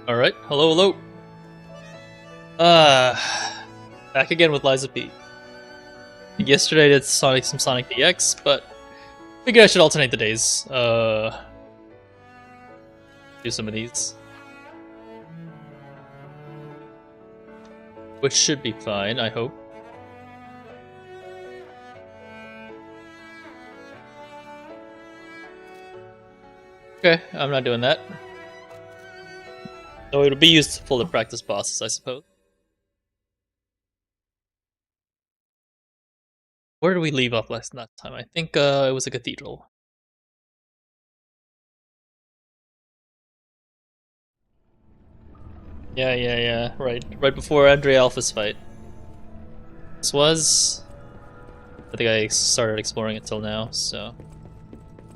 Alright, hello. Back again with Liza P. Yesterday I did some Sonic DX, but figured I should alternate the days. Do some of these. Which should be fine, I hope. Okay, I'm not doing that. So it'll be useful to practice bosses, I suppose. Where did we leave off last time? I think it was a cathedral. Yeah. Right before Andre Alpha's fight. This was... I think I started exploring it till now, so...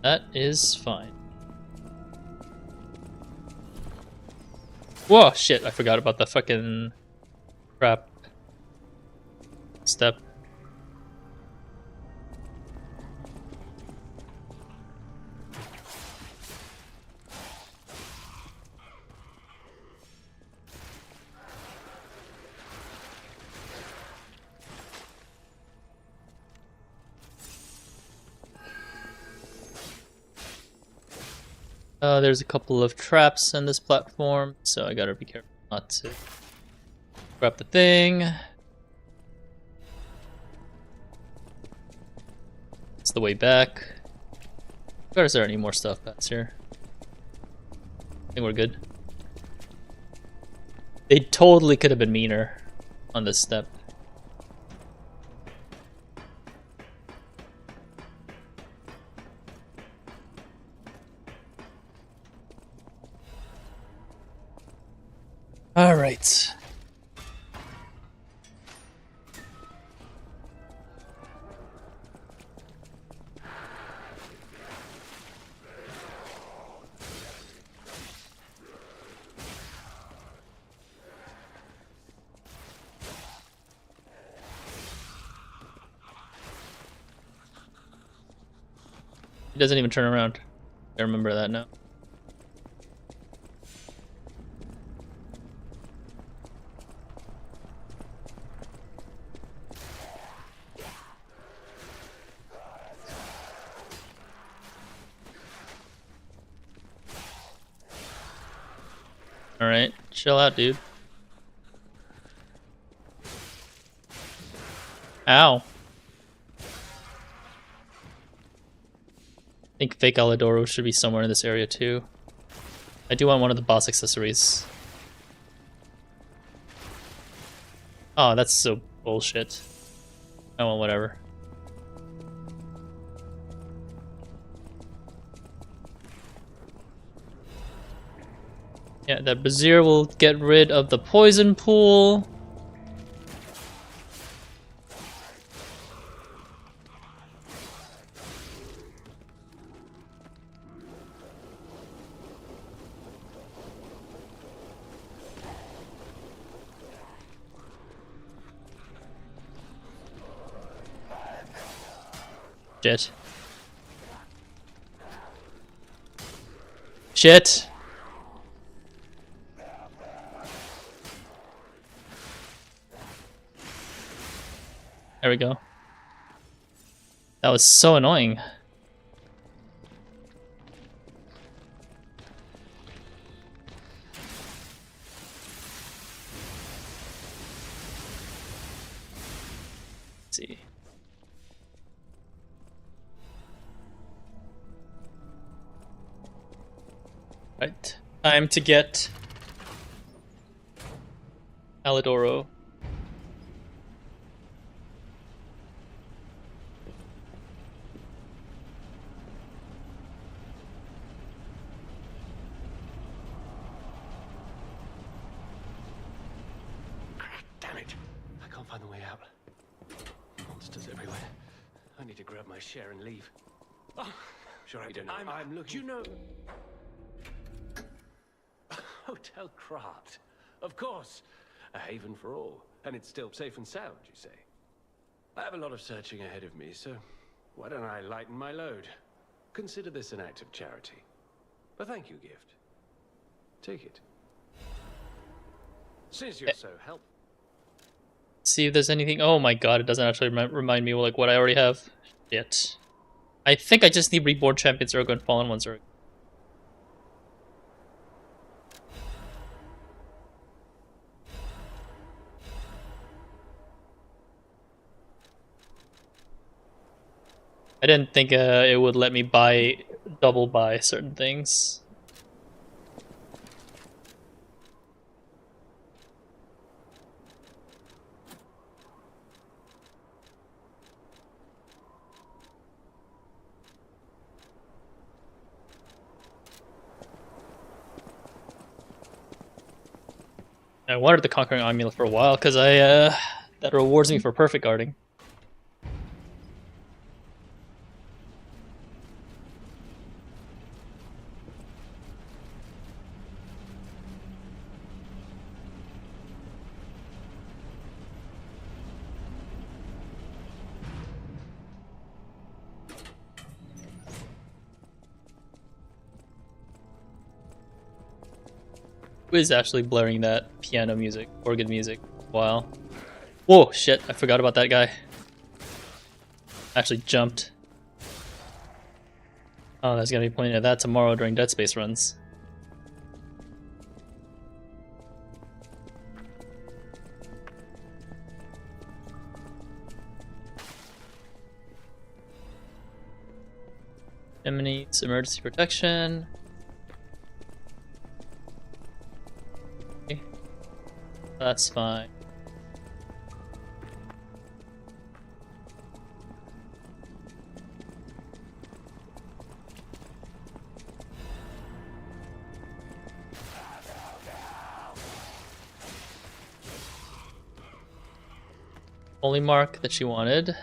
That is fine. Whoa, shit, I forgot about the fucking... crap. Step. There's a couple of traps in this platform, so I gotta be careful not to grab the thing. It's the way back. Or is there any more stuff back here? I think we're good. They totally could have been meaner on this step. All right. He doesn't even turn around. I remember that now. Alright, chill out, dude. Ow. I think fake Alidoro should be somewhere in this area too. I do want one of the boss accessories. Oh, that's so bullshit. Oh well, whatever. Yeah, that Brazier will get rid of the poison pool. Shit. Shit. we go. That was so annoying. Let's see. Right. Time to get Alidoro. Damn it! I can't find the way out. Monsters everywhere. I need to grab my share and leave. Oh, sure I don't know. I'm looking. You know. Hotel Craft. Of course. A haven for all. And it's still safe and sound, you say? I have a lot of searching ahead of me, so why don't I lighten my load? Consider this an act of charity. A thank you gift. Take it. Since you're so helpful. See if there's anything. Oh my god, it doesn't actually remind me like what I already have. Shit. I think I just need Reborn Champions Urgo and Fallen Ones Urgo. I didn't think it would let me double buy certain things. I wanted the Conquering Amulet for a while because that rewards me for perfect guarding. Who is actually blaring that piano music, organ music? Wow. Whoa, shit, I forgot about that guy. Actually jumped. Oh, there's gonna be plenty of that tomorrow during Dead Space runs. Emanates emergency protection. That's fine. Only mark that she wanted.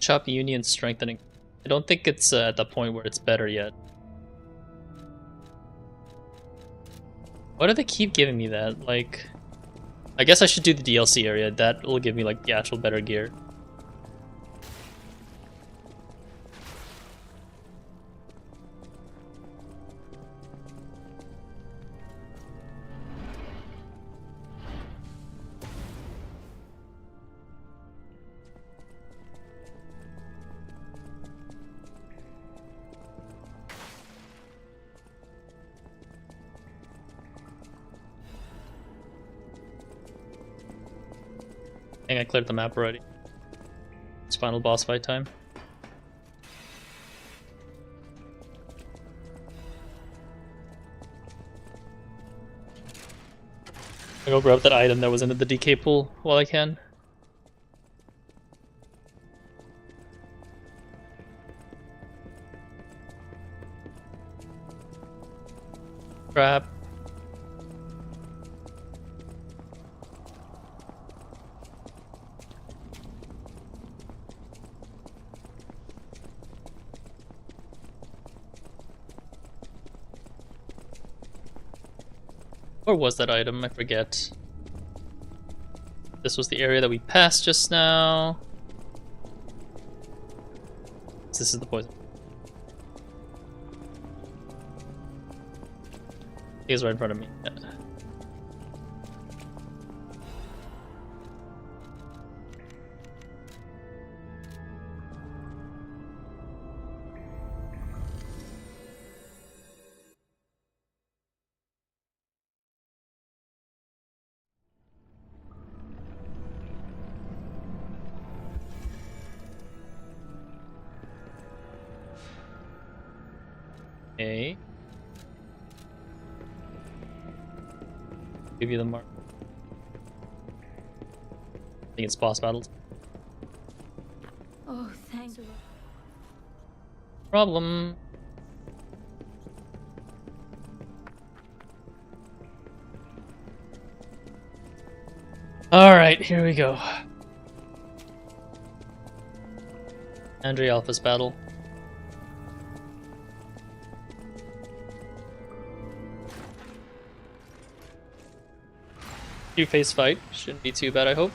Chop Union strengthening. I don't think it's at the point where it's better yet. Why do they keep giving me that? Like, I guess I should do the DLC area. That will give me like the actual better gear. I think I cleared the map already. It's final boss fight time. I'll go grab that item that was in the DK pool while I can. Crap. Where was that item? I forget. This was the area that we passed just now. This is the poison. He is right in front of me. Yeah. Okay. Give you the mark. I think it's boss battles. Oh, thank you. Problem. Alright, here we go. Andre Alpha's battle. Two-phase fight. Shouldn't be too bad, I hope.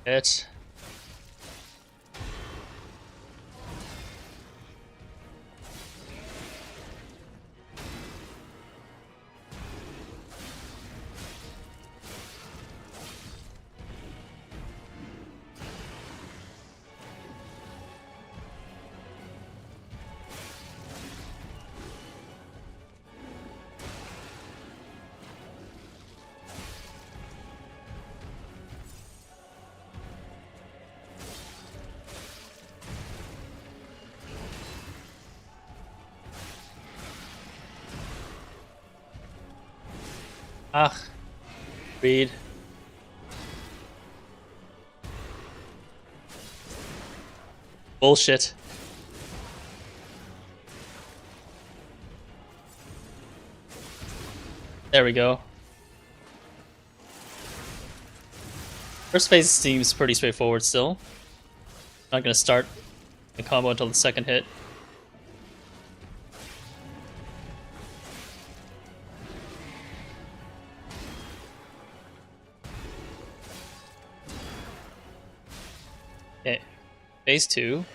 It. Ah. Read. Bullshit. There we go. First phase seems pretty straightforward still. Not gonna start the combo until the second hit. Okay. Phase 2.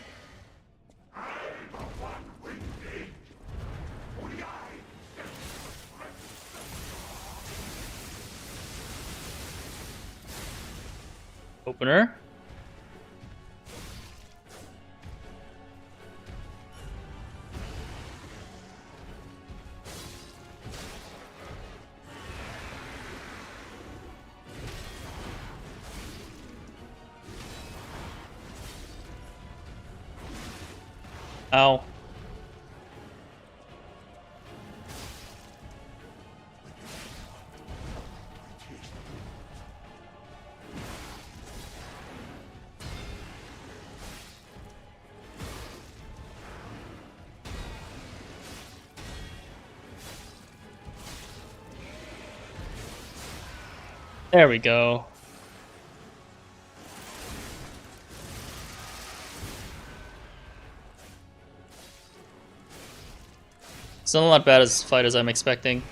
Opener. Ow. There we go. Still not bad as fight as I'm expecting.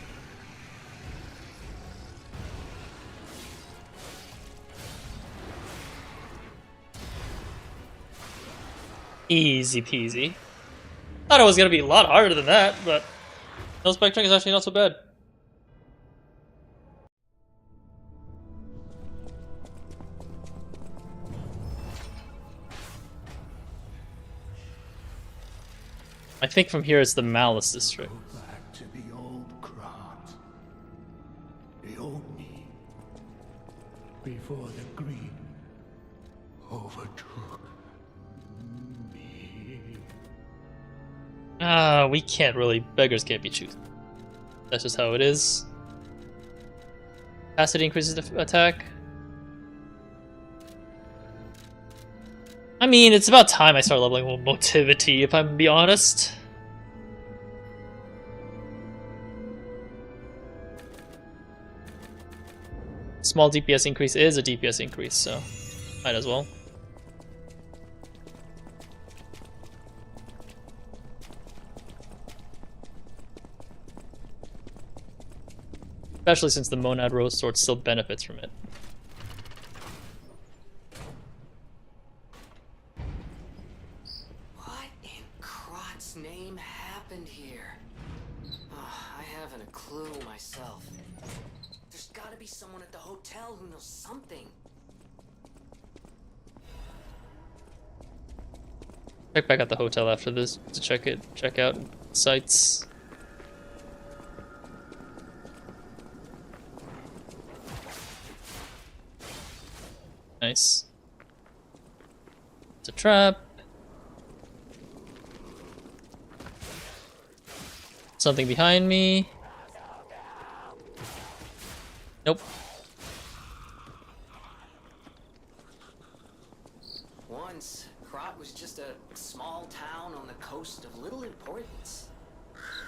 Easy peasy. Thought it was gonna be a lot harder than that, but No Specter Run is actually not so bad. I think from here is the Malice District. Go back to the old Krat. The old me. Before the greed overtook me. We can't really. Beggars can't be choosers. That's just how it is. Capacity increases the attack. I mean, it's about time I start leveling motivity, if I'm to be honest. Small DPS increase is a DPS increase, so might as well. Especially since the Monad Rose Sword still benefits from it. What in Krat's name happened here? Oh, I haven't a clue myself. There's gotta be someone at the hotel who knows something. Check back at the hotel after this to check out sites. Nice. It's a trap. Something behind me. Nope. Once, Krat was just a small town on the coast of little importance.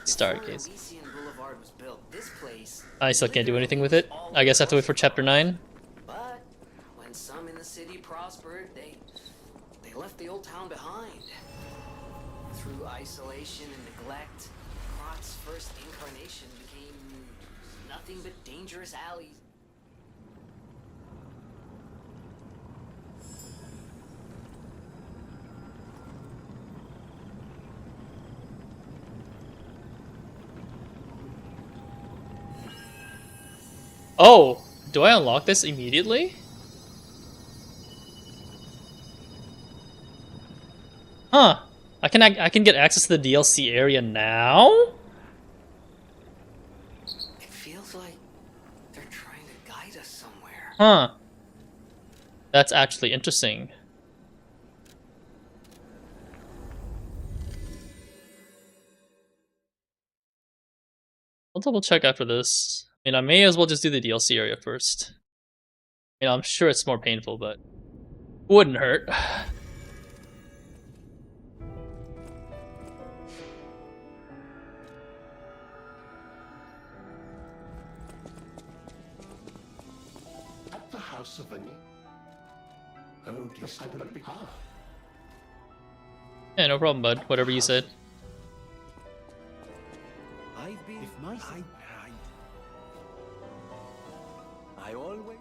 Stargaze. Before Elysian Boulevard was built, this place I still can't do anything with it. I guess I have to wait for chapter 9. But when some in the city prospered, they left the old town behind. Through isolation and neglect, Krat's first incarnation became nothing but dangerous alleys. Oh, do I unlock this immediately? Huh. I can get access to the DLC area now? It feels like they're trying to guide us somewhere. Huh. That's actually interesting. I'll double check after this. I mean, I may as well just do the DLC area first. You know, I'm sure it's more painful, but wouldn't hurt. At the house of Annie. Oh, yes, I will be. Ah, Yeah, no problem, bud. Whatever you said. I've been. If my I always.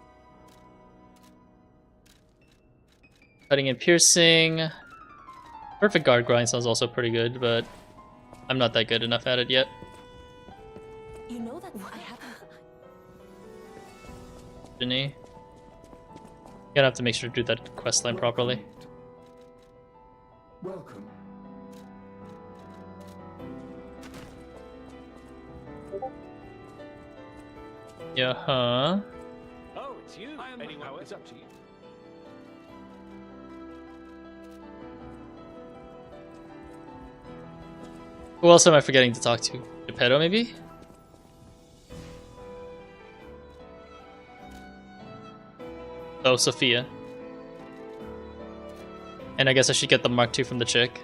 Cutting and piercing. Perfect guard grind sounds also pretty good, but I'm not that good enough at it yet. You know that I haven't. Ginny. Gotta have to make sure to do that quest line properly. welcome. Yeah, huh? Oh, it's you. Anyone, it's up to you. Who else am I forgetting to talk to? Geppetto, maybe? Oh, Sophia. And I guess I should get the Mark II from the chick.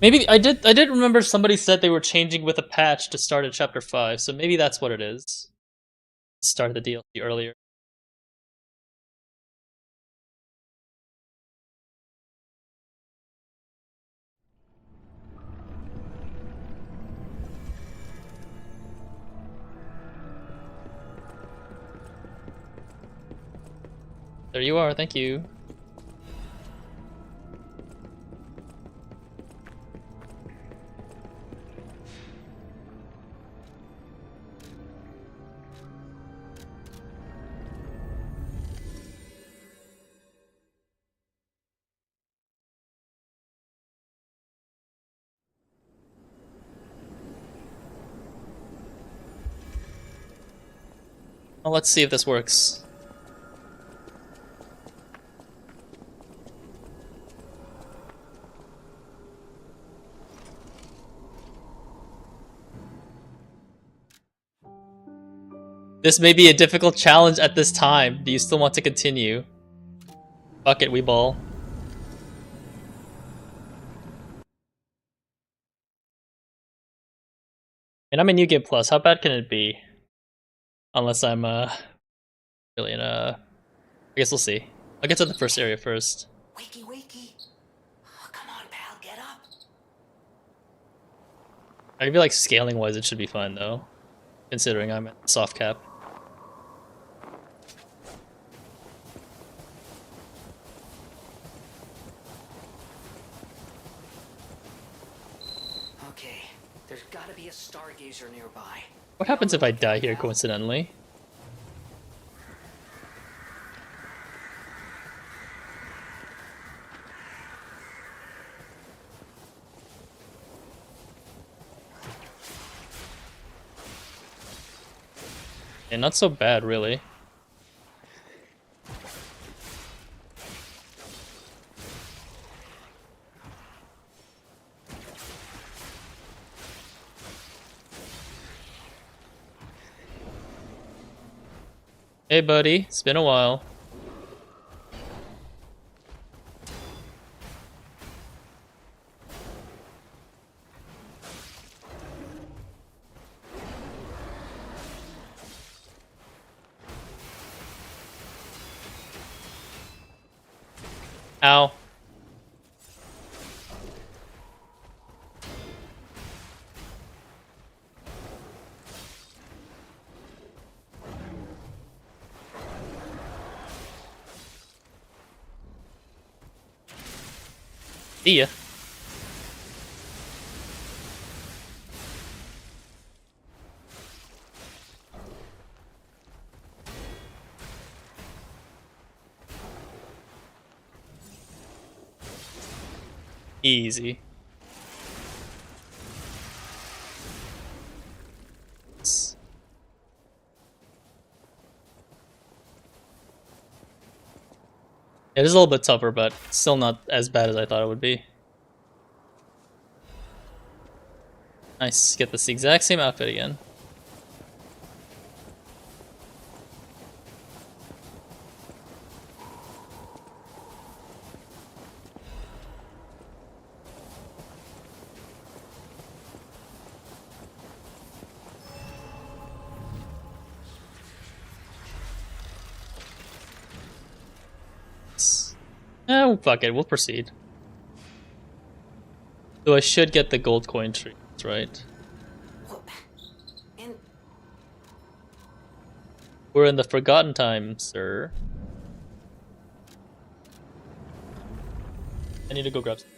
Maybe I did remember somebody said they were changing with a patch to start at chapter 5, so maybe that's what it is. Start the DLC earlier. There you are, thank you. Well, let's see if this works. This may be a difficult challenge at this time. Do you still want to continue? Fuck it, we ball. And I'm in New Game Plus. How bad can it be? Unless I'm really in a. I guess we'll see. I'll get to the first area first. Wakey, wakey. Oh, come on, pal, get up. I feel like scaling wise, it should be fine though, considering I'm at soft cap. stargazer nearby. What happens if I die here coincidentally? Yeah, not so bad, really. Hey, buddy. It's been a while. Ow. See ya. Easy. It is a little bit tougher, but still not as bad as I thought it would be. Nice, get this exact same outfit again. Oh, fuck it, we'll proceed. So I should get the gold coin trees, right? And We're in the forgotten time, sir. I need to go grab some.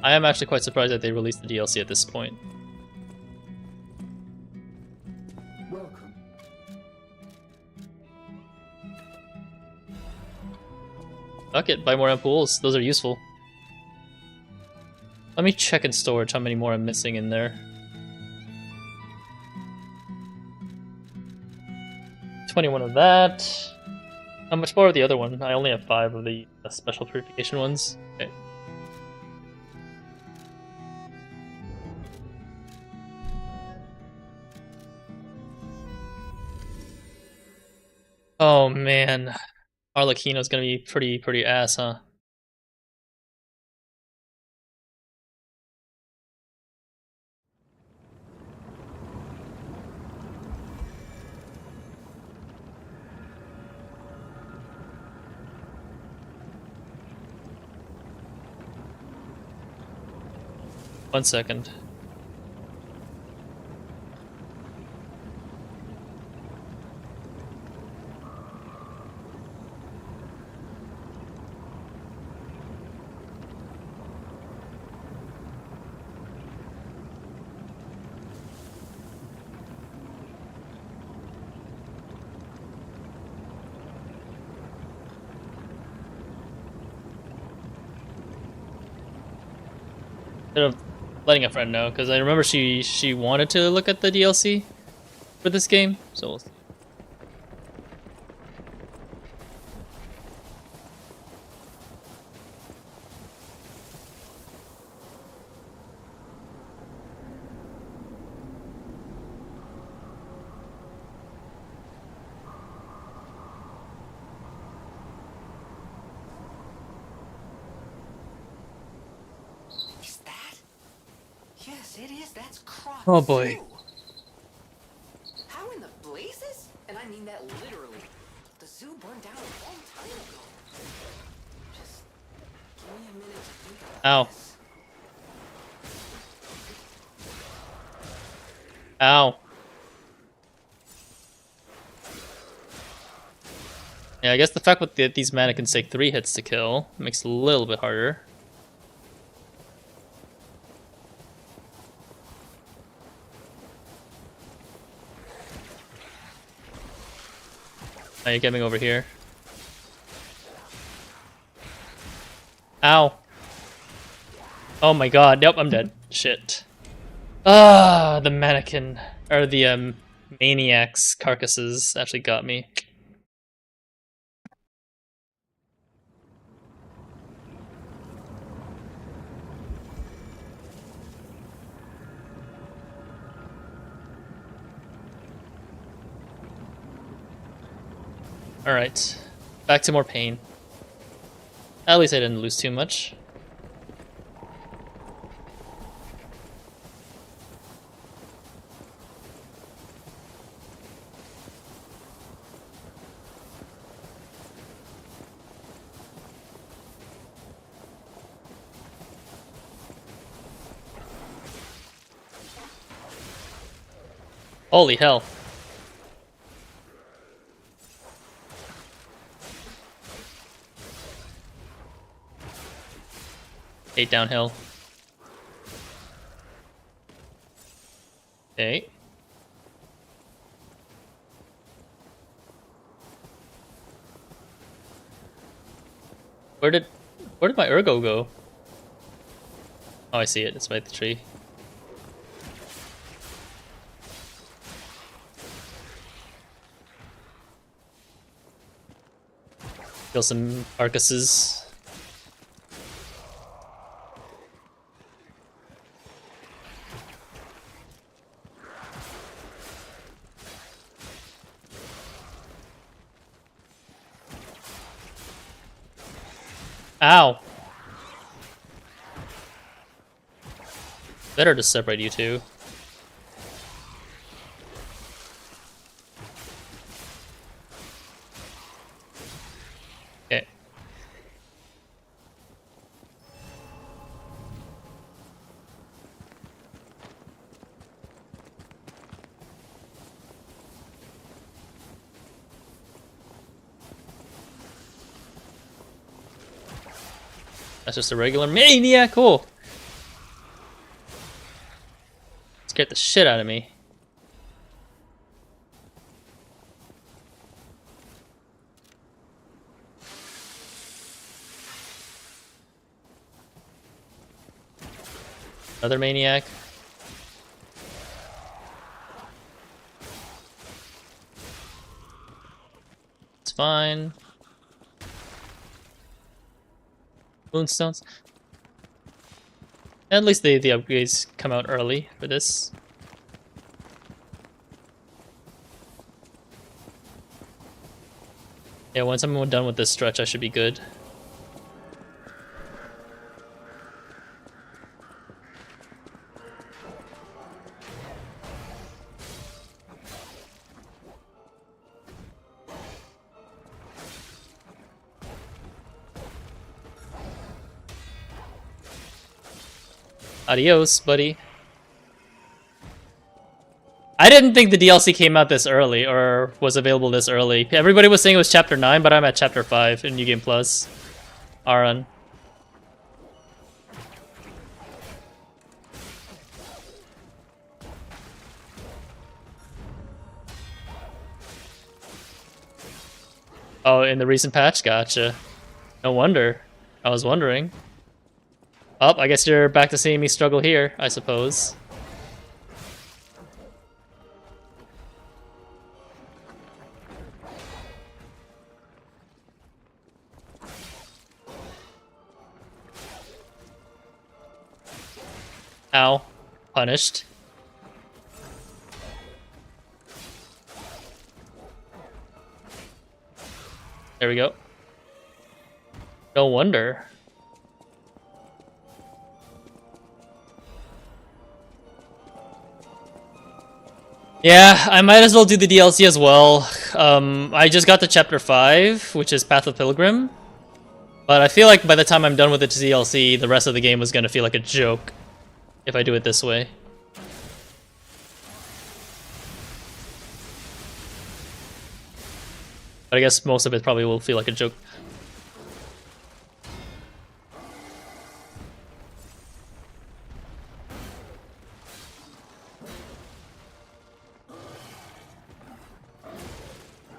I am actually quite surprised that they released the DLC at this point. Welcome. Fuck it, buy more ampoules. Those are useful. Let me check in storage how many more I'm missing in there. 21 of that. How much more of the other one? I only have 5 of the special purification ones. Okay. Oh man, Arlecchino's gonna be pretty ass, huh? One second. Instead of letting a friend know, because I remember she wanted to look at the DLC for this game, so we'll see. Yes, it is. That's Crot Oh, boy. Zoo. How in the blazes? And I mean that literally. The zoo burned down a long time ago. Just give me a minute to think about Ow. this. Ow. Yeah, I guess the fact that these mannequins take 3 hits to kill makes it a little bit harder. Now you're getting over here. Ow. Oh my god, yep, I'm dead. Shit. Ah, the mannequin, or the maniacs' carcasses actually got me. Alright, back to more pain. At least I didn't lose too much. Holy hell. 8 downhill. Okay. Where did my ergo go? Oh, I see it. It's by the tree. Kill some carcasses. Ow! Better to separate you two. Okay. That's just a regular maniac. Cool. Scared the shit out of me. Another maniac. It's fine. Moonstones. At least the upgrades come out early for this. Yeah, once I'm done with this stretch, I should be good. Adios, buddy. I didn't think the DLC came out this early, or was available this early. Everybody was saying it was Chapter 9, but I'm at Chapter 5 in New Game Plus. Aran. Oh, in the recent patch? Gotcha. No wonder. I was wondering. Oh, I guess you're back to seeing me struggle here, I suppose. Ow. Punished. There we go. No wonder. Yeah, I might as well do the DLC as well. I just got to Chapter 5, which is Path of Pilgrim. But I feel like by the time I'm done with the DLC, the rest of the game is gonna feel like a joke if I do it this way. But I guess most of it probably will feel like a joke.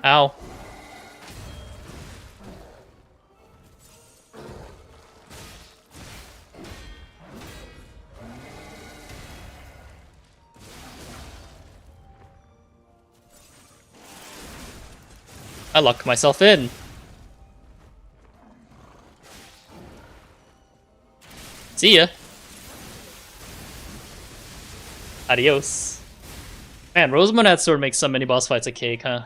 Ow. I locked myself in. See ya. Adios. Man, Rosemonad Sword makes some mini boss fights a cake, huh?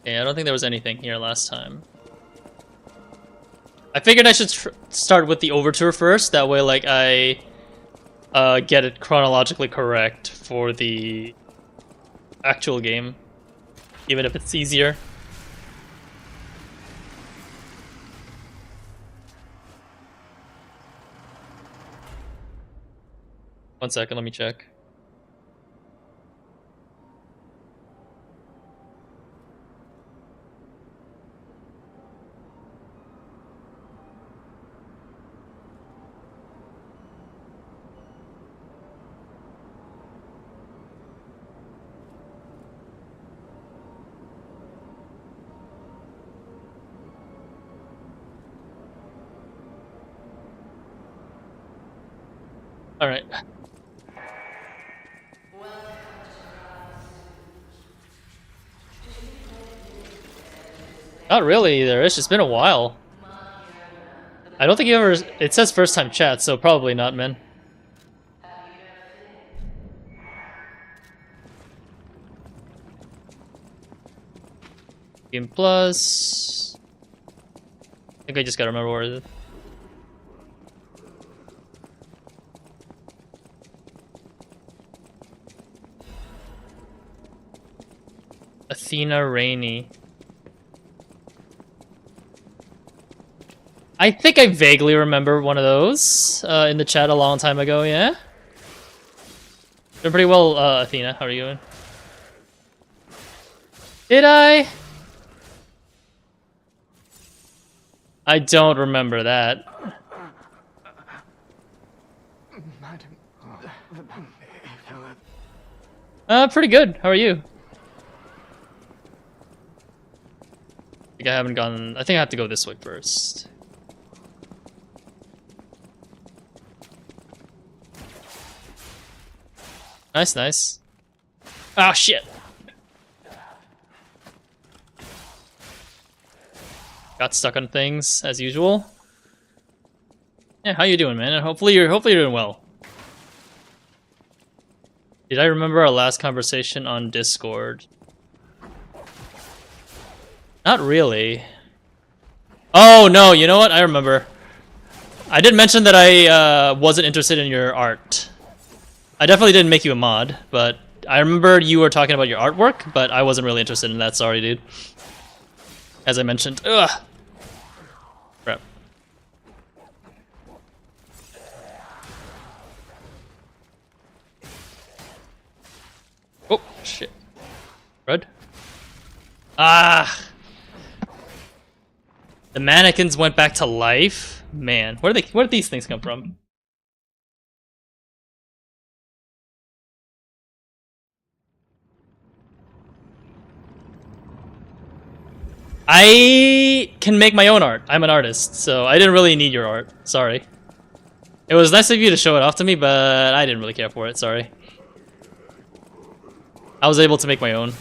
Yeah, I don't think there was anything here last time. I figured I should start with the Overture first, that way like I get it chronologically correct for the actual game, even if it's easier. One second, let me check. All right. Not really either. It's just been a while. I don't think you ever. It says first time chat, so probably not, man. Game Plus. I think I just gotta remember where it is. Athena Rainey. I think I vaguely remember one of those in the chat a long time ago, yeah? Doing pretty well, Athena. How are you doing? Did I? I don't remember that. Pretty good. How are you? I think I haven't gone. I think I have to go this way first. Nice, nice. Oh shit! Got stuck on things as usual. Yeah, how you doing, man? Hopefully you're doing well. Did I remember our last conversation on Discord? Not really. Oh no, you know what? I remember. I did mention that I wasn't interested in your art. I definitely didn't make you a mod, but I remember you were talking about your artwork, but I wasn't really interested in that. Sorry, dude. As I mentioned. Ugh. Crap. Oh, shit. Red? Ah! The mannequins went back to life? Man, where did these things come from? I can make my own art. I'm an artist, so I didn't really need your art. Sorry. It was nice of you to show it off to me, but I didn't really care for it. Sorry. I was able to make my own.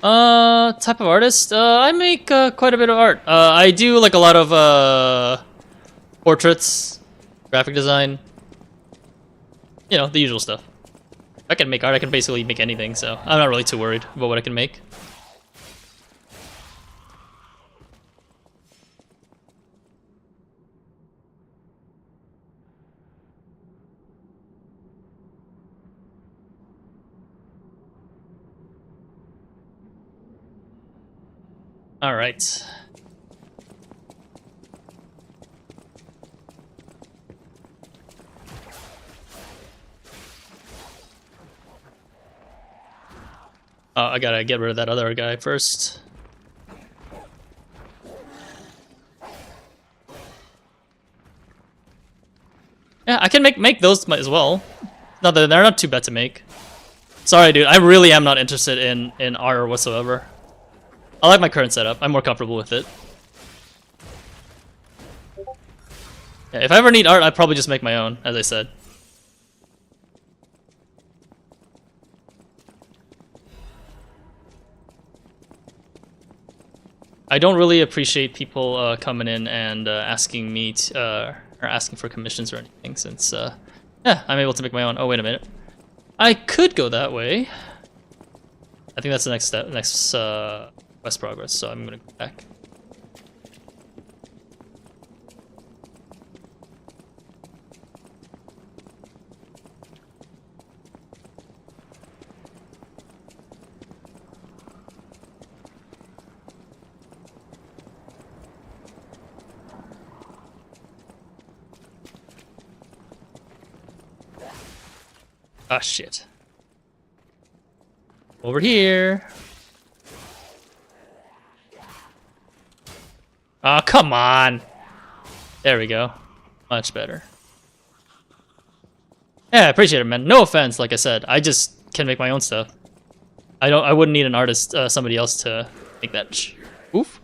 Type of artist? I make quite a bit of art. I do like a lot of portraits, graphic design. You know, the usual stuff. If I can make art, I can basically make anything, so I'm not really too worried about what I can make. All right. I gotta get rid of that other guy first. Yeah, I can make those as well. Not that they're not too bad to make. Sorry, dude. I really am not interested in art whatsoever. I like my current setup. I'm more comfortable with it. Yeah, if I ever need art, I'd probably just make my own, as I said. I don't really appreciate people coming in and asking me to, or asking for commissions or anything, since yeah, I'm able to make my own. Oh, wait a minute. I could go that way. I think that's the next step, next quest progress, so I'm gonna go back. Ah, shit. Over here. Oh, come on. There we go. Much better. Yeah, I appreciate it, man. No offense, like I said. I just can make my own stuff. I wouldn't need an artist, somebody else to make that. Oof.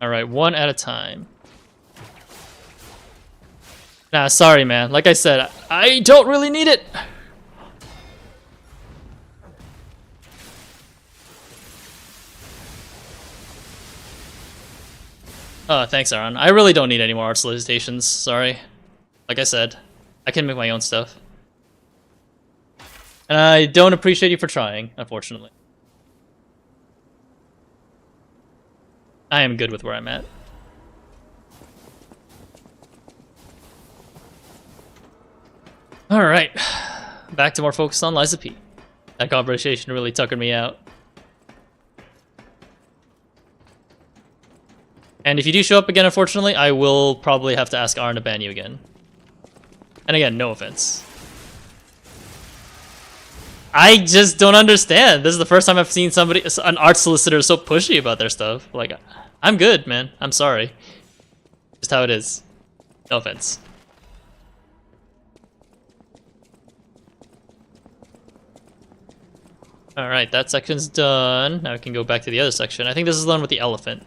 Alright, one at a time. Nah, sorry, man. Like I said, I don't really need it. Oh, thanks, Aaron. I really don't need any more art solicitations. Sorry. Like I said, I can make my own stuff. And I don't appreciate you for trying, unfortunately. I am good with where I'm at. Alright. Back to more focus on Liza P. That conversation really tuckered me out. And if you do show up again, unfortunately, I will probably have to ask Arn to ban you again. And again, no offense. I just don't understand. This is the first time I've seen somebody, an art solicitor, so pushy about their stuff. Like, I'm good, man. I'm sorry. Just how it is. No offense. Alright, that section's done. Now we can go back to the other section. I think this is the one with the elephant.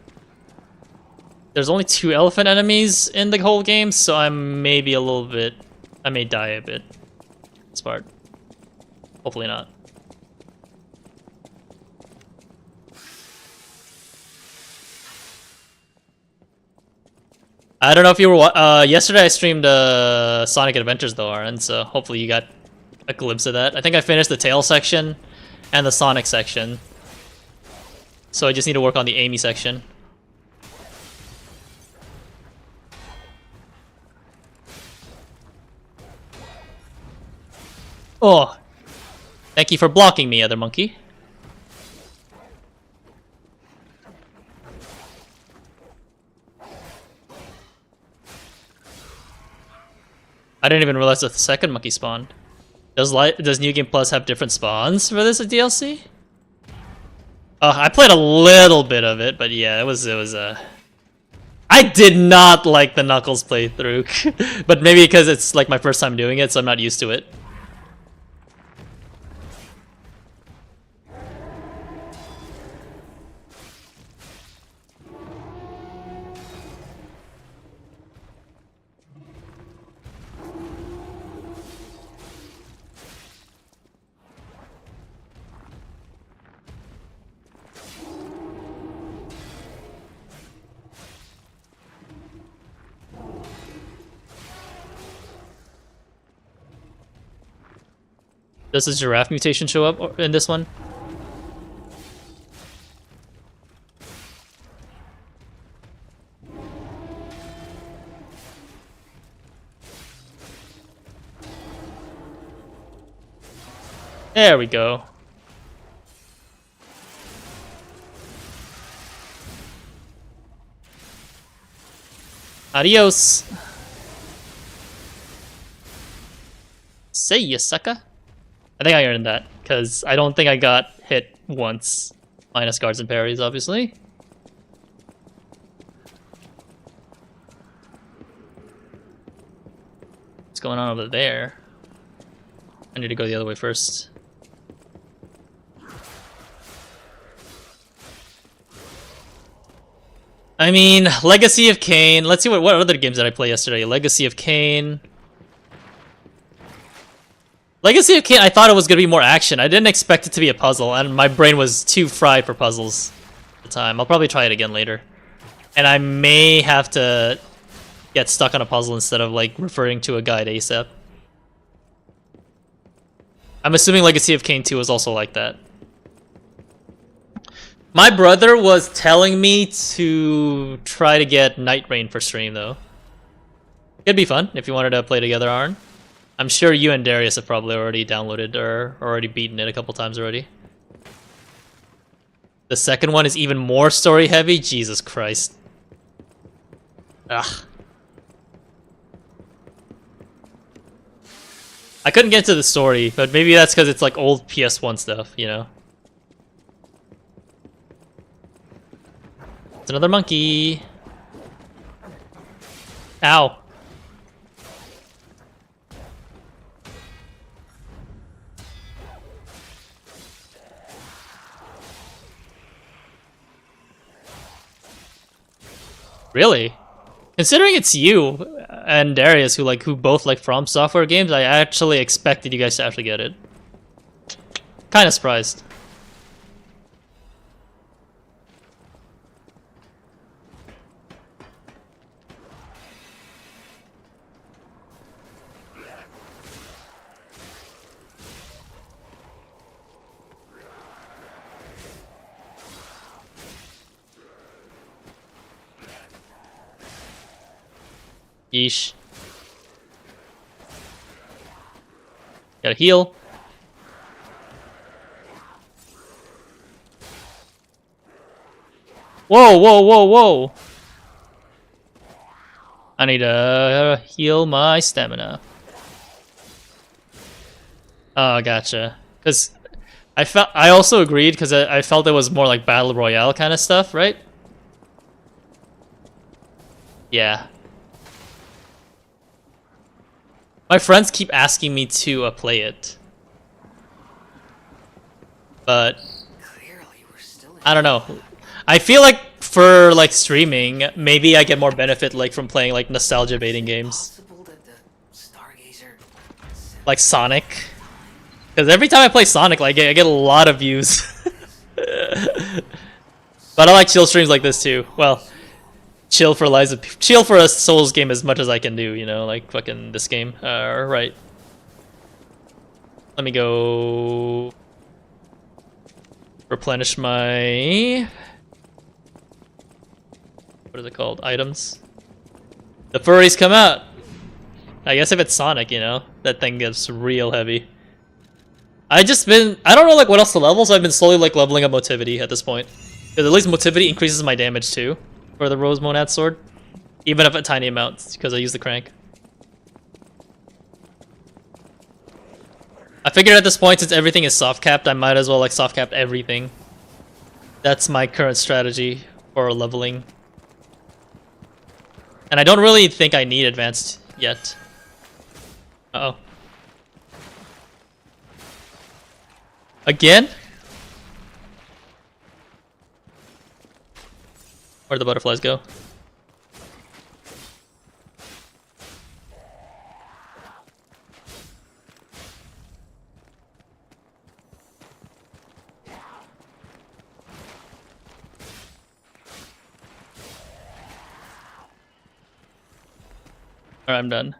There's only 2 elephant enemies in the whole game, so I may be a little bit... I may die a bit. This part. Hopefully not. I don't know if you were... yesterday I streamed Sonic Adventures though, Aaron, so hopefully you got a glimpse of that. I think I finished the tail section and the Sonic section. So I just need to work on the Amy section. Oh, thank you for blocking me, other monkey. I didn't even realize the second monkey spawned. Does New Game Plus have different spawns for this DLC? I played a little bit of it, but yeah, it was I did not like the Knuckles playthrough, but maybe because it's like my first time doing it, so I'm not used to it. Does the giraffe mutation show up in this one? There we go. Adios. See ya, sucker. I think I earned that, because I don't think I got hit once. Minus guards and parries, obviously. What's going on over there? I need to go the other way first. I mean, Legacy of Kain. Let's see what other games did I play yesterday. Legacy of Kain. Legacy of Kain, I thought it was going to be more action. I didn't expect it to be a puzzle, and my brain was too fried for puzzles at the time. I'll probably try it again later. And I may have to get stuck on a puzzle instead of, like, referring to a guide ASAP. I'm assuming Legacy of Kain 2 is also like that. My brother was telling me to try to get Night Rain for stream, though. It'd be fun if you wanted to play together, Arn. I'm sure you and Darius have probably already downloaded or already beaten it a couple times already. The second one is even more story heavy? Jesus Christ. Ugh. I couldn't get to the story, but maybe that's because it's like old PS1 stuff, you know? It's another monkey. Ow. Really? Considering it's you and Darius who both like From Software games, I actually expected you guys to actually get it. Kind of surprised. Yeesh. Gotta heal. Whoa, whoa, whoa, whoa. I need to heal my stamina. Oh, gotcha. Because I also agreed because I felt it was more like Battle Royale kind of stuff, right? Yeah. My friends keep asking me to play it. But I don't know. I feel like for like streaming, maybe I get more benefit like from playing like nostalgia baiting games. Like Sonic. Because every time I play Sonic, like I get a lot of views. But I like chill streams like this too. Well, chill for a Souls game as much as I can do, you know, like fucking this game. Right. Let me go replenish my, what is it called? Items. The furries come out. I guess if it's Sonic, you know, that thing gets real heavy. I don't know like what else to level, so I've been slowly like leveling up motivity at this point. Because at least motivity increases my damage too. For the Rose Monad sword, even if a tiny amount, because I use the crank. I figured at this point, since everything is soft capped, I might as well like soft cap everything. That's my current strategy for leveling. And I don't really think I need advanced yet. Uh-oh. Again? Where'd the butterflies go? Alright, I'm done.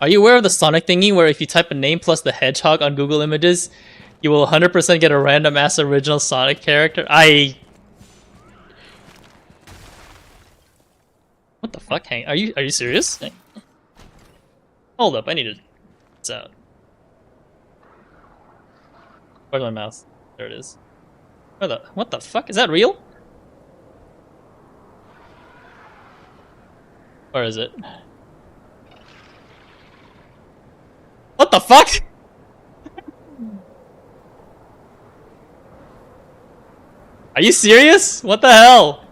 Are you aware of the Sonic thingy where if you type a name plus the hedgehog on Google Images, you will 100% get a random ass original Sonic character? What the fuck? Are you serious? Hold up, I need to this out. Where's my mouse? There it is. What the fuck? Is that real? Where is it? What the fuck? Are you serious? What the hell?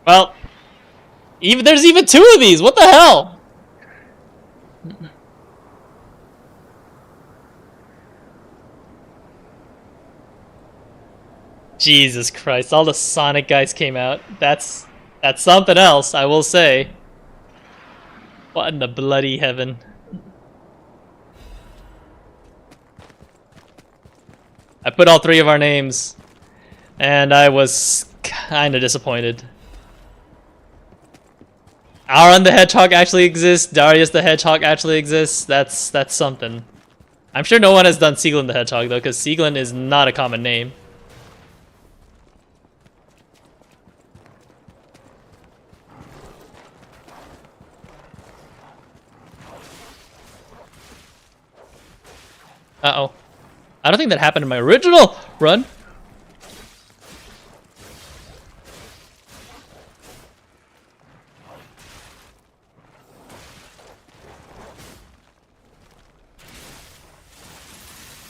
Well, there's even 2 of these. What the hell? Jesus Christ! All the Sonic guys came out. That's something else, I will say. What in the bloody heaven? I put all 3 of our names, and I was kinda disappointed. Aaron the Hedgehog actually exists. Darius the Hedgehog actually exists. That's something. I'm sure no one has done Sieglin the Hedgehog though, because Sieglin is not a common name. Uh-oh. I don't think that happened in my original run.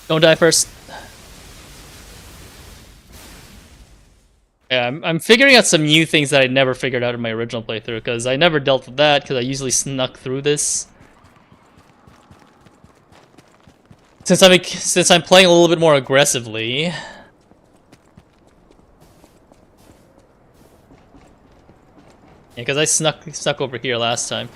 Don't die first. Yeah, I'm figuring out some new things that I never figured out in my original playthrough, because I never dealt with that, because I usually snuck through this. Since I'm playing a little bit more aggressively. Yeah, because I snuck over here last time.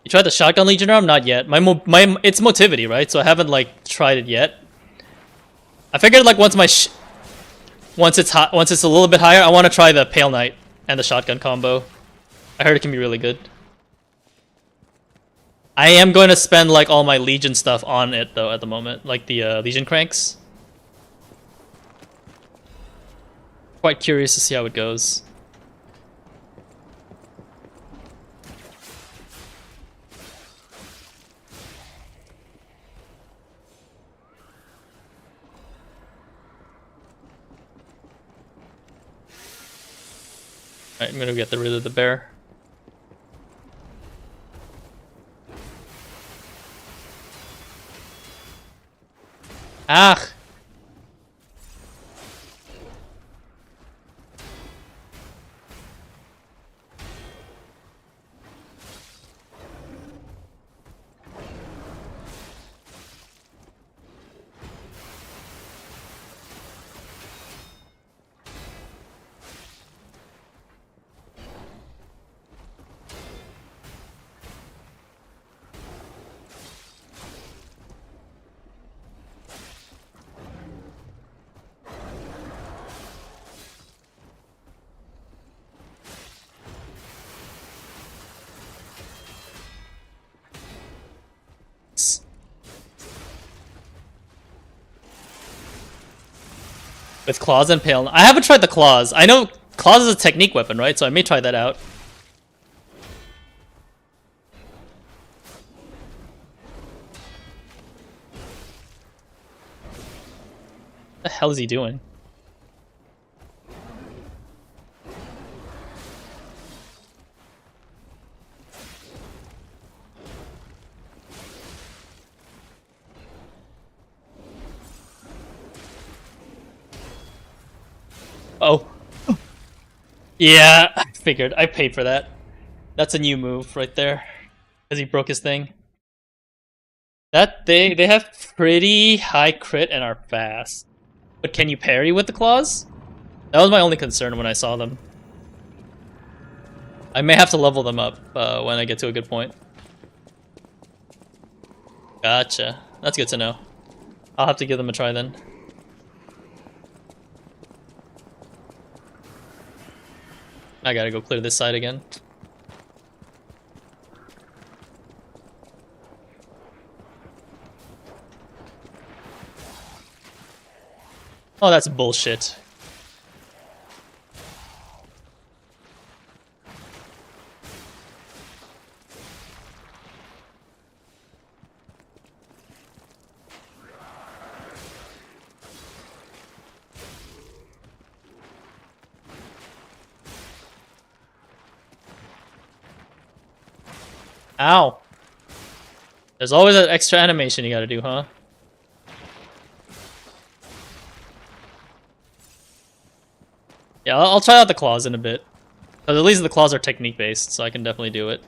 You tried the shotgun Legion arm? Not yet. It's motivity, right? So I haven't like tried it yet. I figured like once it's a little bit higher, I want to try the Pale Knight and the shotgun combo. I heard it can be really good. I am going to spend like all my Legion stuff on it though at the moment, like the Legion cranks. Quite curious to see how it goes. Alright, I'm gonna get rid of the bear. Ah! With claws and pale. I haven't tried the claws. I know claws is a technique weapon, right? So I may try that out. What the hell is he doing? Oh. Yeah, I figured. I paid for that. That's a new move right there. Because he broke his thing. They have pretty high crit and are fast. But can you parry with the claws? That was my only concern when I saw them. I may have to level them up when I get to a good point. Gotcha. That's good to know. I'll have to give them a try then. I gotta go clear this side again. Oh, that's bullshit. Ow. There's always that extra animation you gotta do, huh? Yeah, I'll try out the claws in a bit. But at least the claws are technique based, so I can definitely do it.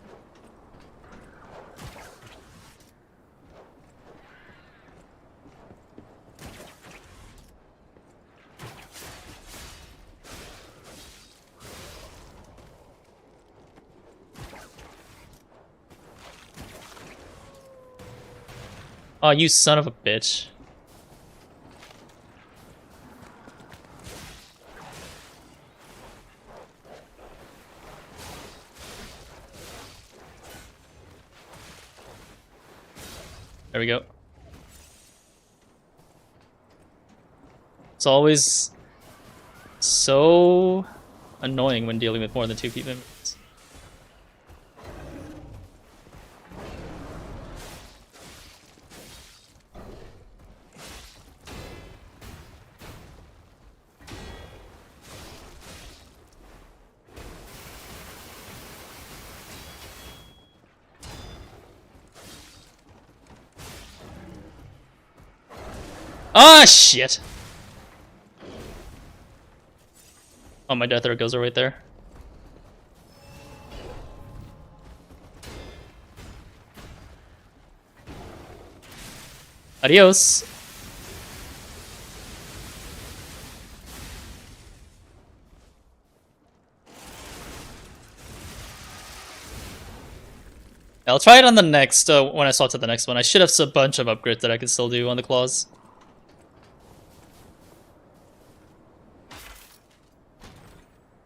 Oh, you son of a bitch. There we go. It's always so annoying when dealing with more than 2 people. Ah, shit! Oh, my death arrow goes right there. Adios! I'll try it on the next, when I swap to the next one. I should have a bunch of upgrades that I can still do on the claws.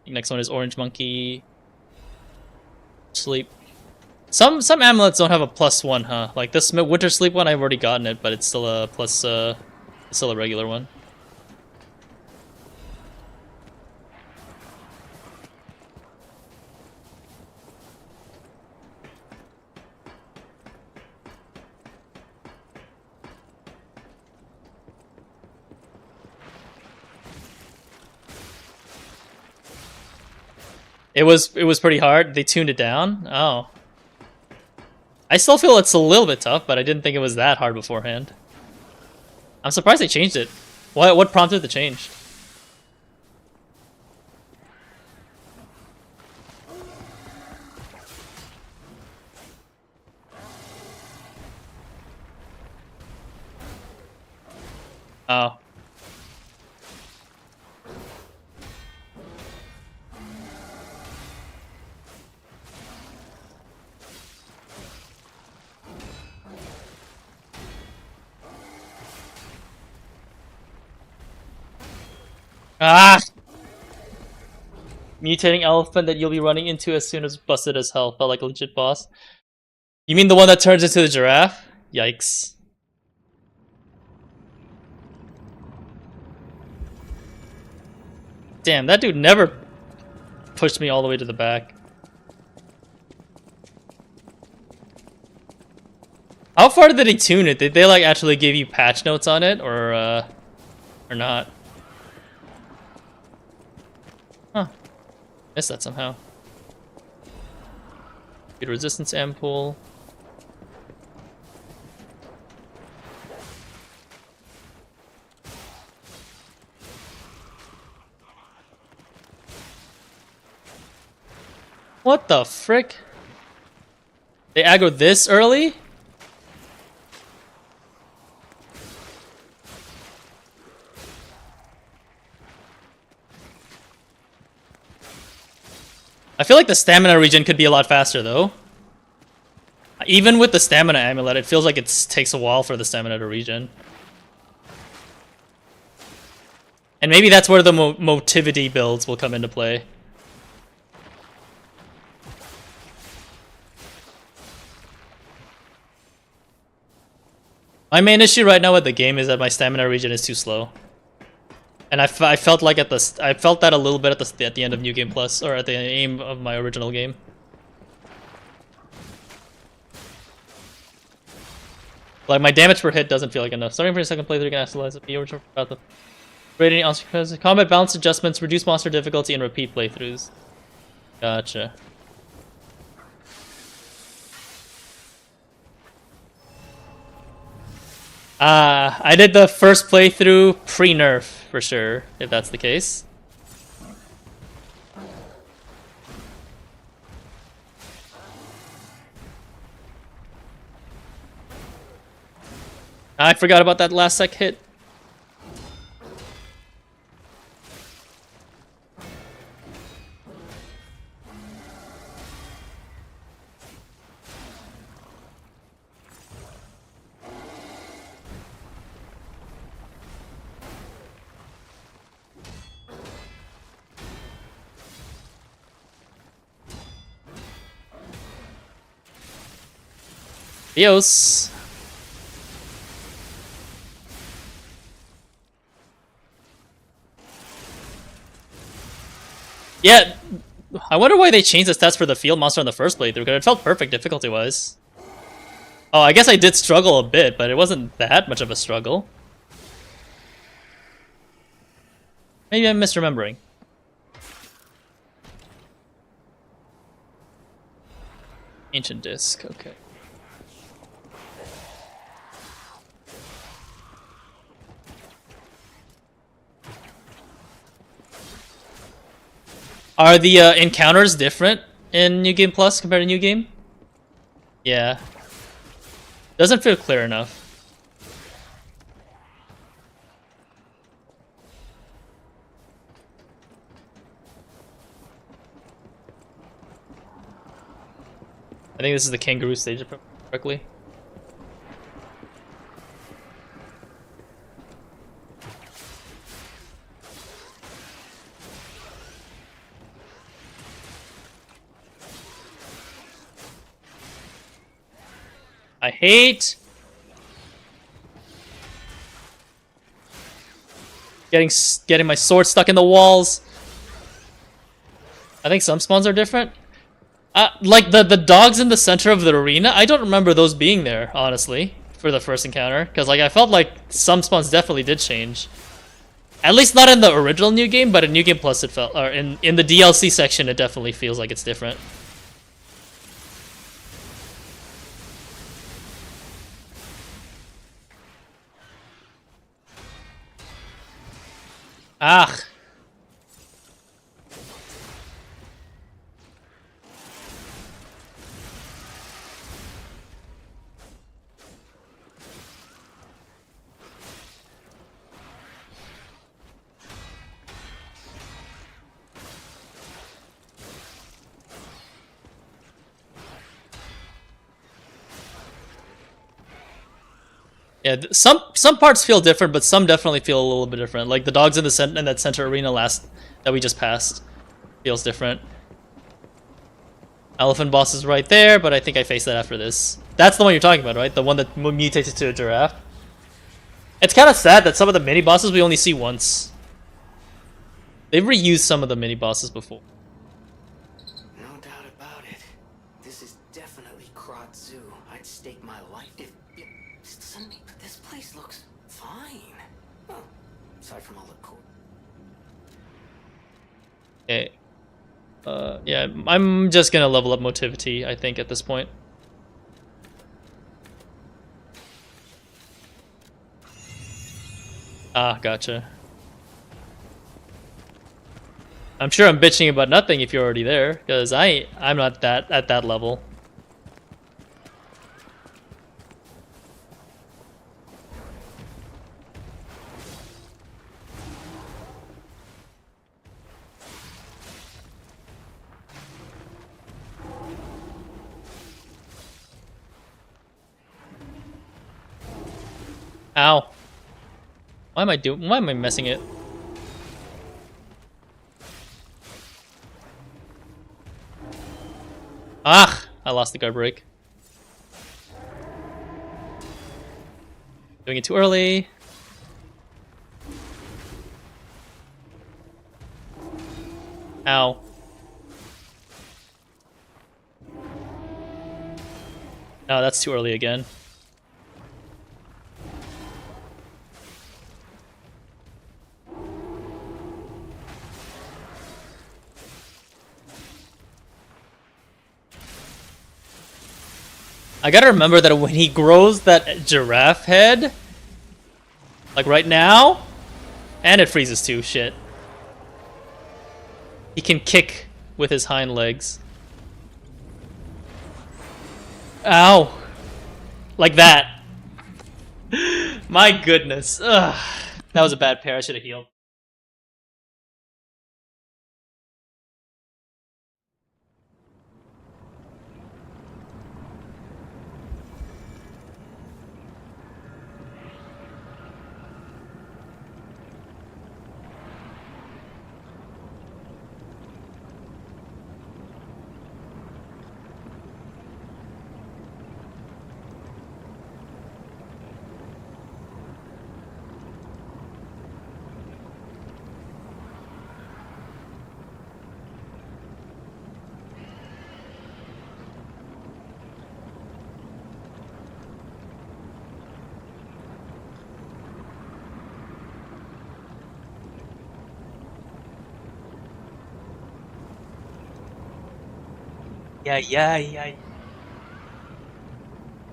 Next one is Orange Monkey. Sleep. Some amulets don't have a +1, huh? Like this Winter Sleep one, I've already gotten it, but it's still a plus. It's still a regular one. It was pretty hard. They tuned it down. Oh. I still feel it's a little bit tough, but I didn't think it was that hard beforehand. I'm surprised they changed it. What prompted the change? Oh. Ah! Mutating elephant that you'll be running into as soon as busted as hell. Felt like a legit boss. You mean the one that turns into the giraffe? Yikes. Damn, that dude never pushed me all the way to the back. How far did they tune it? Did they like actually give you patch notes on it, or not? Huh. Missed that somehow. Get resistance ampoule. What the frick? They aggroed this early? I feel like the stamina regen could be a lot faster though. Even with the stamina amulet, it feels like it takes a while for the stamina to regen. And maybe that's where the motivity builds will come into play. My main issue right now with the game is that my stamina regen is too slow. And I felt like I felt that a little bit at the end of New Game Plus, or at the aim of my original game. Like my damage per hit doesn't feel like enough. Starting for a second playthrough, you can actualize it. Be about the rating on combat balance adjustments, reduce monster difficulty, and repeat playthroughs. Gotcha. I did the first playthrough pre-nerf for sure, if that's the case. I forgot about that last sec hit. Dios. Yeah, I wonder why they changed the stats for the field monster in the first playthrough, because it felt perfect difficulty-wise. Oh, I guess I did struggle a bit, but it wasn't that much of a struggle. Maybe I'm misremembering. Ancient Disc, okay. Are the encounters different in New Game Plus compared to New Game? Yeah. Doesn't feel clear enough. I think this is the kangaroo stage, if I remember correctly. I hate getting my sword stuck in the walls. I think some spawns are different. Like the dogs in the center of the arena, I don't remember those being there, honestly, for the first encounter. Because like I felt like some spawns definitely did change. At least not in the original New Game, but in New Game Plus it felt, or in the DLC section it definitely feels like it's different. Ah. Yeah, some parts feel different, but some definitely feel a little bit different. Like the dogs in the in that center arena that we just passed feels different. Elephant boss is right there, but I think I face that after this. That's the one you're talking about, right? The one that mutates to a giraffe. It's kind of sad that some of the mini bosses we only see once. They've reused some of the mini bosses before. No doubt about it. This is definitely Krot Zoo. I'd stake my life if suddenly this place looks fine. Well, aside from all the cool. Okay. Yeah, I'm just gonna level up motivity, I think, at this point. Ah, gotcha. I'm sure I'm bitching about nothing if you're already there, because I'm not at that level. Ow. Why am I messing it? Ah! I lost the guard break. Doing it too early. Ow. Oh, that's too early again. I gotta remember that when he grows that giraffe head, like right now, and it freezes too, shit. He can kick with his hind legs. Ow. Like that. My goodness. Ugh. That was a bad pair, I should have healed. Yeah.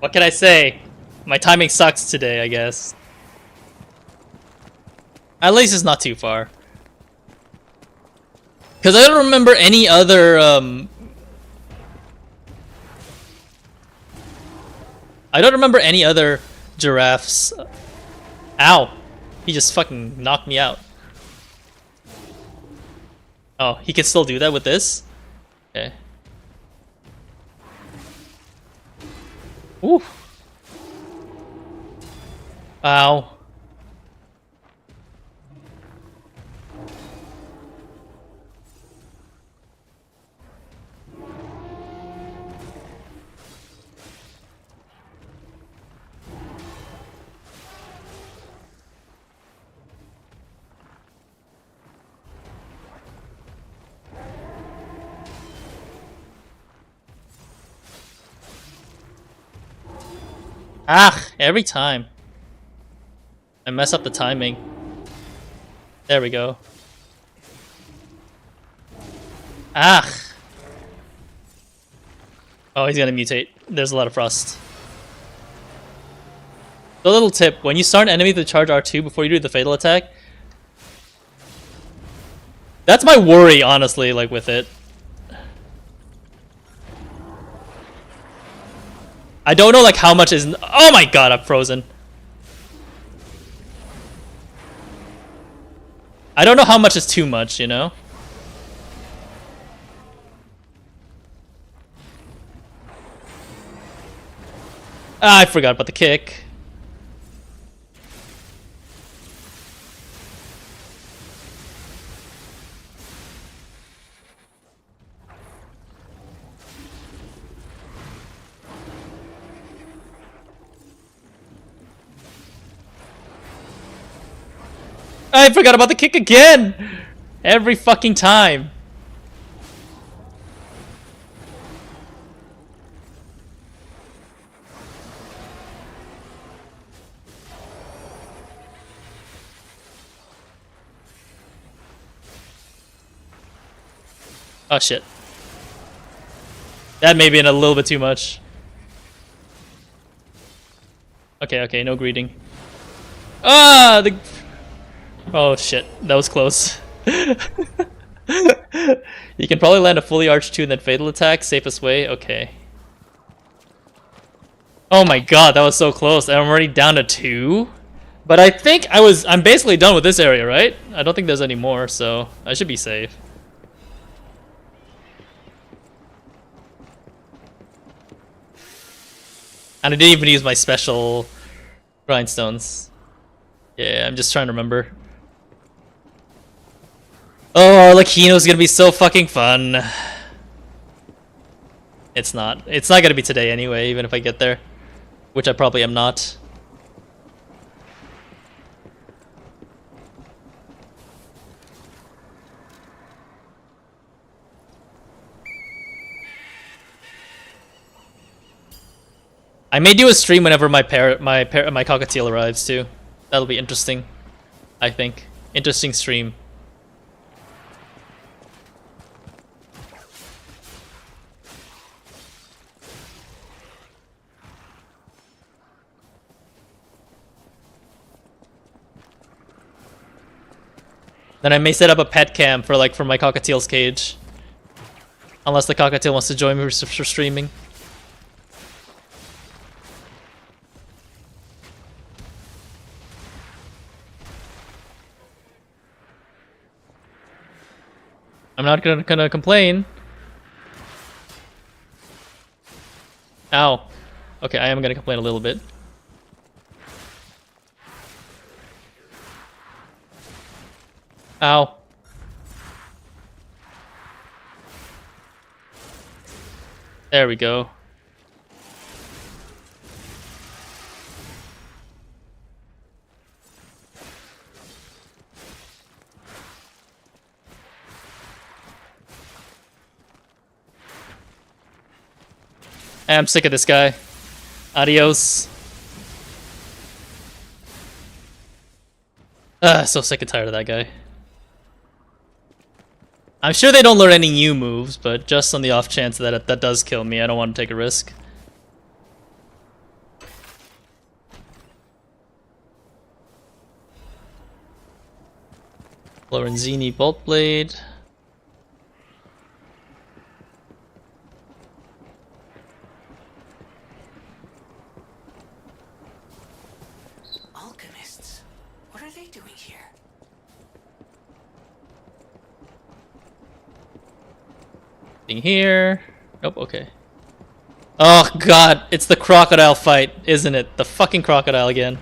What can I say? My timing sucks today, I guess. At least it's not too far. Because I don't remember any other, I don't remember any other giraffes. Ow! He just fucking knocked me out. Oh, he can still do that with this? Okay. Ooh. Ow. Ah, every time. I mess up the timing. There we go. Ah. Oh, he's gonna mutate. There's a lot of frost. The little tip, when you start an enemy to charge R2 before you do the fatal attack, that's my worry, honestly, like with it. I don't know like how much is... Oh my god, I'm frozen. I don't know how much is too much, you know? Ah, I forgot about the kick. I forgot about the kick again! Every fucking time. Oh shit. That may be in a little bit too much. Okay, no greeting. Ah, the... Oh shit, that was close. You can probably land a fully arched 2 and then fatal attack, safest way, okay. Oh my god, that was so close, and I'm already down to 2? But I think I'm basically done with this area, right? I don't think there's any more, so I should be safe. And I didn't even use my special grindstones. Yeah, I'm just trying to remember. Oh, Arlecchino's gonna be so fucking fun. It's not. It's not gonna be today anyway, even if I get there. Which I probably am not. I may do a stream whenever my cockatiel arrives too. That'll be interesting. I think. Interesting stream. Then I may set up a pet cam for like for my cockatiel's cage. Unless the cockatiel wants to join me for streaming. I'm not gonna complain. Ow. Okay, I am gonna complain a little bit. Ow. There we go. I'm sick of this guy. Adios. So sick and tired of that guy. I'm sure they don't learn any new moves, but just on the off chance that that does kill me, I don't want to take a risk. Lorenzini Bolt Blade. Alchemists. What are they doing here? Here. Nope, okay. Oh god, it's the crocodile fight, isn't it? The fucking crocodile again.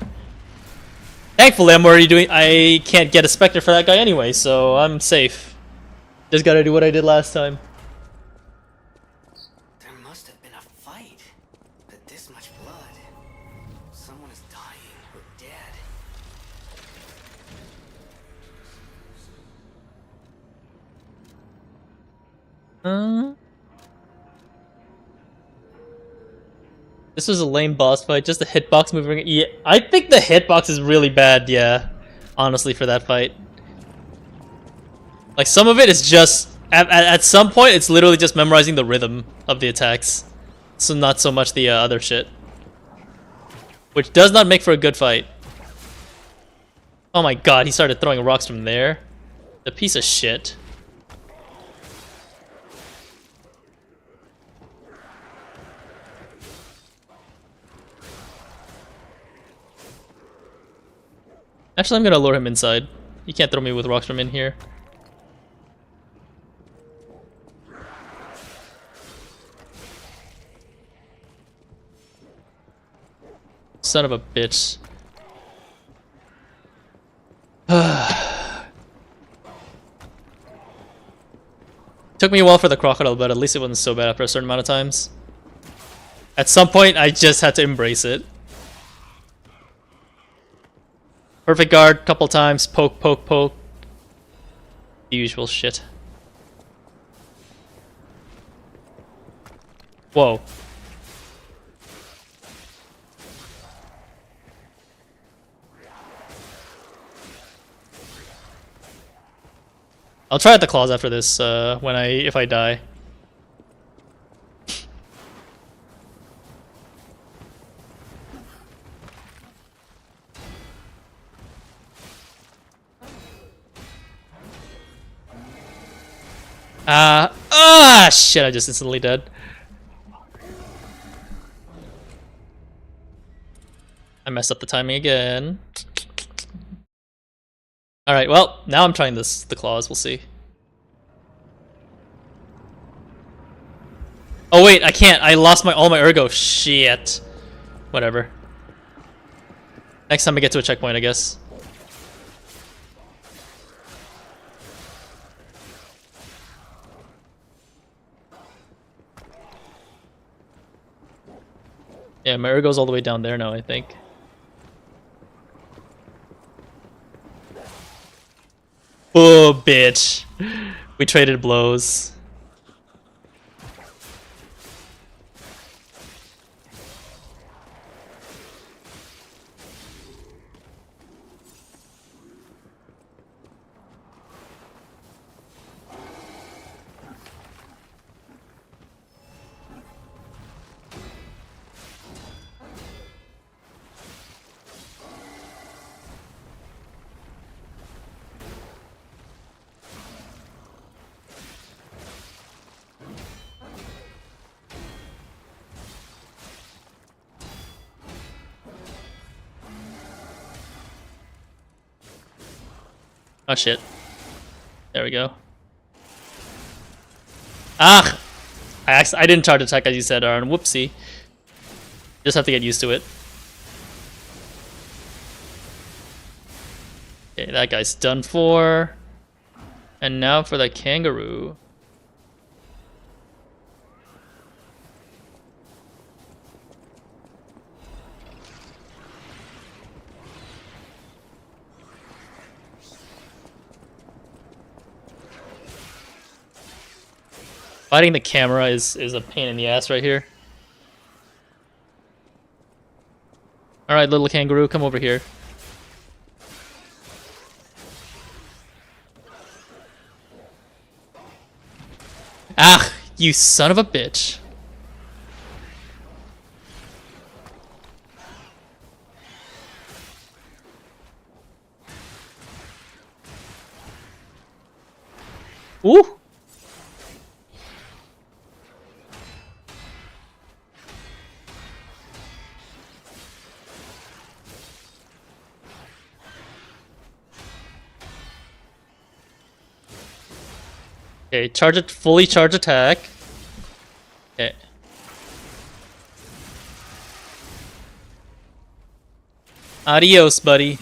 Thankfully, I can't get a Spectre for that guy anyway, so I'm safe. Just gotta do what I did last time. There must have been a fight. But this much blood. Someone is dying or dead. This was a lame boss fight, just the hitbox moving. Yeah, I think the hitbox is really bad, yeah. Honestly, for that fight. Like, some of it is just... At some point, it's literally just memorizing the rhythm of the attacks. So not so much the other shit. Which does not make for a good fight. Oh my god, he started throwing rocks from there. The piece of shit. Actually, I'm gonna lure him inside. You can't throw me with rocks from in here. Son of a bitch. Took me a while for the crocodile, but at least it wasn't so bad after a certain amount of times. At some point, I just had to embrace it. Perfect guard, couple times, poke, poke, poke. The usual shit. Whoa. I'll try out the claws after this, if I die. Shit, I just instantly dead. I messed up the timing again. Alright, well, now I'm trying the claws, we'll see. Oh wait, I can't, I lost all my ergo, shit. Whatever. Next time I get to a checkpoint, I guess. Yeah, my Urgo's all the way down there now, I think. Oh, bitch. We traded blows. Oh shit. There we go. Ah! I didn't charge attack as you said, Aaron. Whoopsie. Just have to get used to it. Okay, that guy's done for. And now for the kangaroo. Fighting the camera is a pain in the ass right here. Alright, little kangaroo, come over here. Ah, you son of a bitch. Ooh. Okay, charge it, fully charge attack. Okay. Adios, buddy.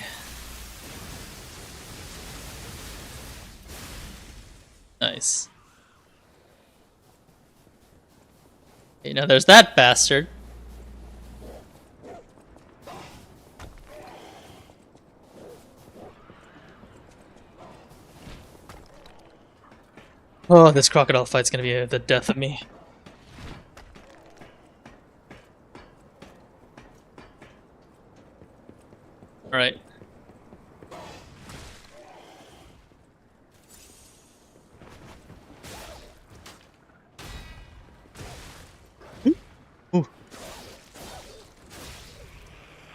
Nice. Okay, now there's that bastard. Oh, this crocodile fight's gonna be the death of me. Alright. Ooh.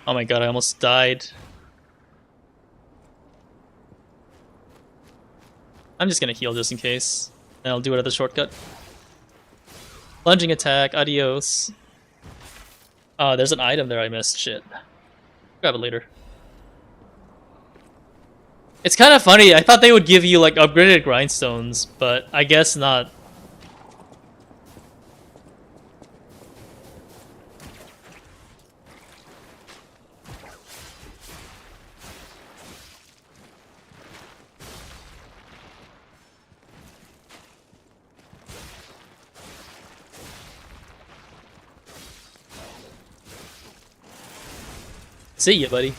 Oh my god, I almost died. I'm just gonna heal just in case. And I'll do it at the shortcut. Plunging attack, adios. Oh, there's an item there I missed. Shit. Grab it later. It's kind of funny. I thought they would give you like upgraded grindstones, but I guess not. See ya, buddy.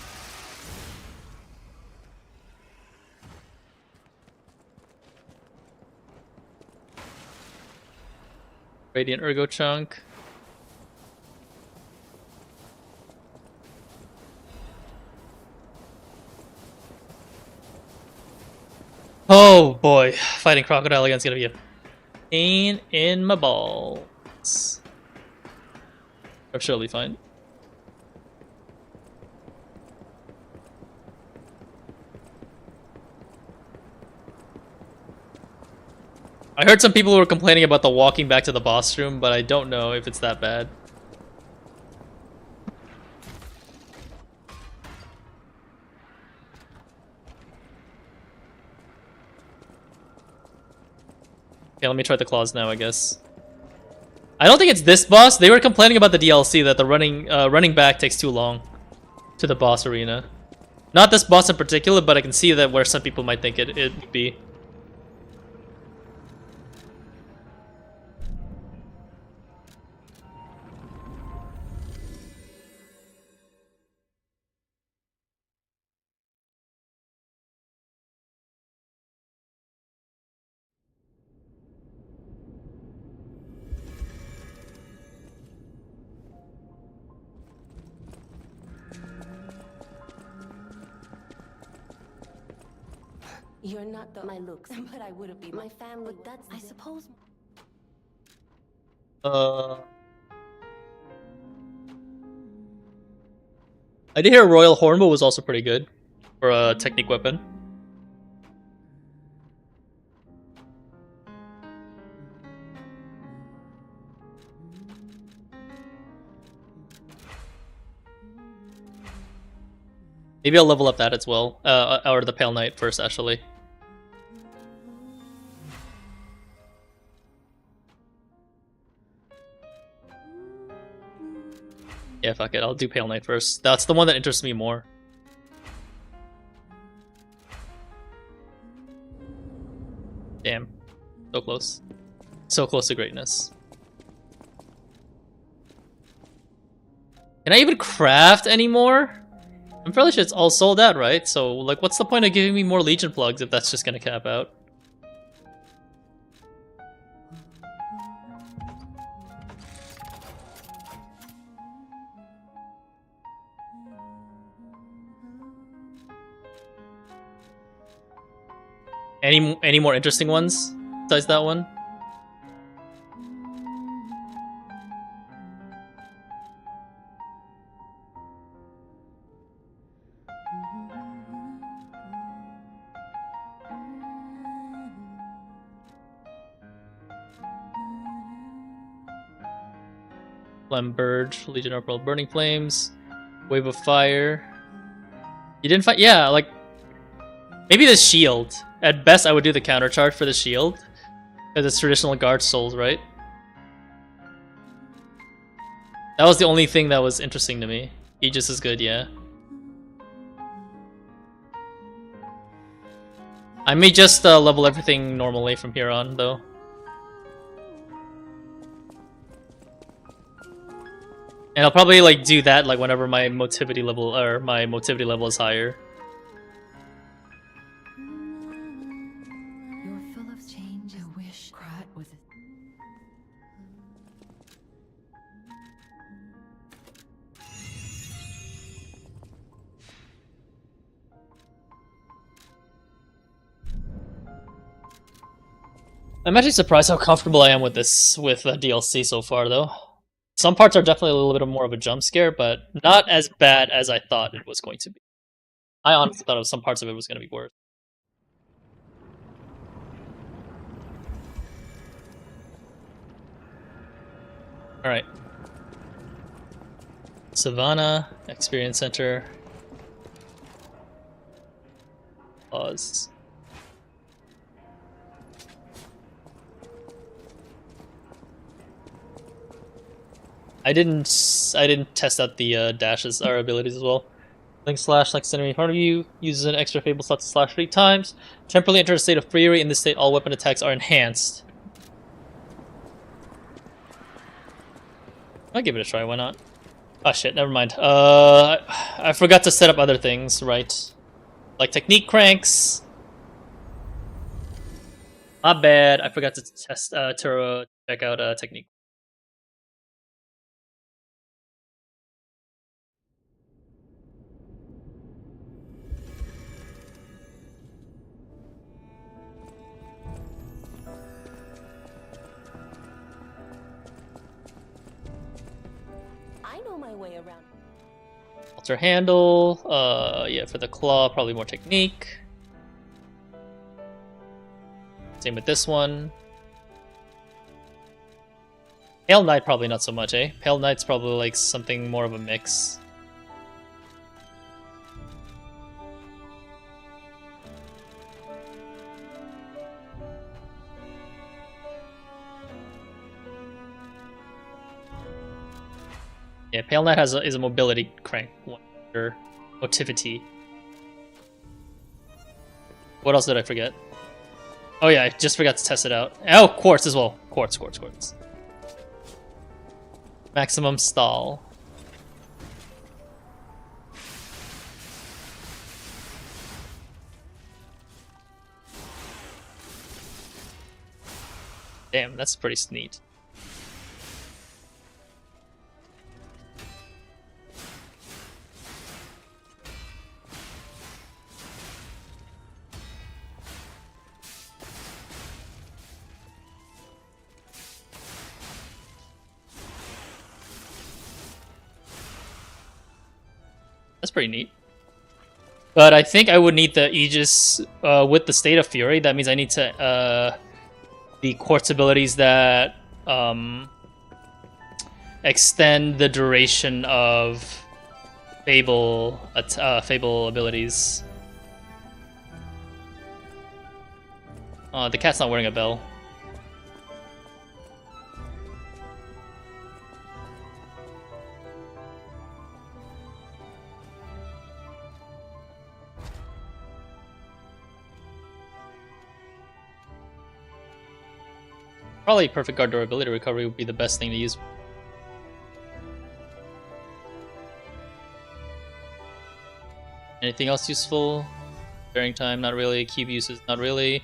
Radiant Ergo Chunk. Oh boy, fighting Crocodile again is gonna be a pain in my balls. I'm sure it'll be fine. I heard some people were complaining about the walking back to the boss room, but I don't know if it's that bad. Okay, let me try the claws now, I guess. I don't think it's this boss. They were complaining about the DLC that the running back takes too long to the boss arena. Not this boss in particular, but I can see that where some people might think it would be. You're not the my looks, but I wouldn't be my family. That's I suppose. I did hear Royal Hornbow was also pretty good for a technique weapon. Maybe I'll level up that as well, or the Pale Knight first, actually. Yeah, fuck it, I'll do Pale Knight first. That's the one that interests me more. Damn. So close. So close to greatness. Can I even craft anymore? I'm fairly sure it's all sold out, right? So, like, what's the point of giving me more Legion plugs if that's just gonna cap out? Any more interesting ones besides that one? Flambird, Legion of World Burning Flames, Wave of Fire. You didn't fight? Yeah, like maybe the shield. At best, I would do the counter charge for the shield because it's traditional guard souls, right? That was the only thing that was interesting to me. Aegis is good, yeah. I may just level everything normally from here on, though. And I'll probably like do that like whenever my motivity level is higher. You're full of change. I wish Krat was. I'm actually surprised how comfortable I am with this DLC so far, though. Some parts are definitely a little bit more of a jump scare, but not as bad as I thought it was going to be. I honestly thought some parts of it was going to be worse. Alright. Savannah, Experience Center. Pause. I didn't test out the dashes or abilities as well. Link slash next enemy in front of you uses an extra fable slot to slash 3 times. Temporarily enter a state of fury. In this state, all weapon attacks are enhanced. I'll give it a try. Why not? Oh shit, never mind. I forgot to set up other things, right? Like technique cranks. My bad. I forgot to test to check out technique. I know my way around. Alter handle. Yeah, for the claw, probably more technique. Same with this one. Pale Knight probably not so much, eh? Pale Knight's probably like something more of a mix. Yeah, Pale Knight is a mobility crank. Motivity. What else did I forget? Oh yeah, I just forgot to test it out. Oh, Quartz as well. Quartz. Maximum stall. Damn, that's pretty neat. That's pretty neat. But I think I would need the Aegis with the State of Fury. That means I need to the quartz abilities that extend the duration of Fable abilities. The cat's not wearing a bell. Probably perfect guard durability recovery would be the best thing to use. Anything else useful? Bearing time, not really. Cube uses, not really.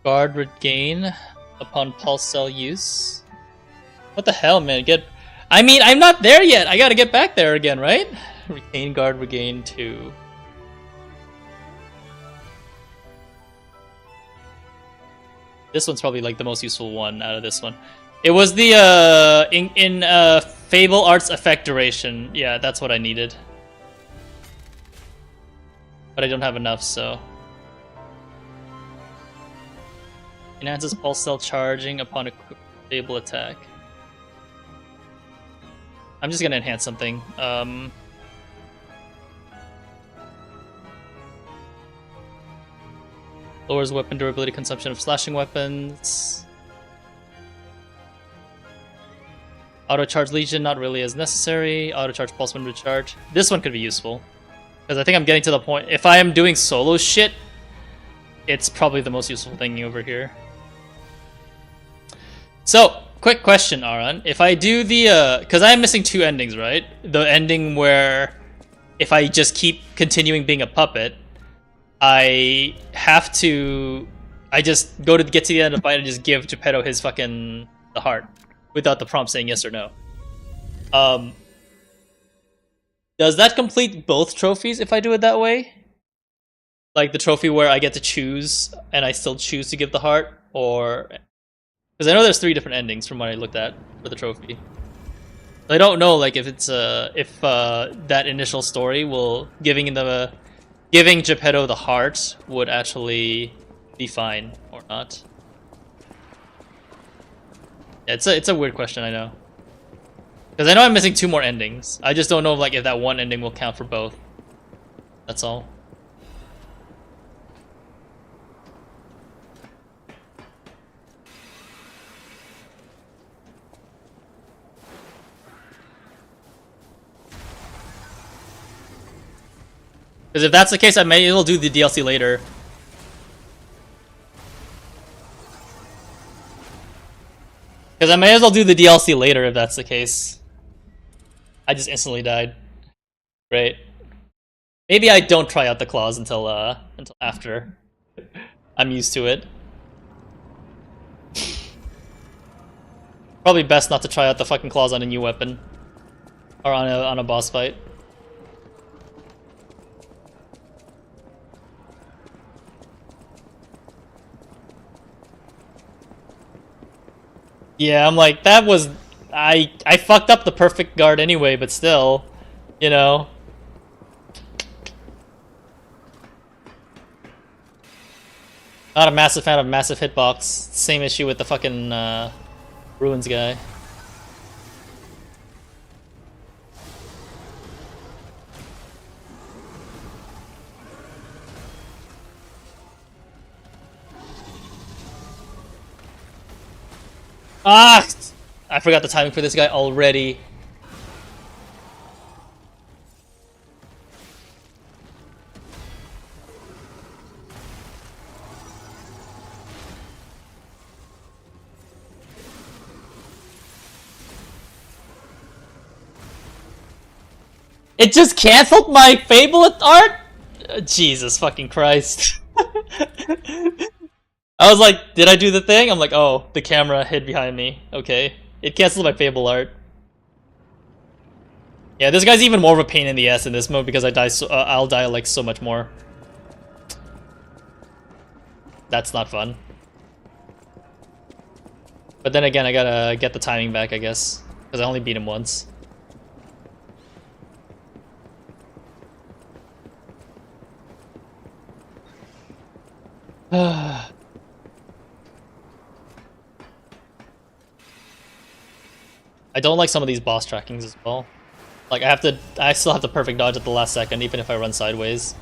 Guard regain upon pulse cell use. What the hell, man? I mean, I'm not there yet. I gotta get back there again, right? Retain guard regain 2. This one's probably like the most useful one out of this one. It was the in Fable Arts effect duration. Yeah, that's what I needed. But I don't have enough, so. Enhances pulse cell charging upon a Fable attack. I'm just gonna enhance something. Lowers weapon durability consumption of slashing weapons. Auto charge Legion, not really as necessary. Auto charge pulse when recharge. This one could be useful. Because I think I'm getting to the point. If I am doing solo shit, it's probably the most useful thing over here. So, quick question, Aran. If I do the, because I am missing 2 endings, right? The ending where if I just keep continuing being a puppet, I have to, I just go to get to the end of the fight and just give Geppetto his fucking, the heart. Without the prompt saying yes or no. Does that complete both trophies if I do it that way? Like the trophy where I get to choose and I still choose to give the heart? Or... Because I know there's 3 different endings from what I looked at for the trophy. I don't know like if it's that initial story will giving Geppetto the heart would actually be fine or not. Yeah, it's a weird question, I know. Because I know I'm missing 2 more endings. I just don't know like if that one ending will count for both. That's all. Because if that's the case, I may as well do the DLC later. Because I may as well do the DLC later if that's the case. I just instantly died. Great. Maybe I don't try out the claws until after. I'm used to it. Probably best not to try out the fucking claws on a new weapon. Or on a boss fight. Yeah, I'm like, that was... I fucked up the perfect guard anyway, but still, you know. Not a massive fan of massive hitbox. Same issue with the fucking Ruins guy. Ah! I forgot the timing for this guy already. It just canceled my Fable art? Jesus fucking Christ. I was like, did I do the thing? I'm like, oh, the camera hid behind me. Okay. It canceled my Fable art. Yeah, this guy's even more of a pain in the ass in this mode because I'll die like so much more. That's not fun. But then again, I gotta get the timing back, I guess. Because I only beat him once. I don't like some of these boss trackings as well. Like I still have to perfect dodge at the last second, even if I run sideways.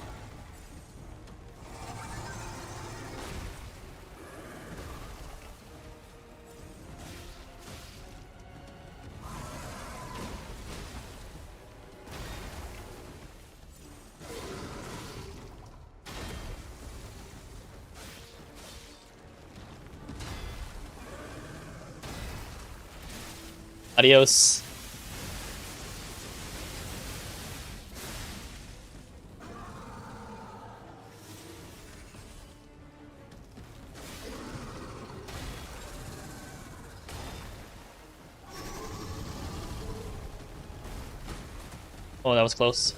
Adios. Oh, that was close.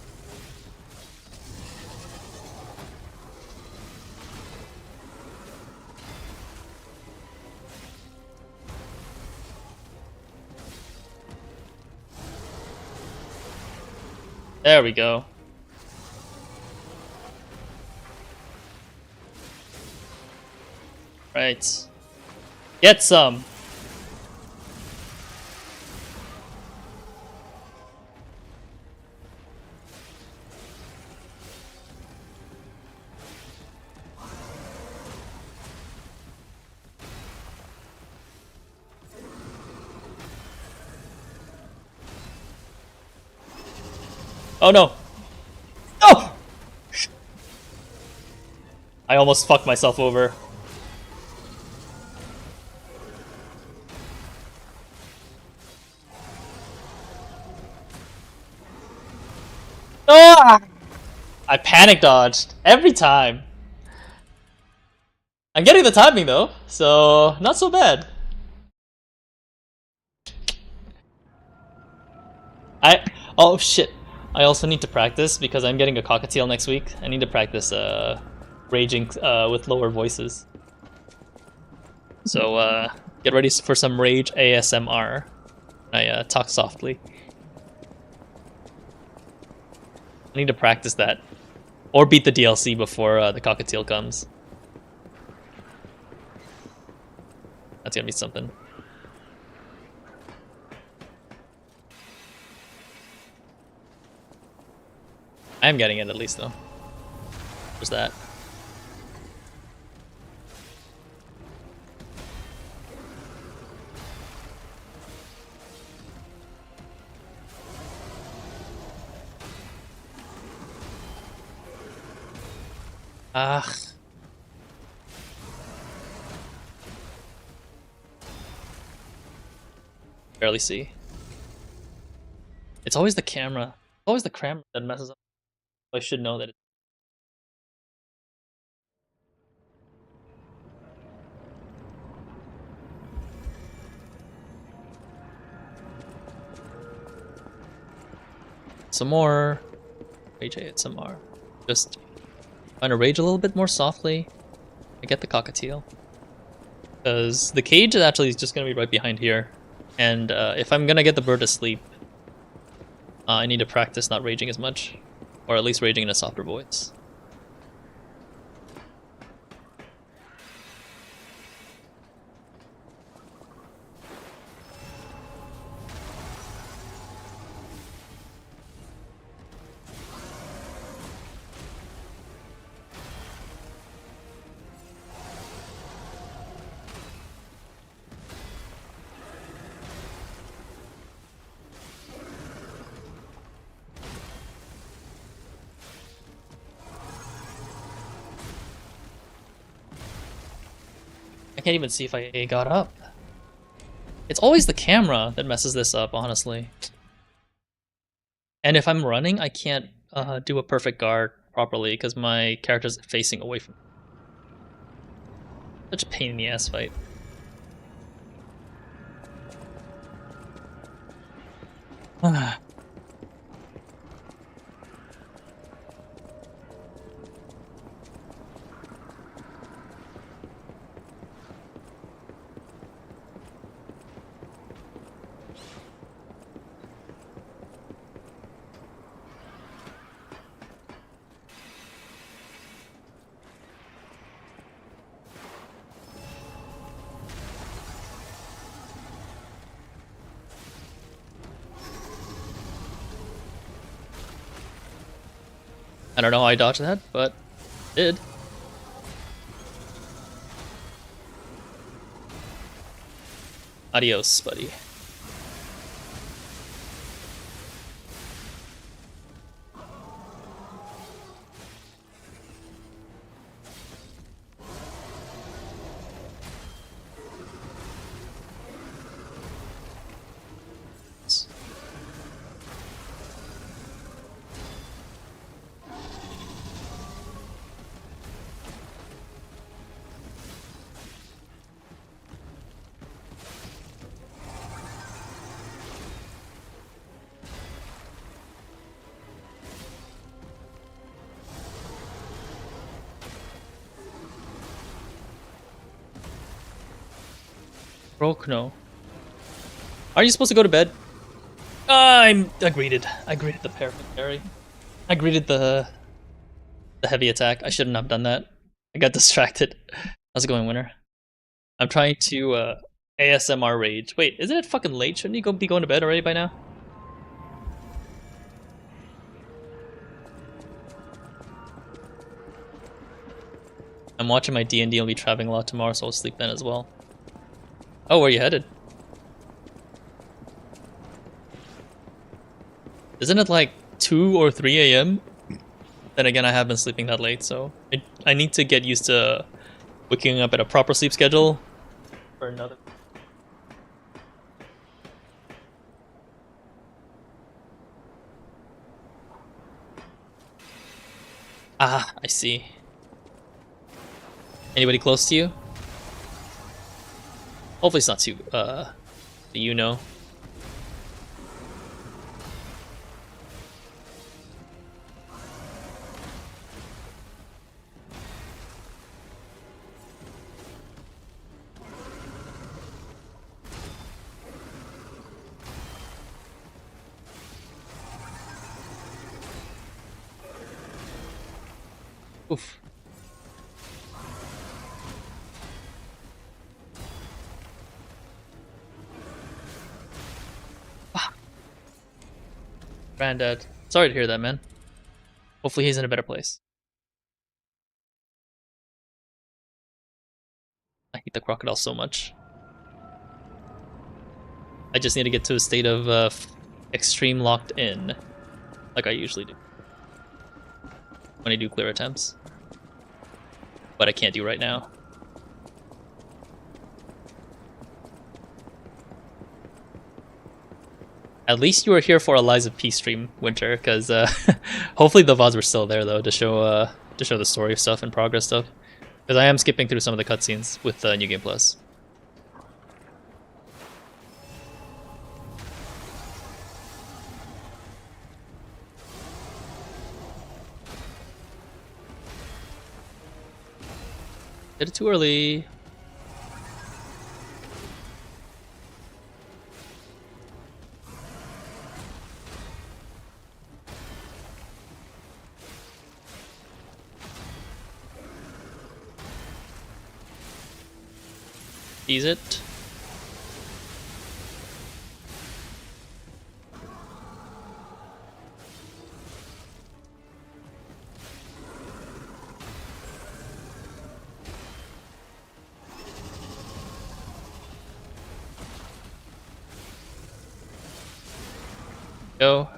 There we go. Right. Get some. Oh no. No! I almost fucked myself over. Ah! I panic dodged every time. I'm getting the timing though, so not so bad. Oh shit. I also need to practice because I'm getting a cockatiel next week. I need to practice raging with lower voices. So get ready for some rage ASMR. I talk softly. I need to practice that. Or beat the DLC before the cockatiel comes. That's gonna be something. I am getting it at least though. There's that. Ah. Barely see. It's always the camera. Always the camera that messes up. I should know that. Some more. Rage ASMR. Just trying to rage a little bit more softly. I get the cockatiel. Because the cage is actually just going to be right behind here. And if I'm going to get the bird to sleep, I need to practice not raging as much. Or at least raging in a softer voice. I can't even see if I got up. It's always the camera that messes this up, honestly. And if I'm running, I can't do a perfect guard properly because my character's facing away from me. Such a pain in the ass fight. I don't know how I dodged that, but did. Adios, buddy. Broke, no. Are you supposed to go to bed? I greeted. I greeted the perfect parry. I greeted the heavy attack. I shouldn't have done that. I got distracted. How's it going, winner? I'm trying to ASMR rage. Wait, isn't it fucking late? Shouldn't you be going to bed already by now? I'm watching my D&D. I'll be traveling a lot tomorrow, so I'll sleep then as well. Oh, where are you headed? Isn't it like 2 or 3 a.m.? Then again, I have been sleeping that late, so I need to get used to waking up at a proper sleep schedule for another. Ah, I see. Anybody close to you? Hopefully it's not too, you know. Oof. Granddad. Sorry to hear that, man. Hopefully he's in a better place. I hate the crocodile so much. I just need to get to a state of extreme locked in, like I usually do when I do clear attempts. But I can't do right now. At least you were here for a Lies of Peace stream, Winter, because hopefully the VODs were still there though to show the story stuff and progress stuff. Because I am skipping through some of the cutscenes with New Game Plus. Did it too early. Ease it. Go.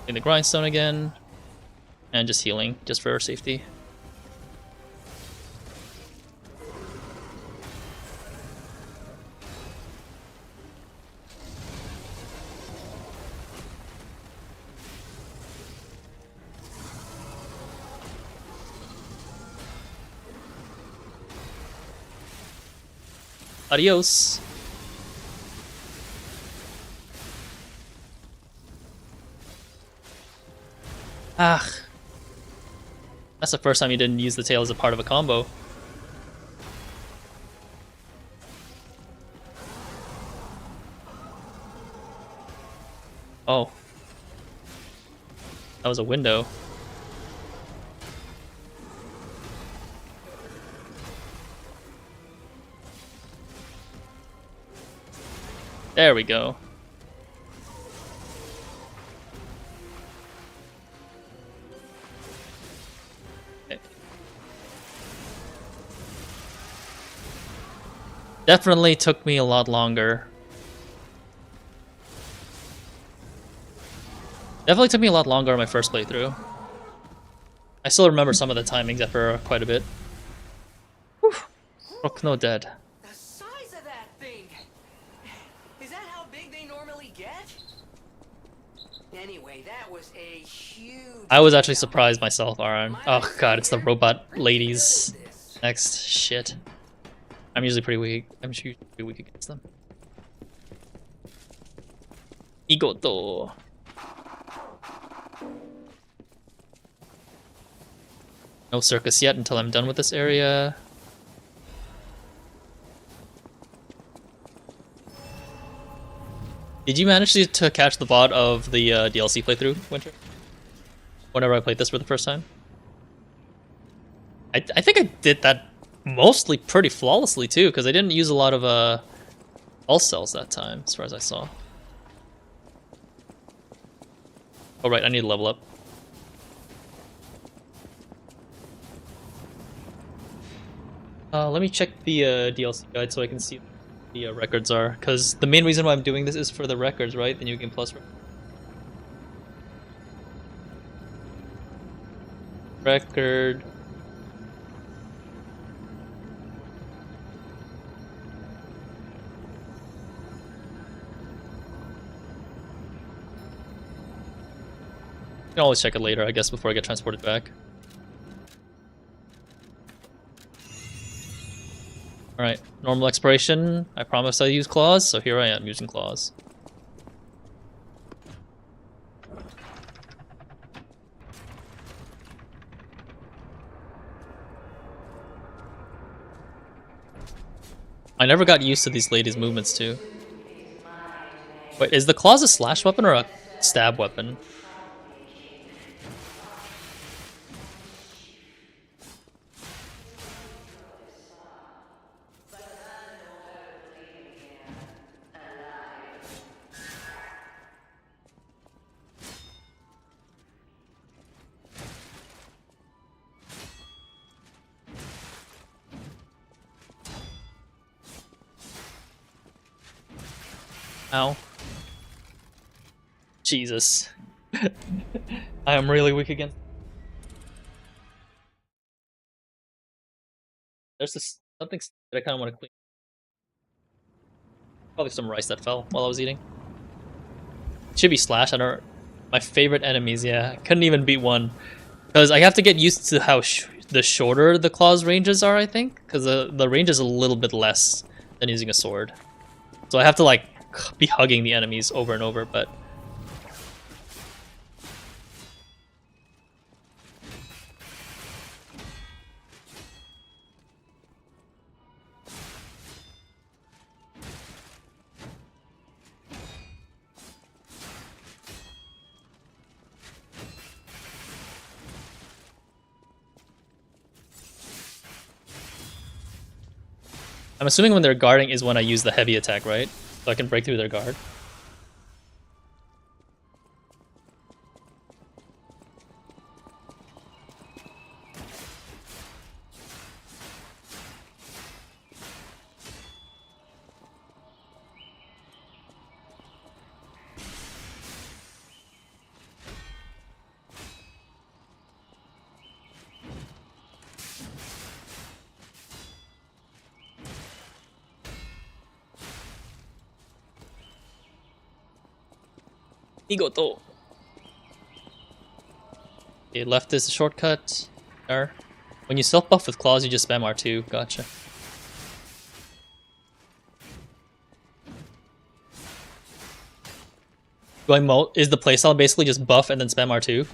In the grindstone again, and just healing, just for safety. Adios. Ah. That's the first time you didn't use the tail as a part of a combo. Oh. That was a window. There we go. Okay. Definitely took me a lot longer. Definitely took me a lot longer on my first playthrough. I still remember some of the timings after quite a bit. Whew. No dead. The size of that thing! Is that how big they normally get? Anyway, that was a huge... I was actually surprised myself, Aaron. Oh god, it's the robot ladies. Next. Shit. I'm usually pretty weak. I'm usually pretty weak against them. Igoto. No circus yet until I'm done with this area. Did you manage to catch the VOD of the DLC playthrough, Winter? Whenever I played this for the first time? I think I did that mostly pretty flawlessly too, because I didn't use a lot of pulse cells that time, as far as I saw. Oh right, I need to level up. Let me check the DLC guide so I can see what the records are, because the main reason why I'm doing this is for the records, right? The New Game Plus record. I can always check it later, I guess, before I get transported back. Alright, normal exploration. I promised I'd use claws, so here I am using claws. I never got used to these ladies' movements too. Wait, is the claws a slash weapon or a stab weapon? Ow. Jesus. I am really weak again. There's this something that I kind of want to clean. Probably some rice that fell while I was eating. It should be Slash. I don't. My favorite enemies. Yeah, I couldn't even beat one because I have to get used to how the shorter the claws ranges are. I think because the range is a little bit less than using a sword, so I have to like be hugging the enemies over and over. But I'm assuming when they're guarding is when I use the heavy attack, right? So I can break through their guard. Igoto. Okay, left is a shortcut. R. When you self buff with claws, you just spam R2. Gotcha. Is the playstyle basically just buff and then spam R2?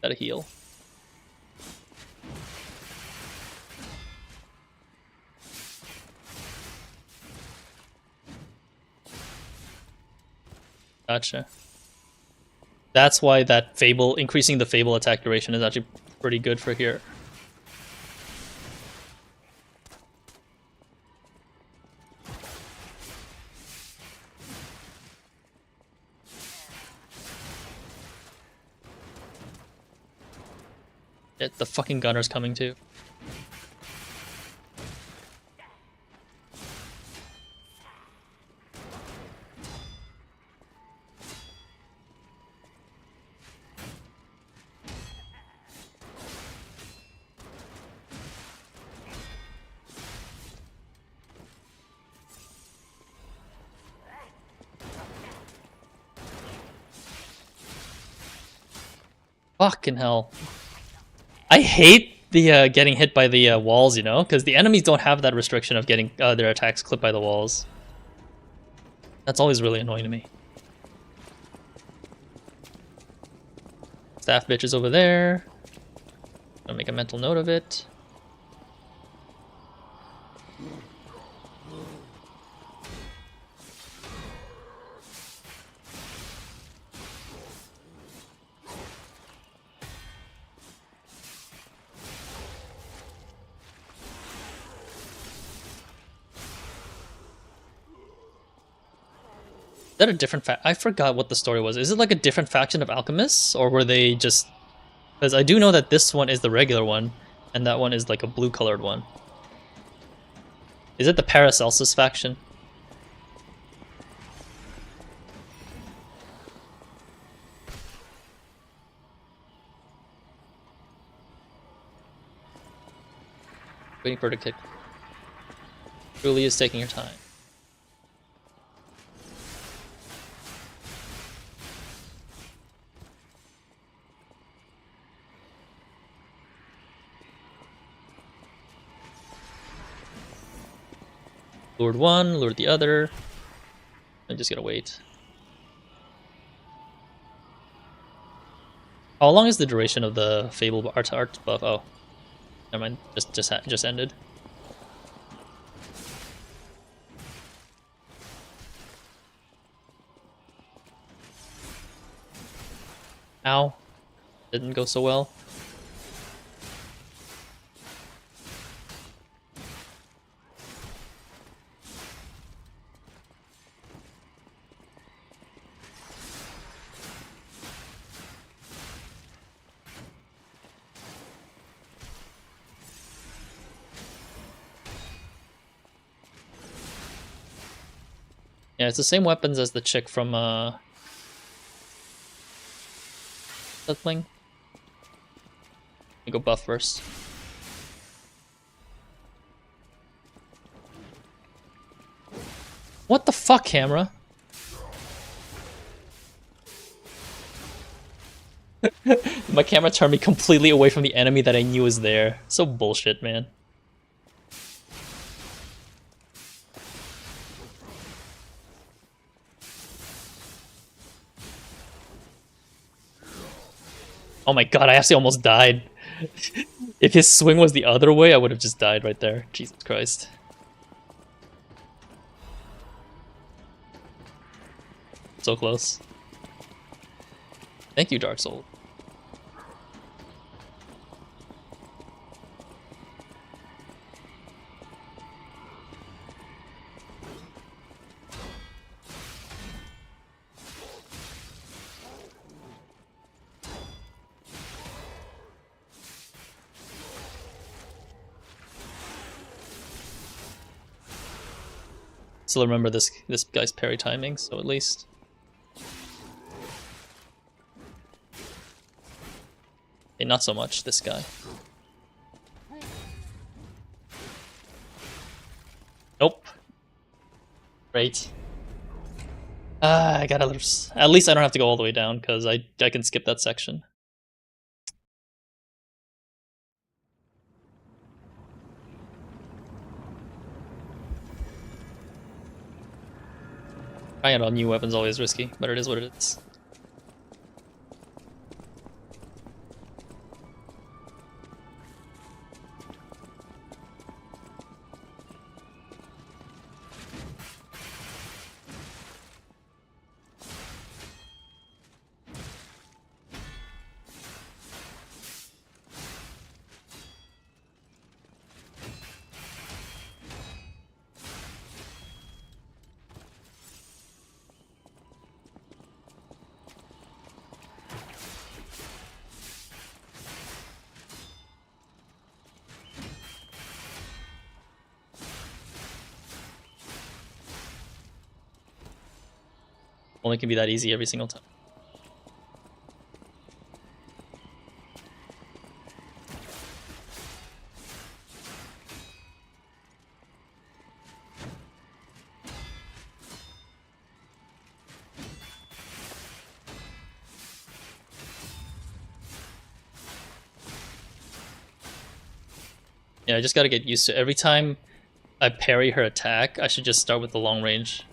Gotta heal. Gotcha. That's why that Fable, increasing the Fable attack duration is actually pretty good for here. The fucking gunner's coming too. Fucking hell. I hate the getting hit by the walls, you know, because the enemies don't have that restriction of getting their attacks clipped by the walls. That's always really annoying to me. Staff bitch is over there. I'll make a mental note of it. Is that a different I forgot what the story was. Is it like a different faction of alchemists, or were they just... Because I do know that this one is the regular one, and that one is like a blue-colored one. Is it the Paracelsus faction? Waiting for it to kick. Truly is taking your time. Lured one, lured the other. I just gotta wait. How long is the duration of the Fable art buff? Oh, never mind. Just ended. Ow! Didn't go so well. Yeah, it's the same weapons as the chick from that thing. Let me go buff first. What the fuck, camera? My camera turned me completely away from the enemy that I knew was there. So bullshit, man. Oh my god, I actually almost died. If his swing was the other way, I would have just died right there. Jesus Christ. So close. Thank you, Dark Soul. Still remember this guy's parry timing, so at least. Okay, not so much this guy. Nope. Great. I gotta... At least I don't have to go all the way down, because I can skip that section. Trying out new weapons always risky, but it is what it is. Only can be that easy every single time. Yeah, I just gotta get used to it. Every time I parry her attack, I should just start with the long range.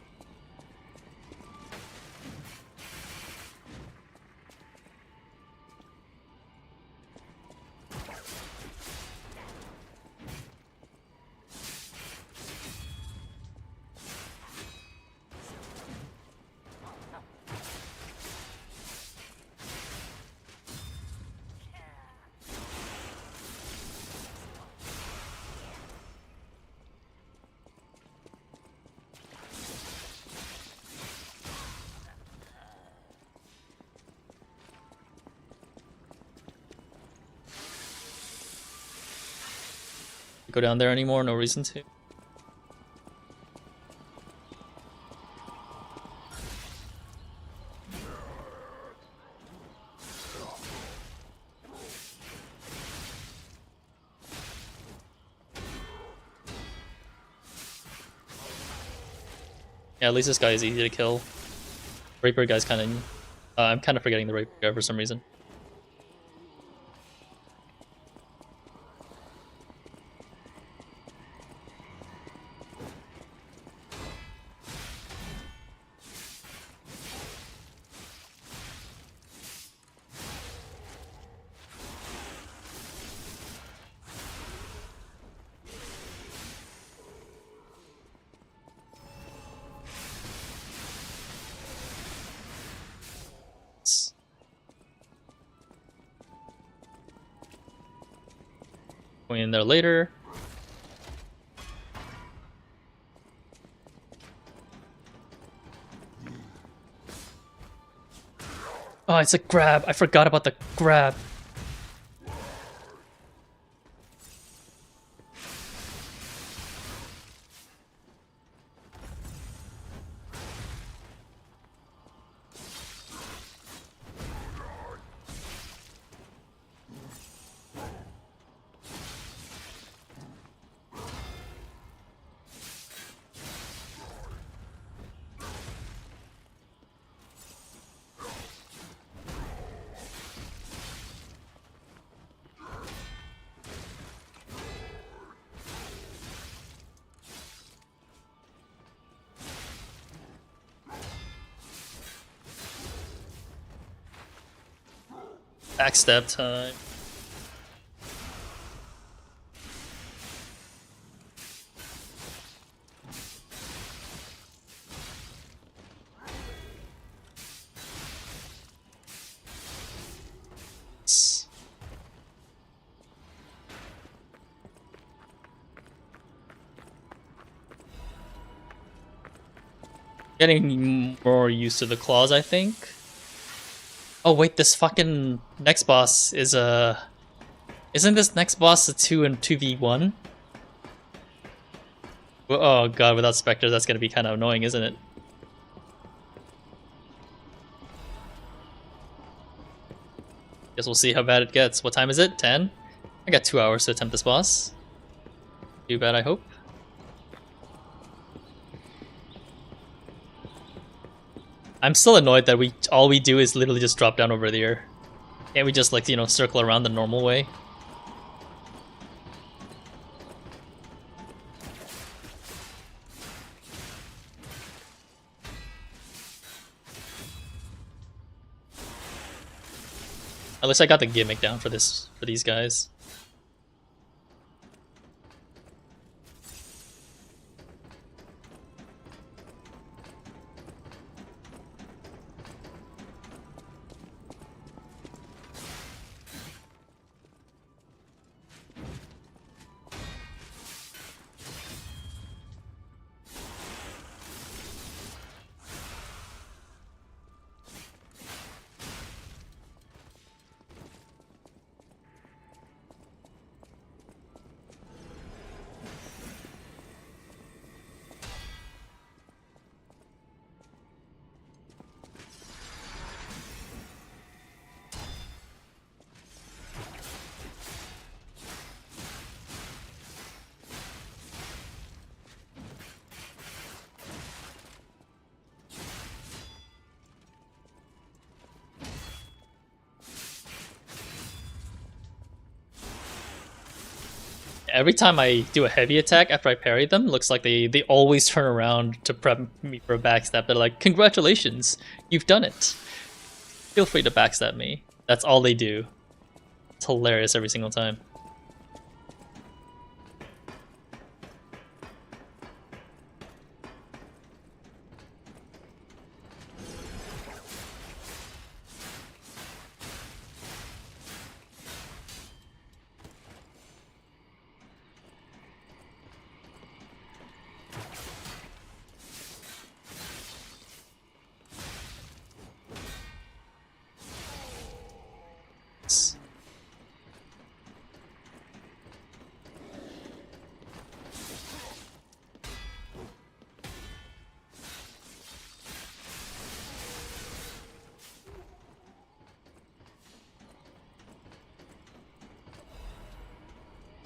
Go down there anymore, no reason to. Yeah, at least this guy is easy to kill. Rapier guy's kind of... I'm kind of forgetting the Rapier guy for some reason. Going in there later. Oh, it's a grab. I forgot about the grab. Backstab time. Getting more used to the claws, I think. Oh wait, this fucking next boss is a... Isn't this next boss a 2 and 2v1? Oh god, without Spectre, that's gonna be kind of annoying, isn't it? Guess we'll see how bad it gets. What time is it? 10? I got 2 hours to attempt this boss. Too bad, I hope. I'm still annoyed that all we do is literally just drop down over there. Can't we just, like, you know, circle around the normal way? At least I got the gimmick down for these guys. every time I do a heavy attack after I parry them, looks like they always turn around to prep me for a backstab. They're like, congratulations, you've done it. Feel free to backstab me. That's all they do. It's hilarious every single time.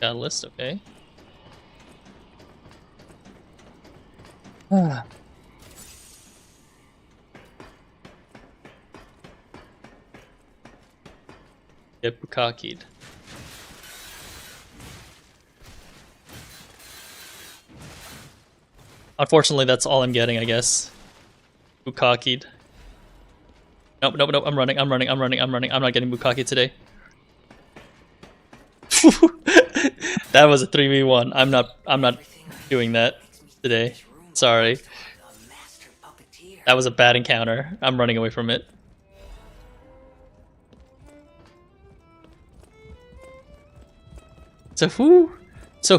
Got a list, okay. Get bukakied. Unfortunately, that's all I'm getting, I guess. Bukakied. Nope, nope, nope, I'm running. I'm not getting bukakied today. That was a 3v1. I'm not doing that today. Sorry. That was a bad encounter. I'm running away from it. So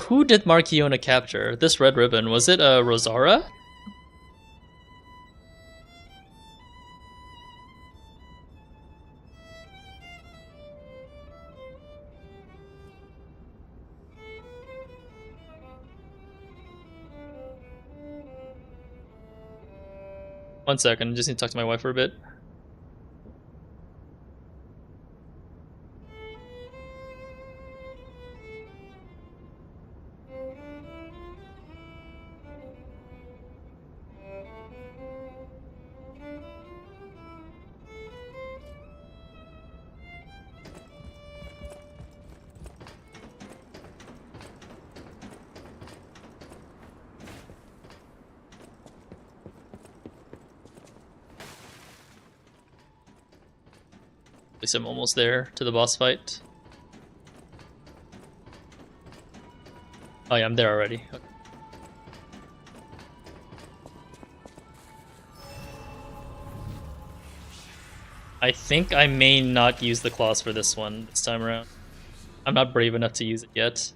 who did Markiona capture? This red ribbon, was it Rosara? One second, I just need to talk to my wife for a bit. At least I'm almost there to the boss fight. Oh yeah, I'm there already. Okay. I think I may not use the claws for this one this time around. I'm not brave enough to use it yet.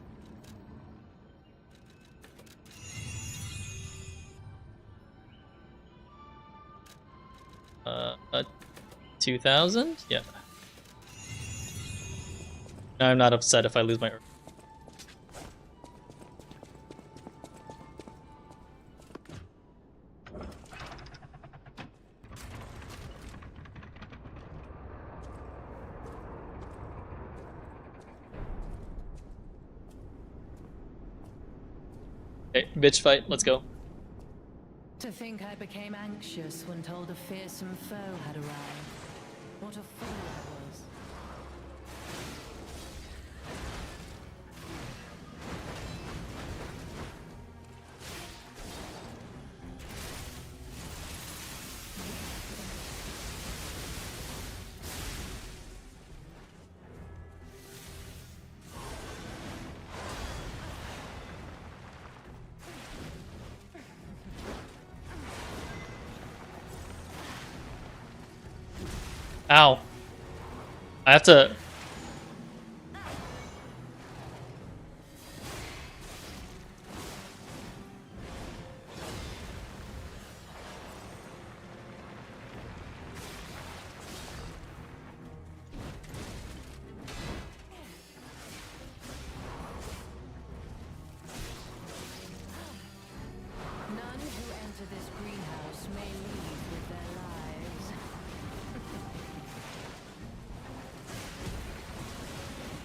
2,000? Yeah. I'm not upset if I lose my... Okay, bitch fight, let's go. To think I became anxious when told a fearsome foe had arrived. What a fool I was. Ow. I have to... None who enter this greenhouse may leave with their lives.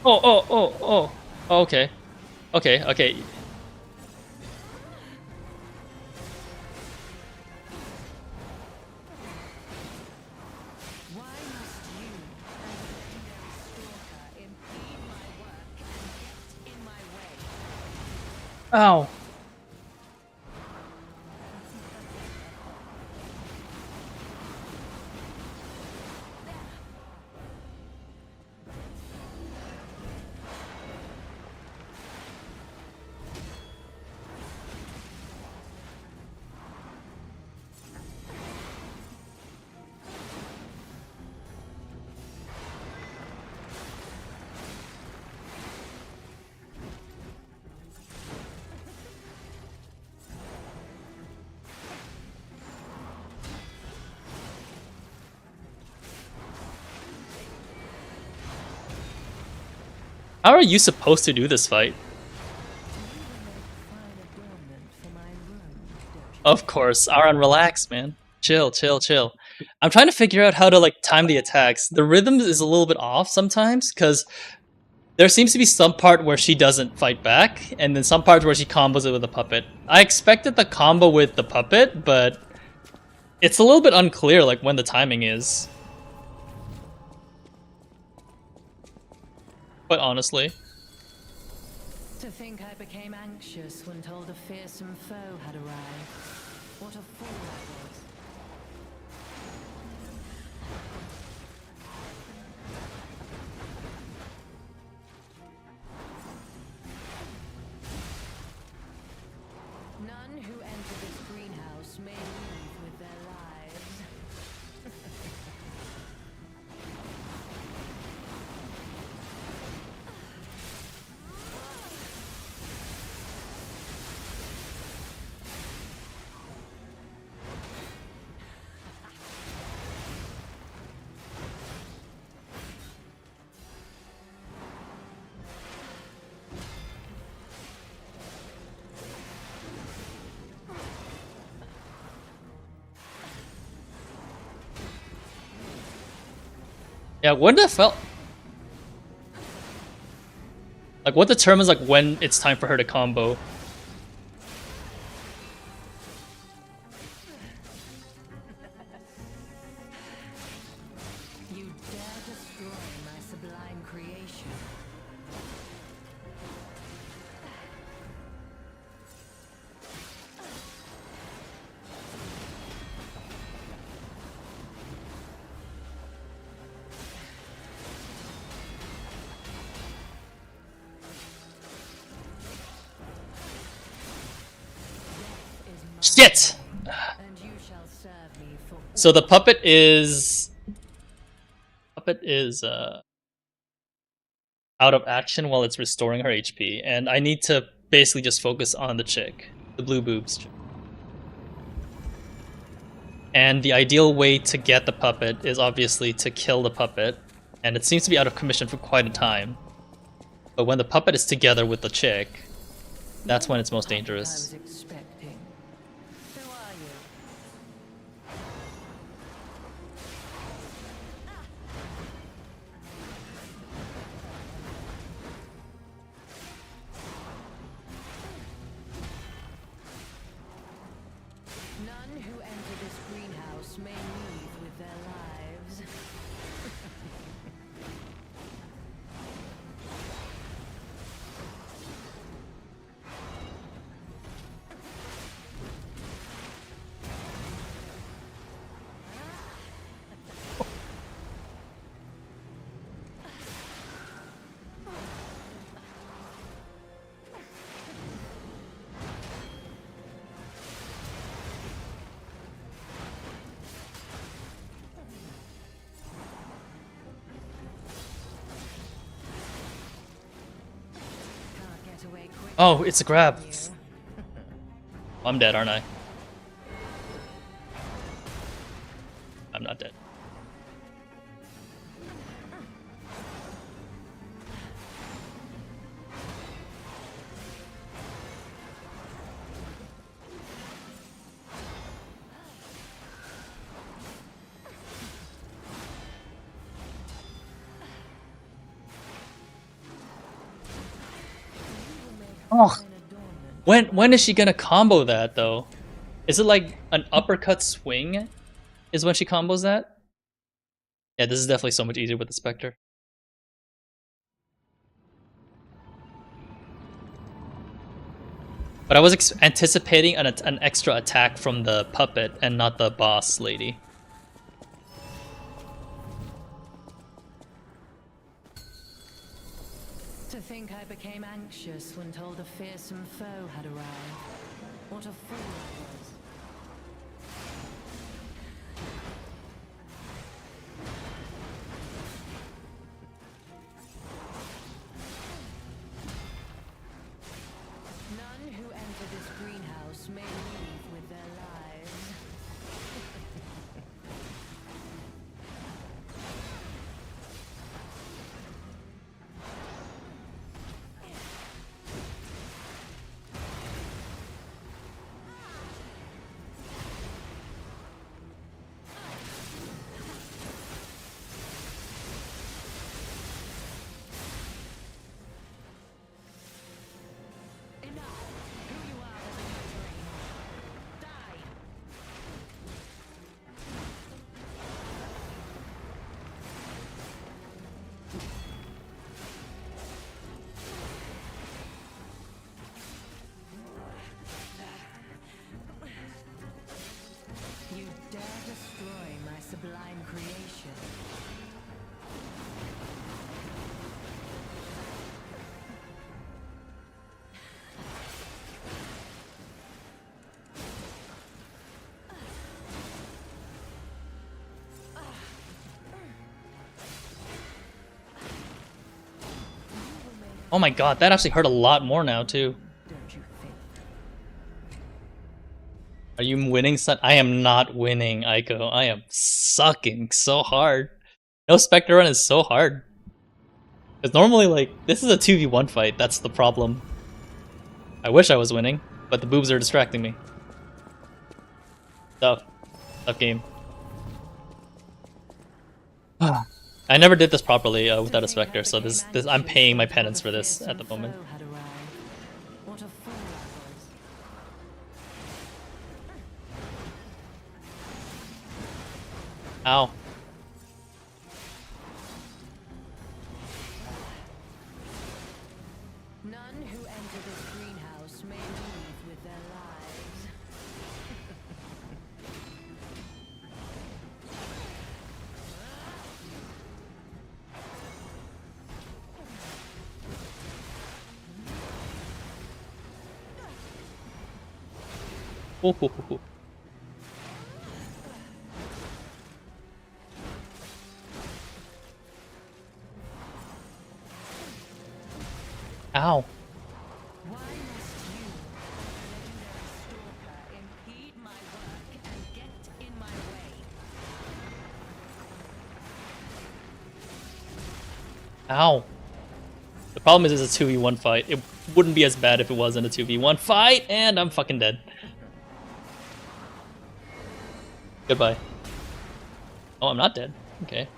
Oh, okay. Okay. Why must you, as a legendary stalker, impede my work and get in my way? Ow. How are you supposed to do this fight? Of course, Aaron, relax, man. Chill, chill, chill. I'm trying to figure out how to like time the attacks. The rhythm is a little bit off sometimes because there seems to be some part where she doesn't fight back, and then some parts where she combos it with a puppet. I expected the combo with the puppet, but it's a little bit unclear like when the timing is. Quite honestly. To think I became anxious when told a fearsome foe had arrived. What a fool I was. None who enter this greenhouse may leave with their lives. Yeah, what the felt like what determines like when it's time for her to combo? You dare destroy my sublime creation. Shit! And you shall serve me for So the puppet is out of action while it's restoring her HP, and I need to basically just focus on the chick, the blue boobs chick. And the ideal way to get the puppet is obviously to kill the puppet, and it seems to be out of commission for quite a time. But when the puppet is together with the chick, that's when it's most I dangerous. was expecting. Who are you? None who enter this greenhouse may leave with their lives. Can't get away quick. Oh, it's a grab. You. I'm dead, aren't I? I'm not dead. Oh, when is she gonna combo that though? Is it like an uppercut swing? Is when she combos that? Yeah, this is definitely so much easier with the Spectre. But I was anticipating an extra attack from the puppet and not the boss lady. To think I became anxious when told a fearsome foe had arrived. What a fool I was. None who enter this greenhouse may leave with their lives. Enough! Who you are doesn't matter anymore. Die! You dare destroy my sublime creation. Oh my god, that actually hurt a lot more now too. Don't you think? Are you winning, son? I am not winning, Aiko. I am sucking so hard. No Specter Run is so hard. Because normally, like, this is a 2v1 fight. That's the problem. I wish I was winning, but the boobs are distracting me. Tough. Tough game. I never did this properly without a Spectre, so this I'm paying my penance for this at the moment. What a fool I was. Ow. None who enter this greenhouse may leave with their lives. Ho, ho, ho, ho. Ow. Why must you, legendary stalker, impede my work and get in my way? Ow. The problem is it's a 2v1 fight. It wouldn't be as bad if it wasn't a 2v1 fight, and I'm fucking dead. Goodbye. Oh, I'm not dead. Okay.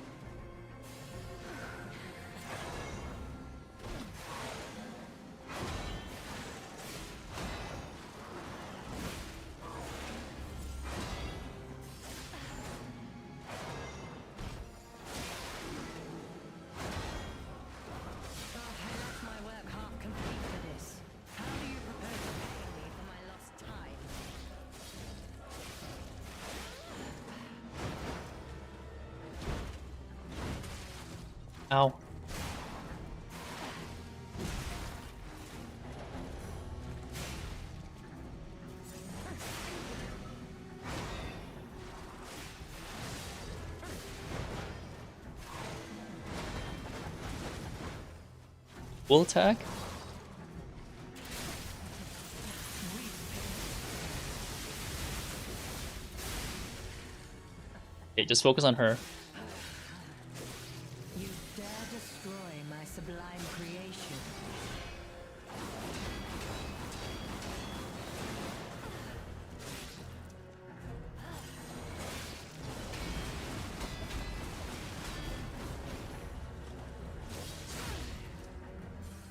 Oh, I left my work half complete for this. How do you propose to pay me for my lost time? Ow. Full attack? Okay, just focus on her. You dare destroy my sublime creation.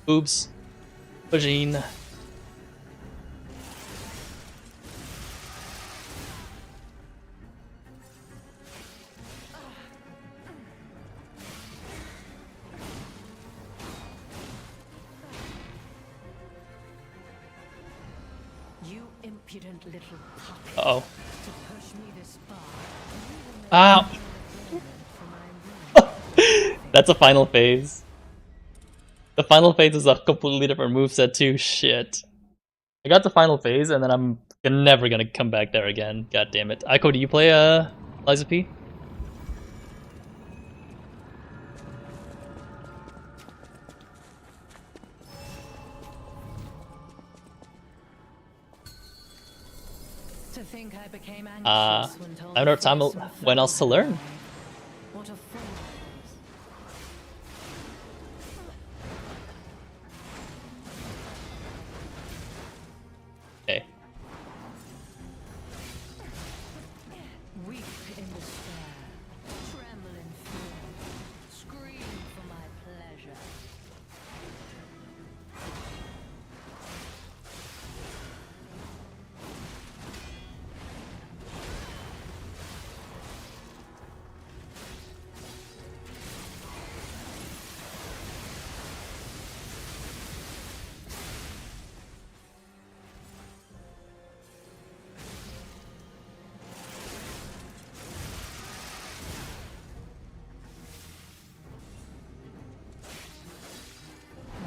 Boobs. Vagine. impudent little puppet. Uh-oh. To push me this far. Ow! For my will. That's a final phase. The final phase is a completely different moveset too. Shit. I got the final phase and then I'm never gonna come back there again. God damn it. Aiko, do you play Liza P? To think I became I anxious when told don't have time fearsome when foe else to had learn. arrived. What a fool Okay. I was. Weep in despair, tremble in fear, scream for my pleasure.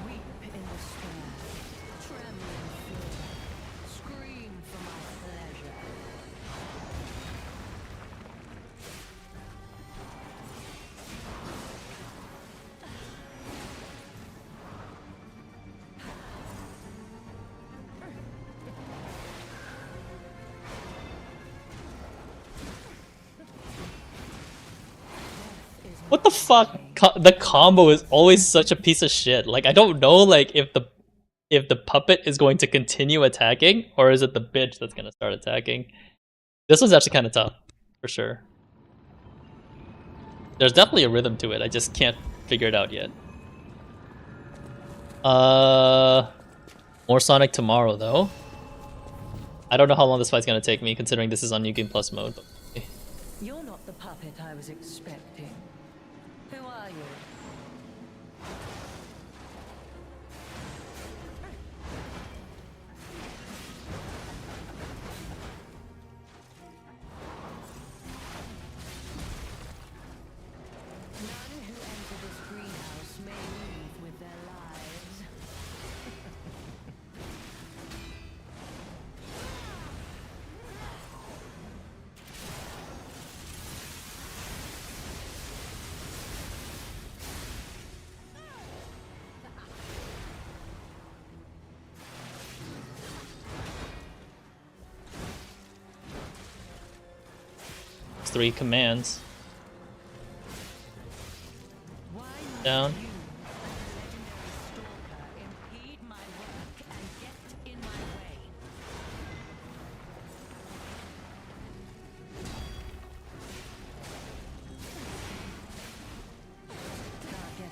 Weep in despair, tremble in fear, scream for my pleasure. What the fuck? The combo is always such a piece of shit. Like I don't know like if the puppet is going to continue attacking or is it the bitch that's gonna start attacking. This was actually kind of tough, for sure. There's definitely a rhythm to it. I just can't figure it out yet. More Sonic tomorrow though. I don't know how long this fight's gonna take me, considering this is on New Game Plus mode. But You're not the puppet I was expecting. Who are you? None who enter this greenhouse may leave with their lives. it's 3 commands. Why must Down. you, legendary stalker, impede my work and get in my way?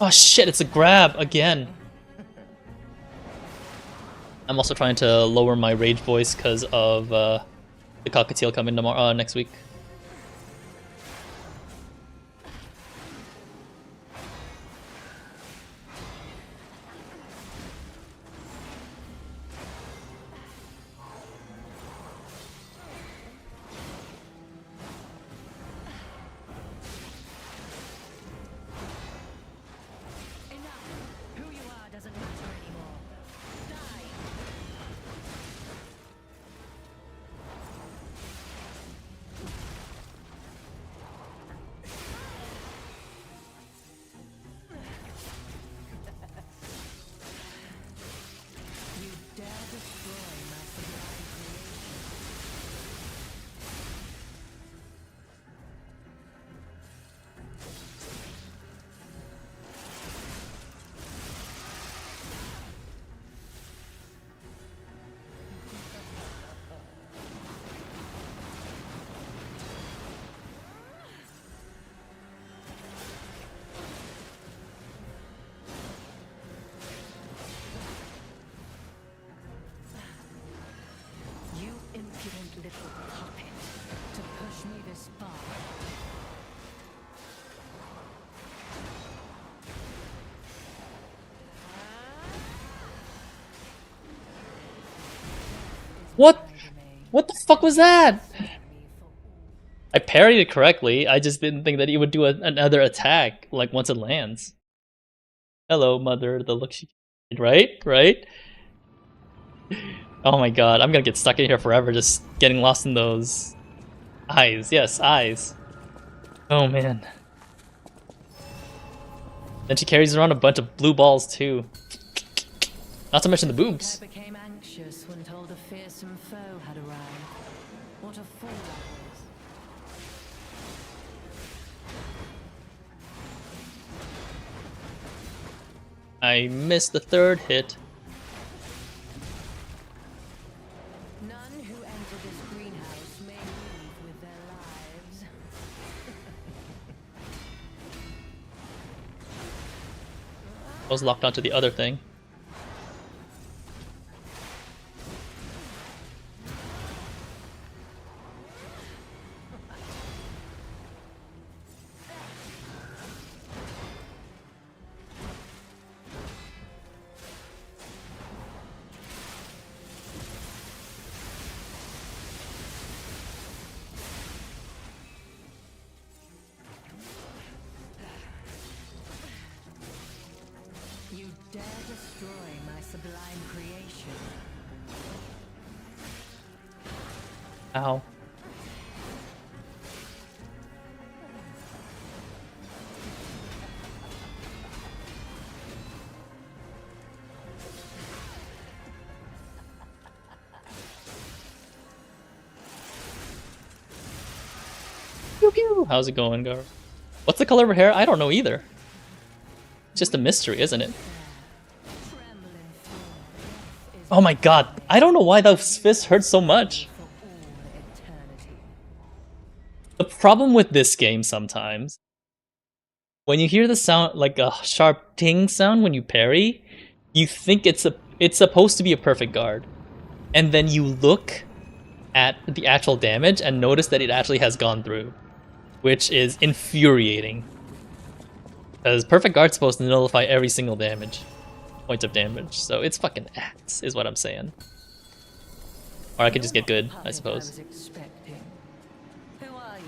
Oh shit, it's a grab again. I'm also trying to lower my rage voice because of the cockatiel coming tomorrow next week. Enough! Who you are doesn't matter anymore. Die! You dare destroy my sublime creation. You impudent little puppet, to push me this far. What? Behind me. What the fuck was that? I parried it correctly, I just didn't think that he would do another attack, like, once it lands. Hello, mother, the look she... Right? Right? Oh my god, I'm gonna get stuck in here forever just getting lost in those... eyes. Yes, eyes. Oh man. Then she carries around a bunch of blue balls too. Not to mention the boobs. I became anxious when told a fearsome foe had arrived. What a fool I was. I missed the third hit. None who enter this greenhouse may leave with their lives. I was locked onto the other thing. You dare destroy my sublime creation. Ow. Pew pew. How's it going, Gar? What's the color of her hair? I don't know either. It's just a mystery, isn't it? Trembling fear is Oh my god, I don't know why those fists hurt so much. for all eternity. The problem with this game sometimes, when you hear the sound, like a sharp ting sound when you parry, you think it's supposed to be a perfect guard. And then you look at the actual damage and notice that it actually has gone through, which is infuriating. Because perfect guard's supposed to nullify every single point of damage, so it's fucking ass, is what I'm saying. Or I could just get good, I suppose. was expecting. Who are you?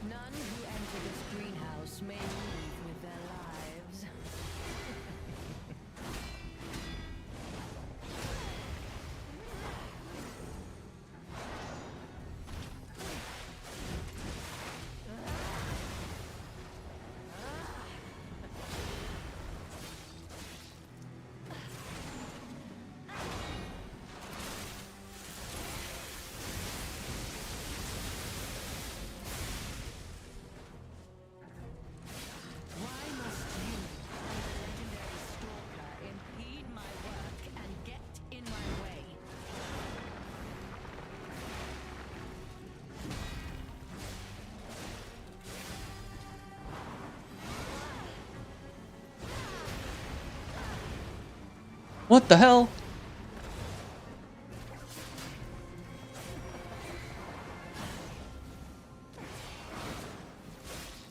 None who enter this greenhouse may leave with their lives. Why must you, the legendary stalker, impede my work and get in my way? What the hell?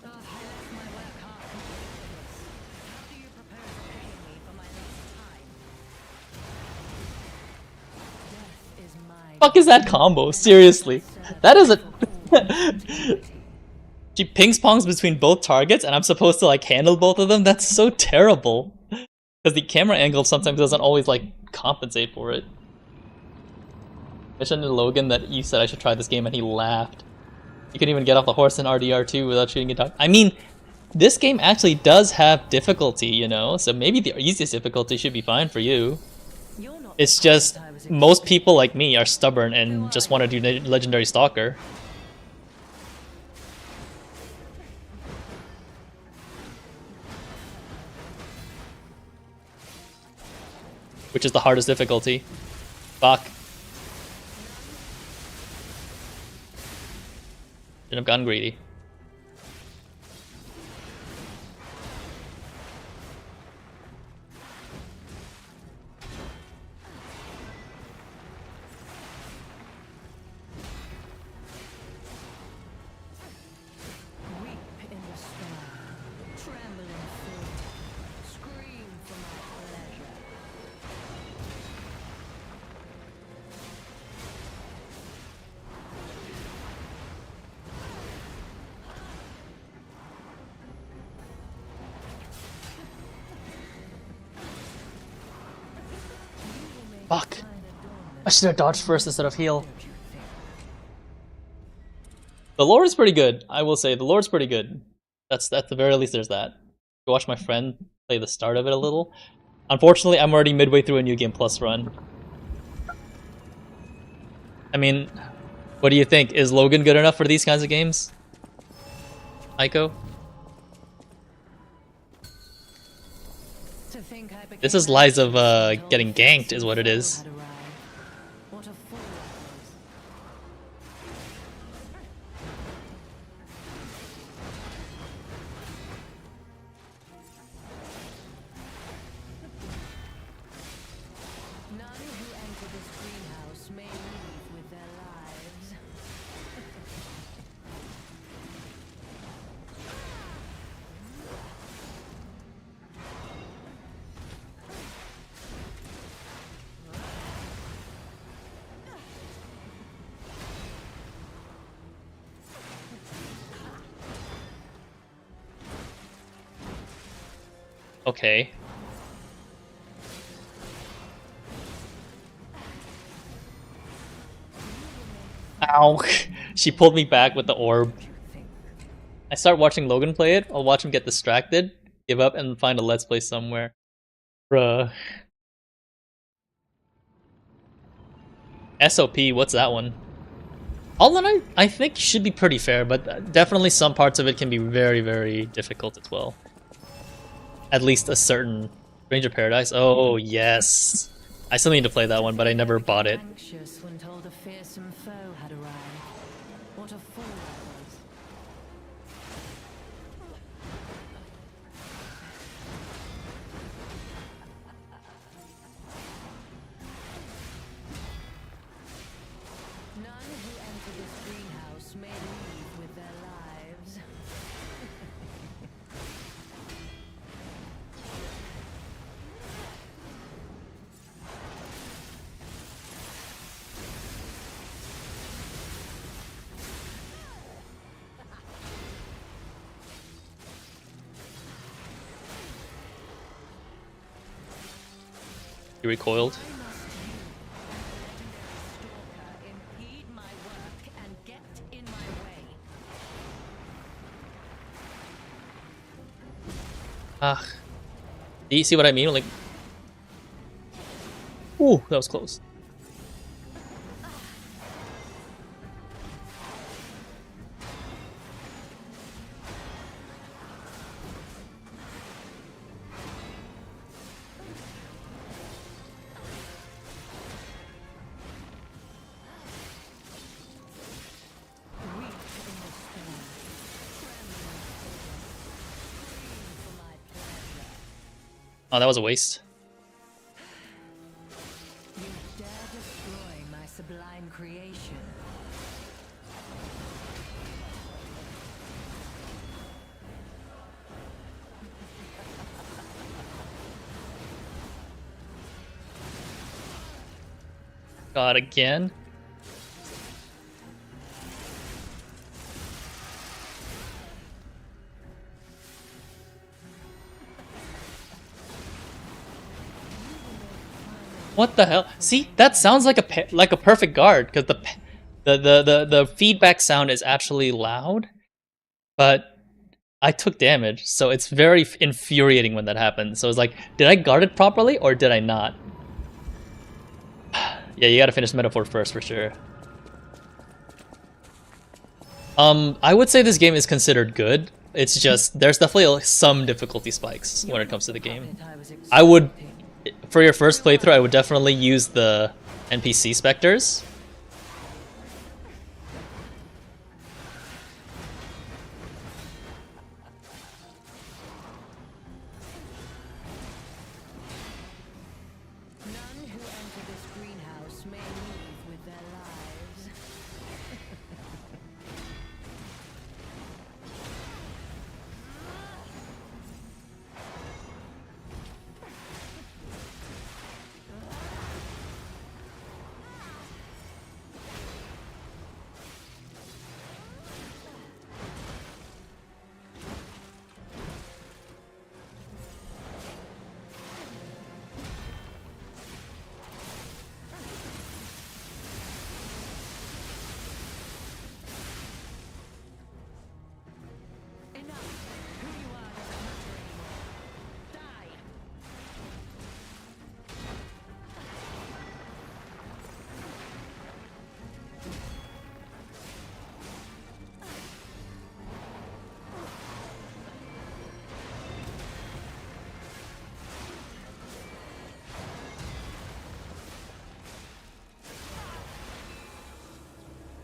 Oh, I left my work half completed for this. How do you propose repaying me for my lost time? Death is my Fuck is that combo? Seriously. That is a... She pings pongs between both targets and I'm supposed to like handle both of them? That's so terrible. Because the camera angle sometimes doesn't always like compensate for it. I mentioned to Logan that you said I should try this game and he laughed. You couldn't even get off the horse in RDR2 without shooting a dog. I mean, this game actually does have difficulty, you know? So maybe the easiest difficulty should be fine for you. You're not It's the just, person I was most expecting. people like me are stubborn and just want to do Legendary Stalker. Which is the hardest difficulty. Fuck. Shouldn't have gotten greedy. Fuck. I should have dodged first instead of heal. The lore is pretty good. I will say the lore is pretty good. That's at the very least. There's that. Go watch my friend play the start of it a little. Unfortunately, I'm already midway through a New Game Plus run. I mean, what do you think? Is Logan good enough for these kinds of games? Aiko? This is lies of getting ganked is what it is. What a fool None who enter this greenhouse may leave with their lives. Okay. Ow. She pulled me back with the orb. I start watching Logan play it, I'll watch him get distracted, give up, and find a let's play somewhere. Bruh. SOP, what's that one? Hollow Knight, I think should be pretty fair, but definitely some parts of it can be very, very difficult as well. At least a certain Stranger Paradise. Oh yes, I still need to play that one, but I never bought it. Anxious when told a fearsome foe had arrived. What a fool I was. None who enter this greenhouse may leave with their lives. You recoiled. Impede my work and get in my way. Ah. Do you see what I mean? Like, ooh, that was close. Weak in the storm, trembling for my pleasure. Oh, that was a waste. You dare destroy my sublime creation. God, again? What the hell? See, that sounds like a perfect guard because the feedback sound is actually loud, but I took damage, so it's very infuriating when that happens. So it's like, did I guard it properly or did I not? Yeah, you gotta finish Metaphor first for sure. I would say this game is considered good. It's just there's definitely some difficulty spikes when it comes to the game. I would, for your first playthrough, I would definitely use the NPC specters. None who enter this greenhouse may leave with their lives.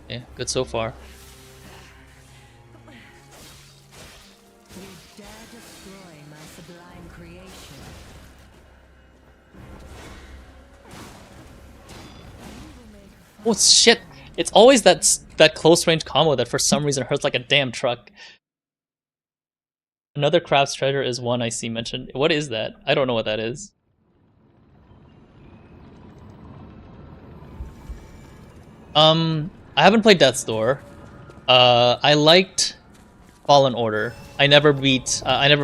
Yeah, good so far. You dare destroy my sublime creation. Oh shit! It's always that close range combo that for some reason hurts like a damn truck. Another craft's treasure is one I see mentioned. What is that? I don't know what that is. I haven't played Death's Door. I liked Fallen Order. I never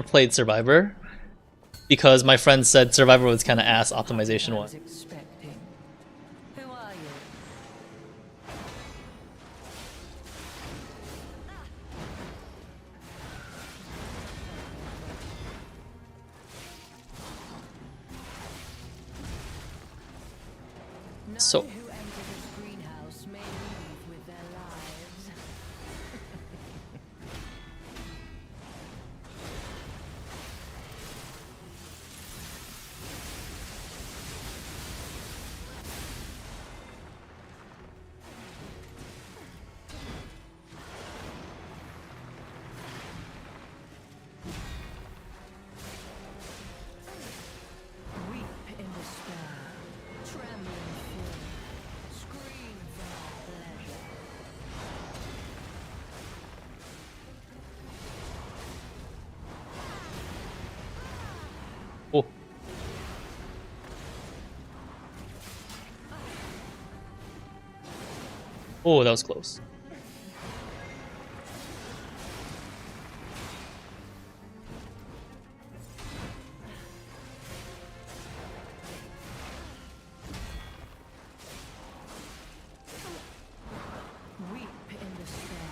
played Survivor because my friend said Survivor was kind of ass optimization I one. was expecting. Who are you? None So- who enter this greenhouse may leave with their lives. Weep in despair, tremble in fear, scream for pleasure. Oh. Oh, that was close. Weep in despair,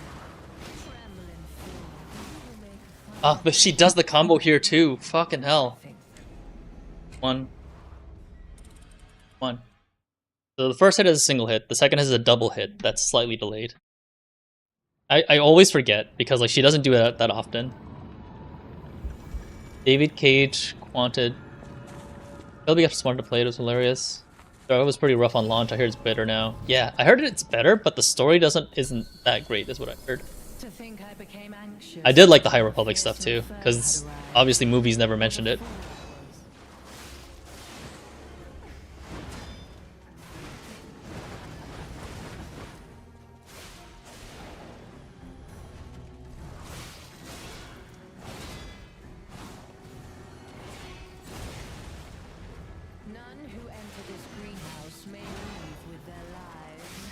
tremble in fear. You will make a Ah, but she does the combo here too. Fucking hell. thing. One. So the first hit is a single hit. The second is a double hit that's slightly delayed. I always forget because like she doesn't do it that often. David Cage, Quanted. Shelby got smart to play. It was hilarious. So it was pretty rough on launch. I heard it's better now. Yeah, I heard it's better, but the story isn't that great, is what I heard. To think I became anxious. I did like the High Republic stuff too, because obviously movies never mentioned it. None who enter this greenhouse may leave with their lives.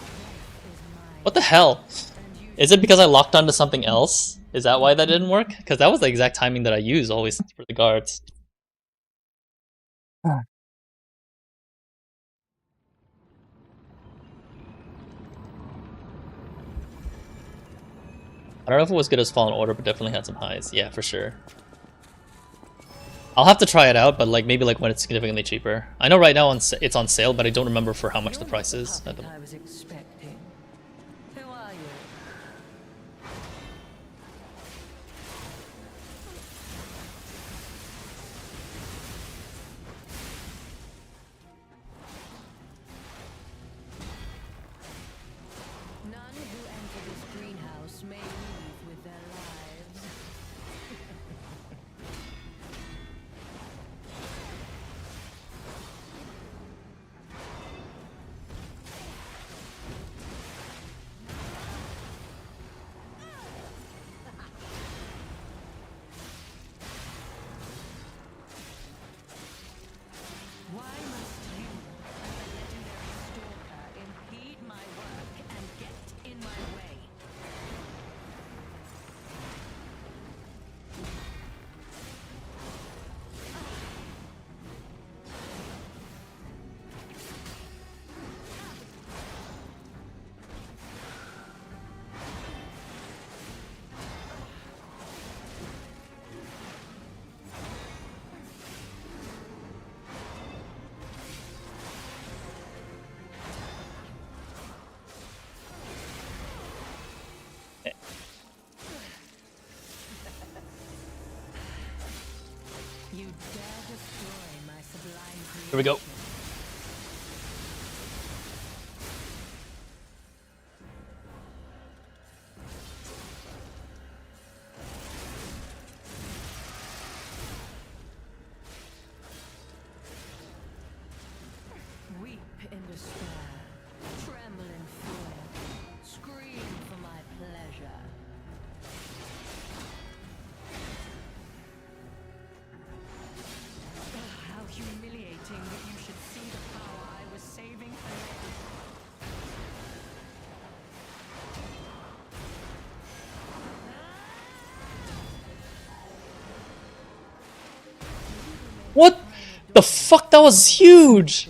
Death is mine, What the hell? and you Is it because I locked onto something else? Is that why that didn't work? Because that was the exact timing that I use always for the guards. I don't know if it was good as Fallen Order, but definitely had some highs. Yeah, for sure. I'll have to try it out, but like maybe like when it's significantly cheaper. I know right now it's on sale, but I don't remember for how much the You're price not is. puppet I was expecting. Who are you? None who enter this greenhouse may leave with their lives. Why must you, a legendary stalker, impede my work and get in my way? You dare destroy my sublime creation. Here we go. despair. Tremble in fear. Scream for my pleasure. How humiliating that you should see the power I was saving for later. What the fuck? That was huge!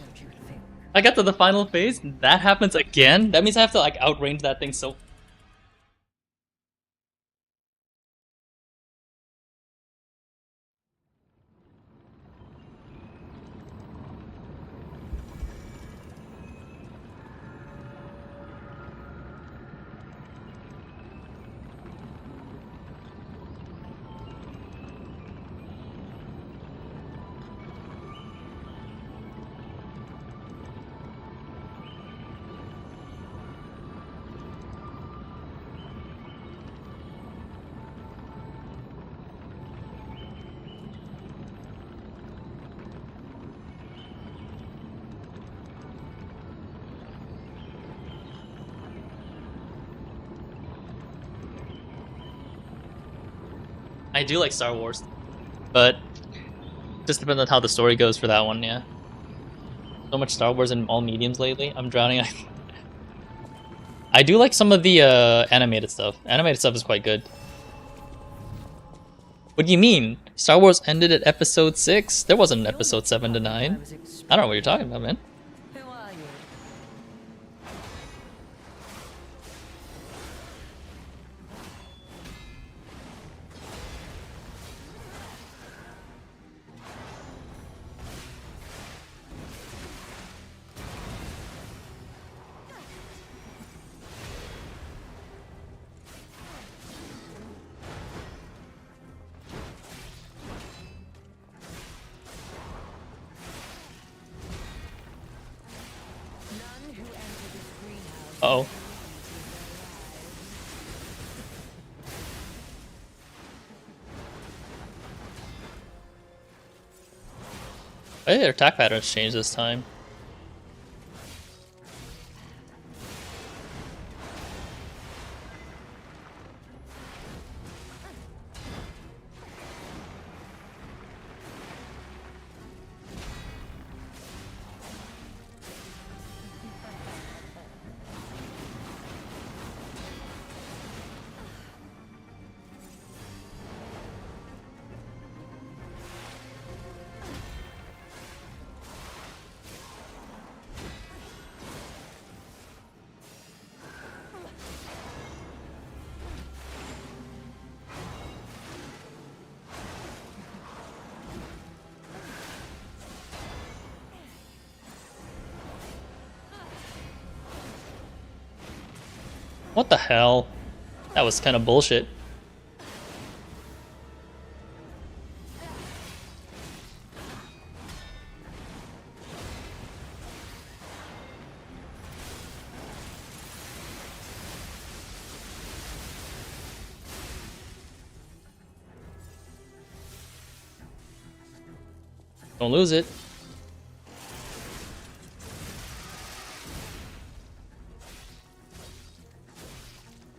I got to the final phase, and that happens again? That means I have to like outrange that thing so... I do like Star Wars, but just depends on how the story goes for that one, yeah. So much Star Wars in all mediums lately, I'm drowning. I do like some of the animated stuff. Animated stuff is quite good. What do you mean? Star Wars ended at episode 6? There wasn't an episode 7 to 9. I don't know what you're talking about, man. Who are you? None who enter this greenhouse. Uh-oh. Hey, their attack patterns changed this time. What the hell? That was kind of bullshit. Don't lose it.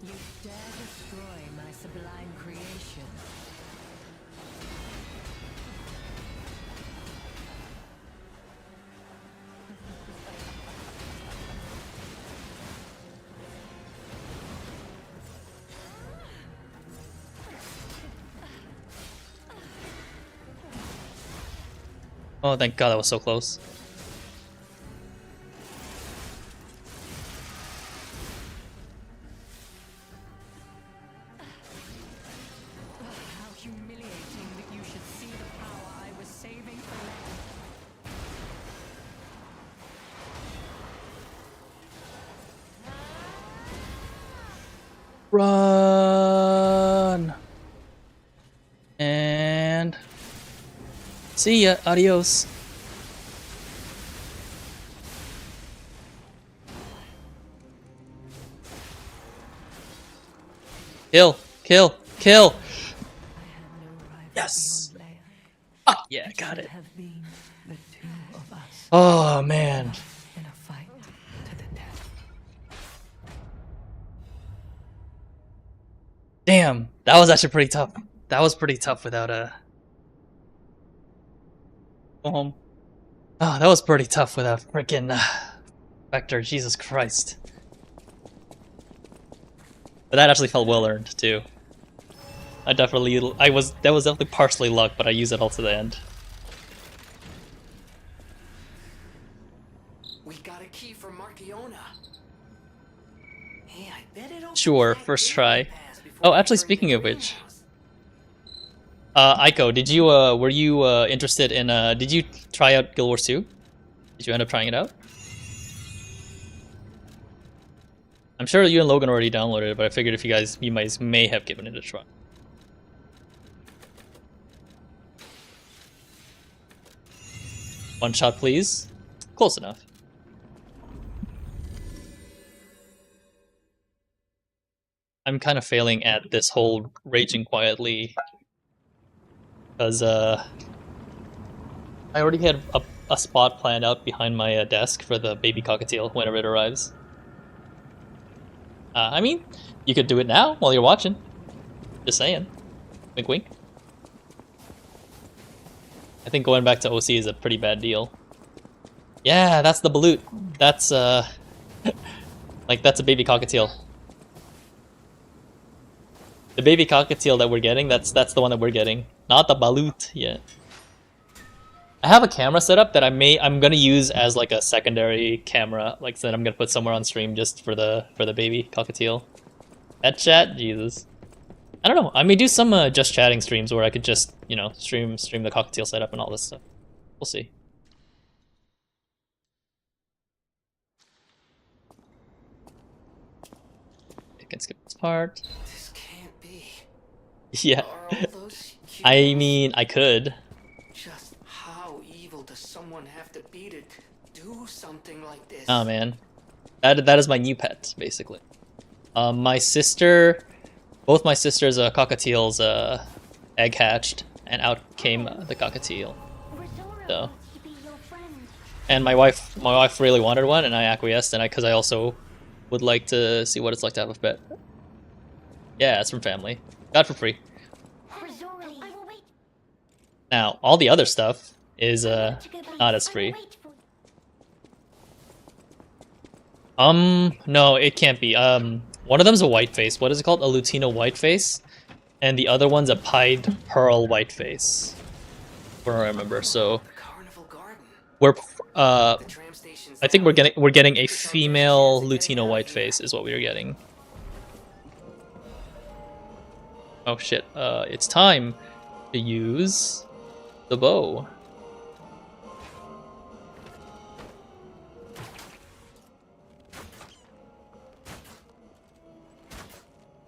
You dare destroy my sublime creation. Oh, thank God, that was so close. How humiliating that you should see the power I was saving for later. Run! And... see ya, adios. Kill, kill, kill! Yes! Fuck yeah, got it. Have been the two of us Oh man. in a fight. Damn, that was actually pretty tough. That was pretty tough without a... Go home. Oh, that was pretty tough without freaking Spectre. Jesus Christ. But that actually felt well earned too. That was definitely partially luck, but I used it all to the end. We got a key from Marciona. Hey, I bet it Sure, first try. Oh, actually, speaking of which, Aiko, did you were you interested in did you try out Guild Wars 2? Did you end up trying it out? I'm sure you and Logan already downloaded it, but I figured if you guys may have given it a try. One shot, please. Close enough. I'm kind of failing at this whole raging quietly because I already had a spot planned out behind my desk for the baby cockatiel whenever it arrives. I mean, you could do it now while you're watching. Just saying. Wink wink. I think going back to OC is a pretty bad deal. Yeah, that's the balut. That's like that's a baby cockatiel. The baby cockatiel that we're getting, that's the one that we're getting. Not the balut yet. I have a camera set up that I'm gonna use as like a secondary camera, like that I'm gonna put somewhere on stream just for the baby cockatiel. That chat, Jesus. I don't know. I may do some just chatting streams where I could just, you know, stream the cockatiel setup and all this stuff. We'll see. I can skip this part. This can't be. Yeah. Are all those I humans? mean, I could. Just how evil does someone have to be to do something like this? Oh man, that is my new pet, basically. My sister, both my sisters' cockatiels egg hatched, and out came the cockatiel. So, and my wife really wanted one, and I acquiesced, and because I also would like to see what it's like to have a pet. Yeah, it's from family, got for free. Now, all the other stuff is not as free. No, it can't be. One of them's a white face. What is it called? A Lutino white face, and the other one's a pied pearl white face. What do I remember? So The Carnival Garden. we're The tram station's I think down. we're getting a female Lutino white face is what we are getting. Oh shit! It's time to use the bow.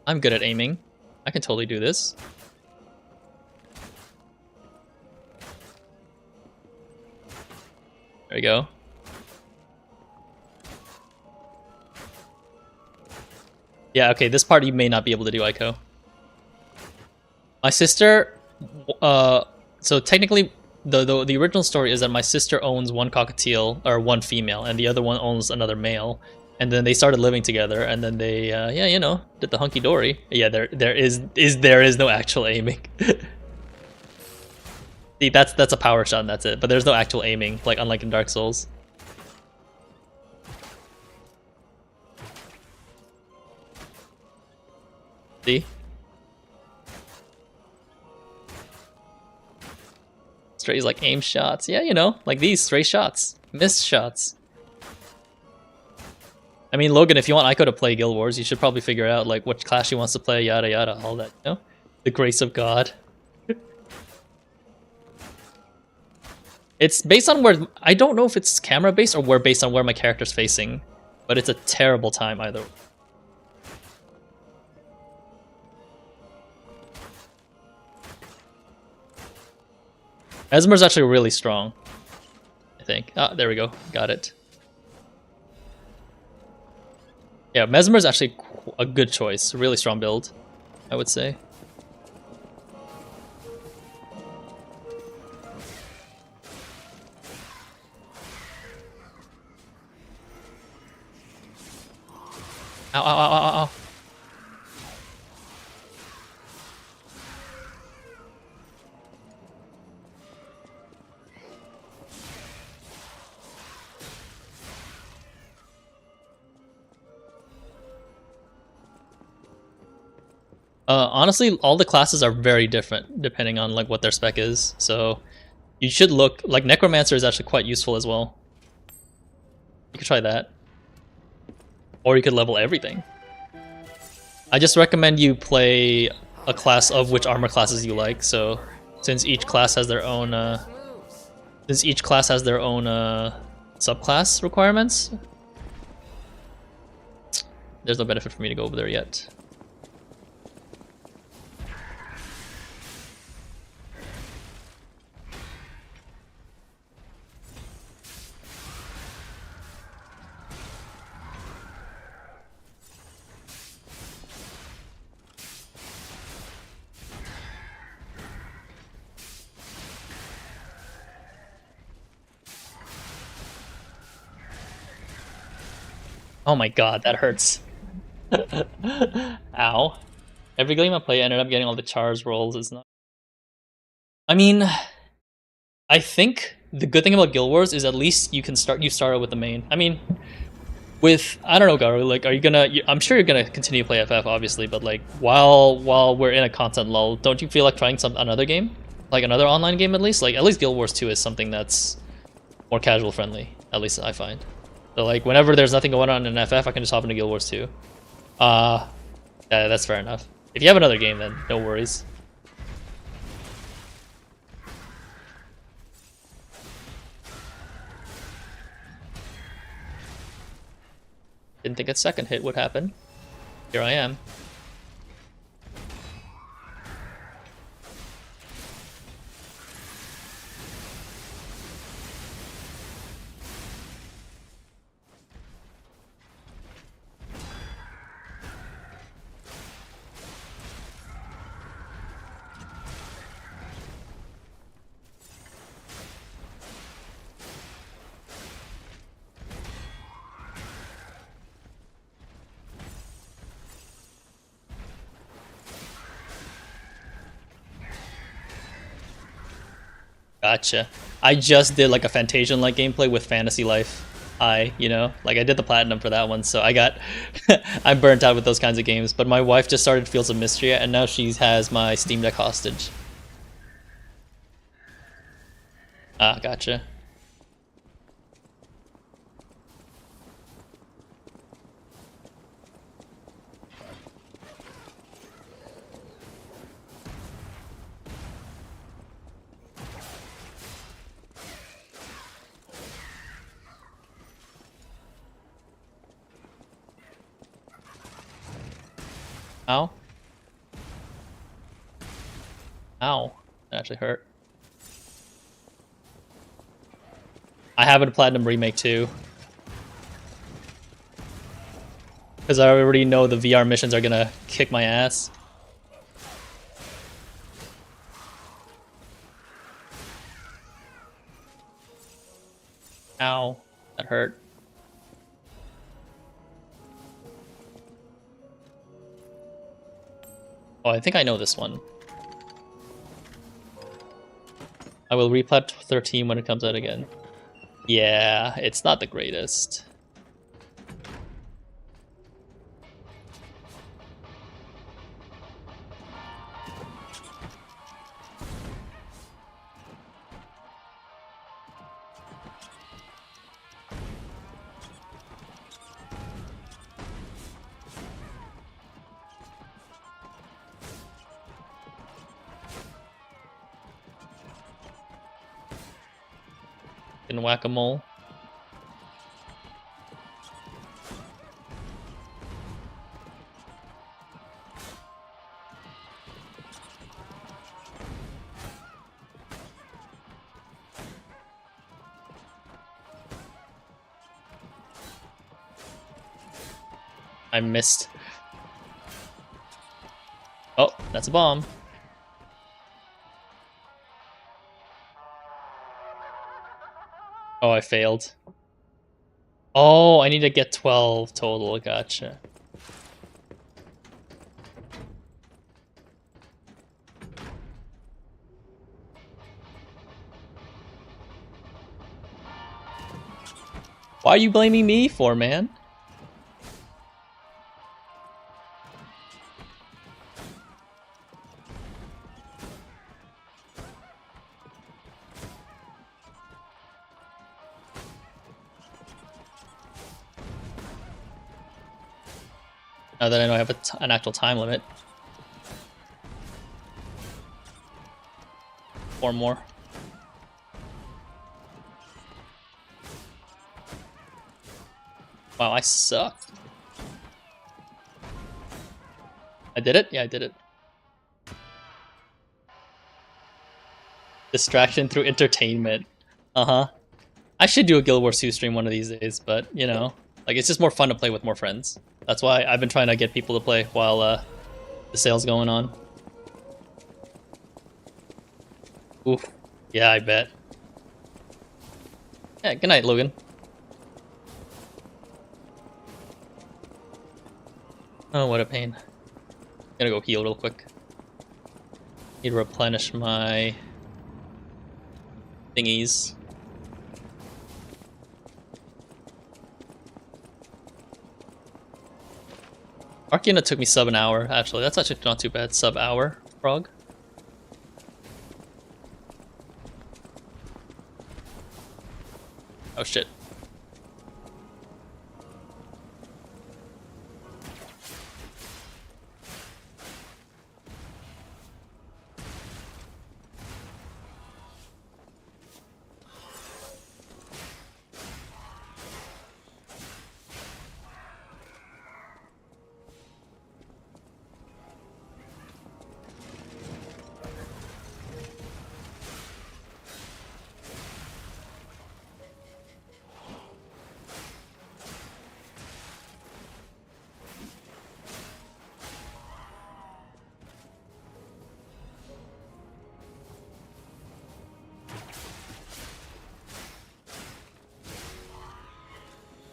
I'm good at aiming. I can totally do this. There we go. Yeah, okay, this part you may not be able to do, Aiko. My sister, so technically, the original story is that my sister owns one cockatiel, or one female, and the other one owns another male. And then they started living together, and then they, yeah, you know, did the hunky-dory. Yeah, there is no actual aiming. See, that's a power shot, and that's it. But there's no actual aiming, like unlike in Dark Souls. See? Straight like aim shots. Yeah, you know, like these straight shots, missed shots. I mean, Logan, if you want Aiko to play Guild Wars, you should probably figure out like which class she wants to play, yada yada, all that, you know? The grace of God. It's based on where, I don't know if it's camera based or based on where my character's facing, but it's a terrible time either. Esmer's actually really strong, I think. Ah, there we go, got it. Yeah, Mesmer's actually a good choice. Really strong build, I would say. Ow, ow, ow, ow, ow. Honestly, all the classes are very different depending on like what their spec is. So you should look like Necromancer is actually quite useful as well. You could try that, or you could level everything. I just recommend you play a class of which armor classes you like. So since each class has their own, subclass requirements, there's no benefit for me to go over there yet. Oh my god, that hurts. Ow. Every game I play, I ended up getting all the Chars rolls. It's not. I mean, I think the good thing about Guild Wars is at least you start out with the main. I mean, I don't know, Garu, like, are you gonna? I'm sure you're gonna continue to play FF, obviously, but like, while we're in a content lull, don't you feel like trying another game, like another online game at least? Like, at least Guild Wars 2 is something that's more casual friendly. At least I find. So like, whenever there's nothing going on in FF, I can just hop into Guild Wars 2. Yeah, that's fair enough. If you have another game, then no worries. Didn't think a second hit would happen. Here I am. Gotcha. I just did like a Fantasian-like gameplay with Fantasy Life. I did the platinum for that one, so I got I'm burnt out with those kinds of games. But my wife just started Fields of Mystery, and now she has my Steam Deck hostage. Ah, gotcha. Ow. Ow. That actually hurt. I have a Platinum Remake too. Because I already know the VR missions are gonna kick my ass. Ow. That hurt. Oh, I think I know this one. I will replat 13 when it comes out again. Yeah, it's not the greatest. In whack-a-mole. I missed. Oh, that's a bomb. Oh, I failed. Oh, I need to get 12 total. Gotcha. Why are you blaming me for, man? Now that I know I have an actual time limit. 4 more. Wow, I suck. I did it? Yeah, I did it. Distraction through entertainment. Uh-huh. I should do a Guild Wars 2 stream one of these days, but, you know, like, it's just more fun to play with more friends. That's why I've been trying to get people to play while the sale's going on. Oof. Yeah, I bet. Yeah, good night, Logan. Oh, what a pain. Gotta go heal real quick. Need to replenish my thingies. Arcana took me sub an hour, actually. That's actually not too bad. Sub hour, frog. Oh shit.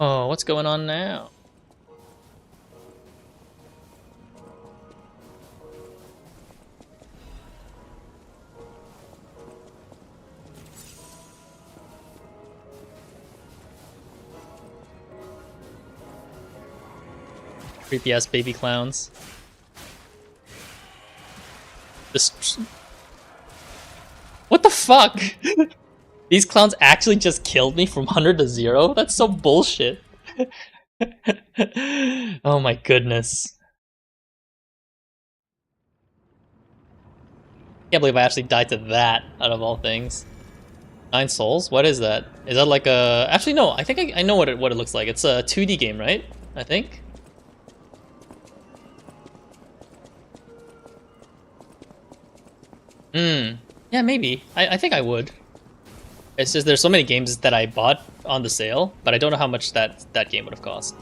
Oh, what's going on now? Creepy ass baby clowns. This. What the fuck? These clowns actually just killed me from 100 to 0? That's so bullshit. Oh my goodness. Can't believe I actually died to that, out of all things. 9 souls? What is that? Is that like a... Actually, no, I think I know what it looks like. It's a 2D game, right? I think? Yeah, maybe. I think I would. It's just there's so many games that I bought on the sale, but I don't know how much that game would have cost.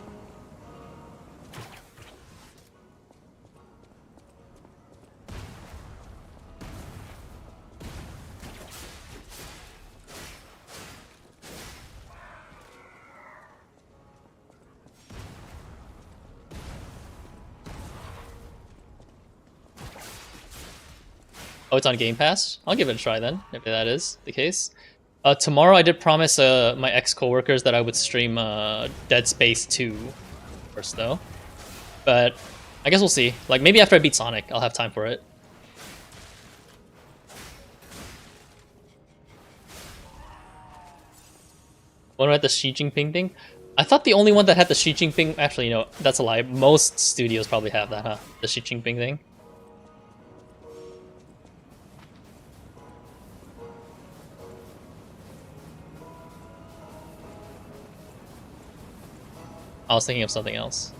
Oh, it's on Game Pass? I'll give it a try then, if that is the case. Tomorrow I did promise my ex-coworkers that I would stream Dead Space 2 first, though. But I guess we'll see. Like, maybe after I beat Sonic, I'll have time for it. What about the Xi Jinping thing? I thought the only one that had the Xi Jinping... Actually, you know, that's a lie. Most studios probably have that, huh? The Xi Jinping thing. I was thinking of something else.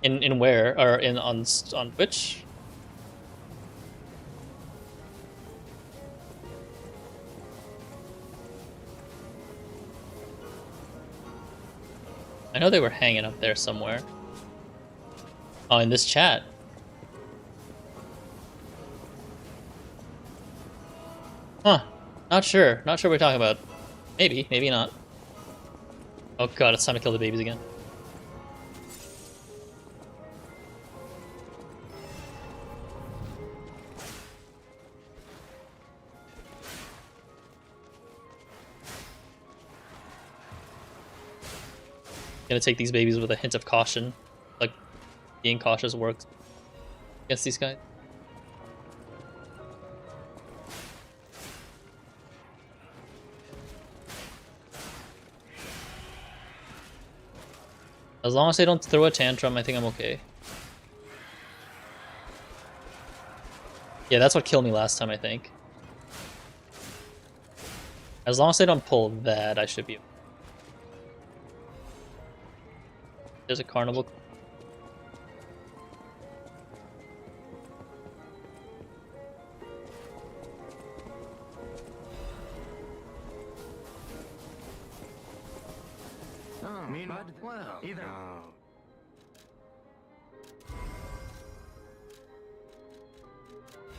In where? Or on Twitch? I know they were hanging up there somewhere. Oh, in this chat. Huh. Not sure. Not sure what we're talking about. Maybe. Maybe not. Oh god, it's time to kill the babies again. Gonna take these babies with a hint of caution. Like, being cautious works against these guys. As long as they don't throw a tantrum, I think I'm okay. Yeah, that's what killed me last time, I think. As long as they don't pull that, I should be. There's a carnival. Oh, but, well, either.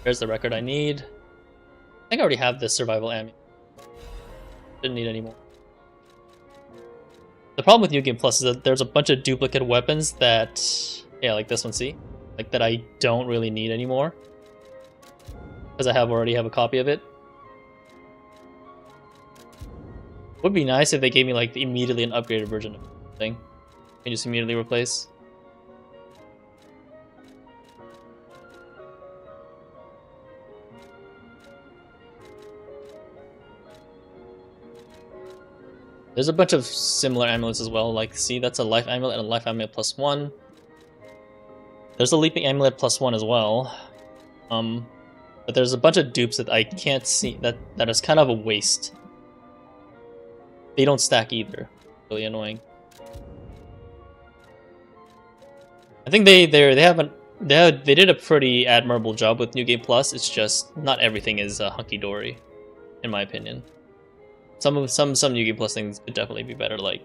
There's the record I need. I think I already have this survival ammo. Didn't need any more. The problem with New Game Plus is that there's a bunch of duplicate weapons that, yeah, like this one, see? Like that I don't really need anymore. Because I already have a copy of it. Would be nice if they gave me like immediately an upgraded version of the thing. Can just immediately replace. There's a bunch of similar amulets as well. Like, see, that's a life amulet and a life amulet +1. There's a leaping amulet +1 as well. But there's a bunch of dupes that I can't see. That is kind of a waste. They don't stack either. Really annoying. I think they did a pretty admirable job with New Game Plus. It's just not everything is hunky dory, in my opinion. Some New Game Plus things could definitely be better. Like,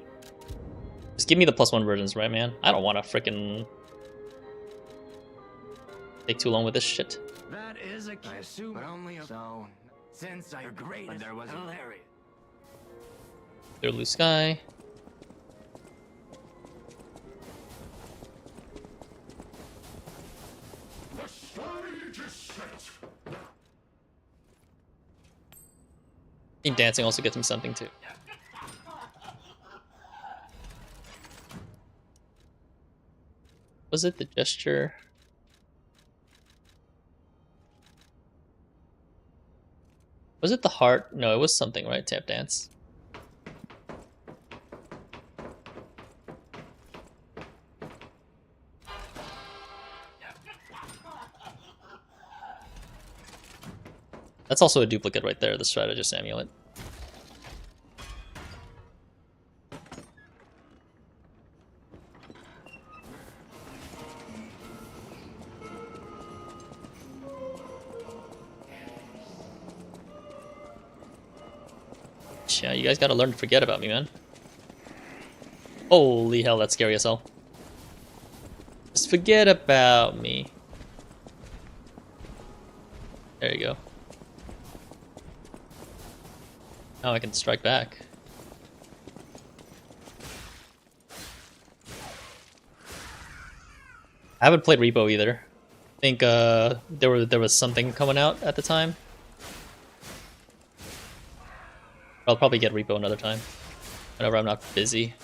just give me the +1 versions, right, man? I don't want to freaking take too long with this shit. That is a I assume, but only so. Since I agreed, but there was hilarious. Clear blue sky. The stage is set. I think dancing also gets me something too. Was it the gesture? Was it the heart? No, it was something, right? Tap dance. That's also a duplicate right there, the strategist amulet. Yeah, you guys gotta learn to forget about me, man. Holy hell, that's scary as hell. Just forget about me. There you go. Now I can strike back. I haven't played Repo either. I think there was something coming out at the time. I'll probably get Repo another time, whenever I'm not busy.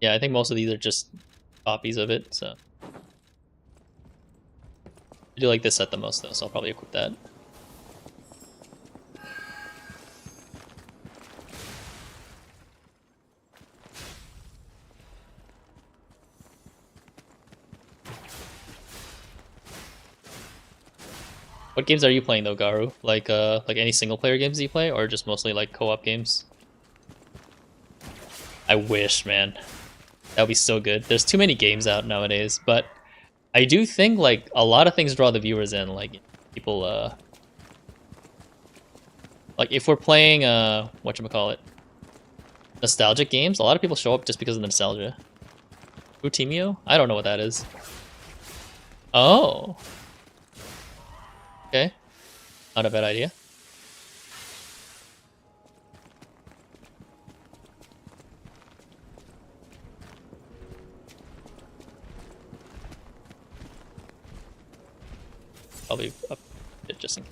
Yeah, I think most of these are just copies of it, so. I do like this set the most though, so I'll probably equip that. What games are you playing though, Garu? Like any single player games you play, or just mostly like co-op games? I wish, man. That would be so good. There's too many games out nowadays, but I do think like a lot of things draw the viewers in. Like people, like if we're playing whatchamacallit, nostalgic games, a lot of people show up just because of the nostalgia. Utimio? I don't know what that is. Oh, Okay. Not a bad idea. Probably up a bit just in case.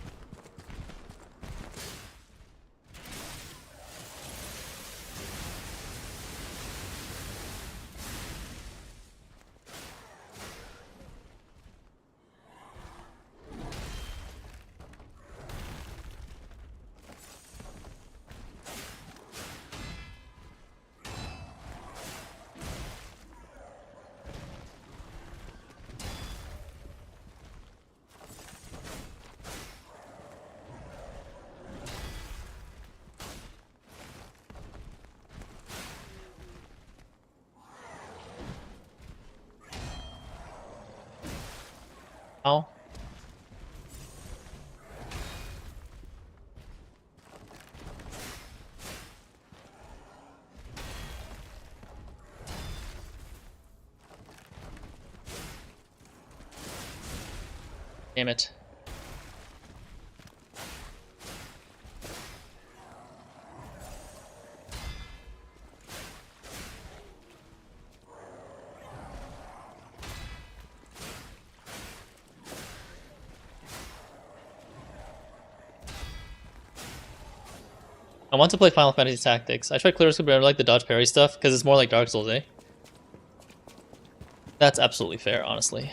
Oh. Damn it. I want to play Final Fantasy Tactics. I tried Clear Scope, but I like the dodge parry stuff because it's more like Dark Souls, eh? That's absolutely fair, honestly.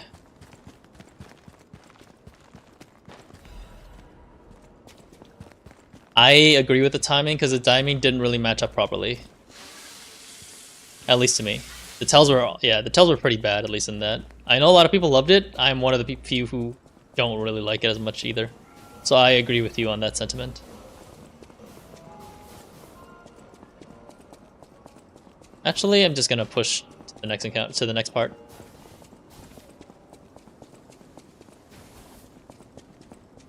I agree with the timing because the timing didn't really match up properly. At least to me. The tells were pretty bad, at least in that. I know a lot of people loved it. I'm one of the few who don't really like it as much either. So I agree with you on that sentiment. Actually, I'm just gonna push to the next encounter, to the next part.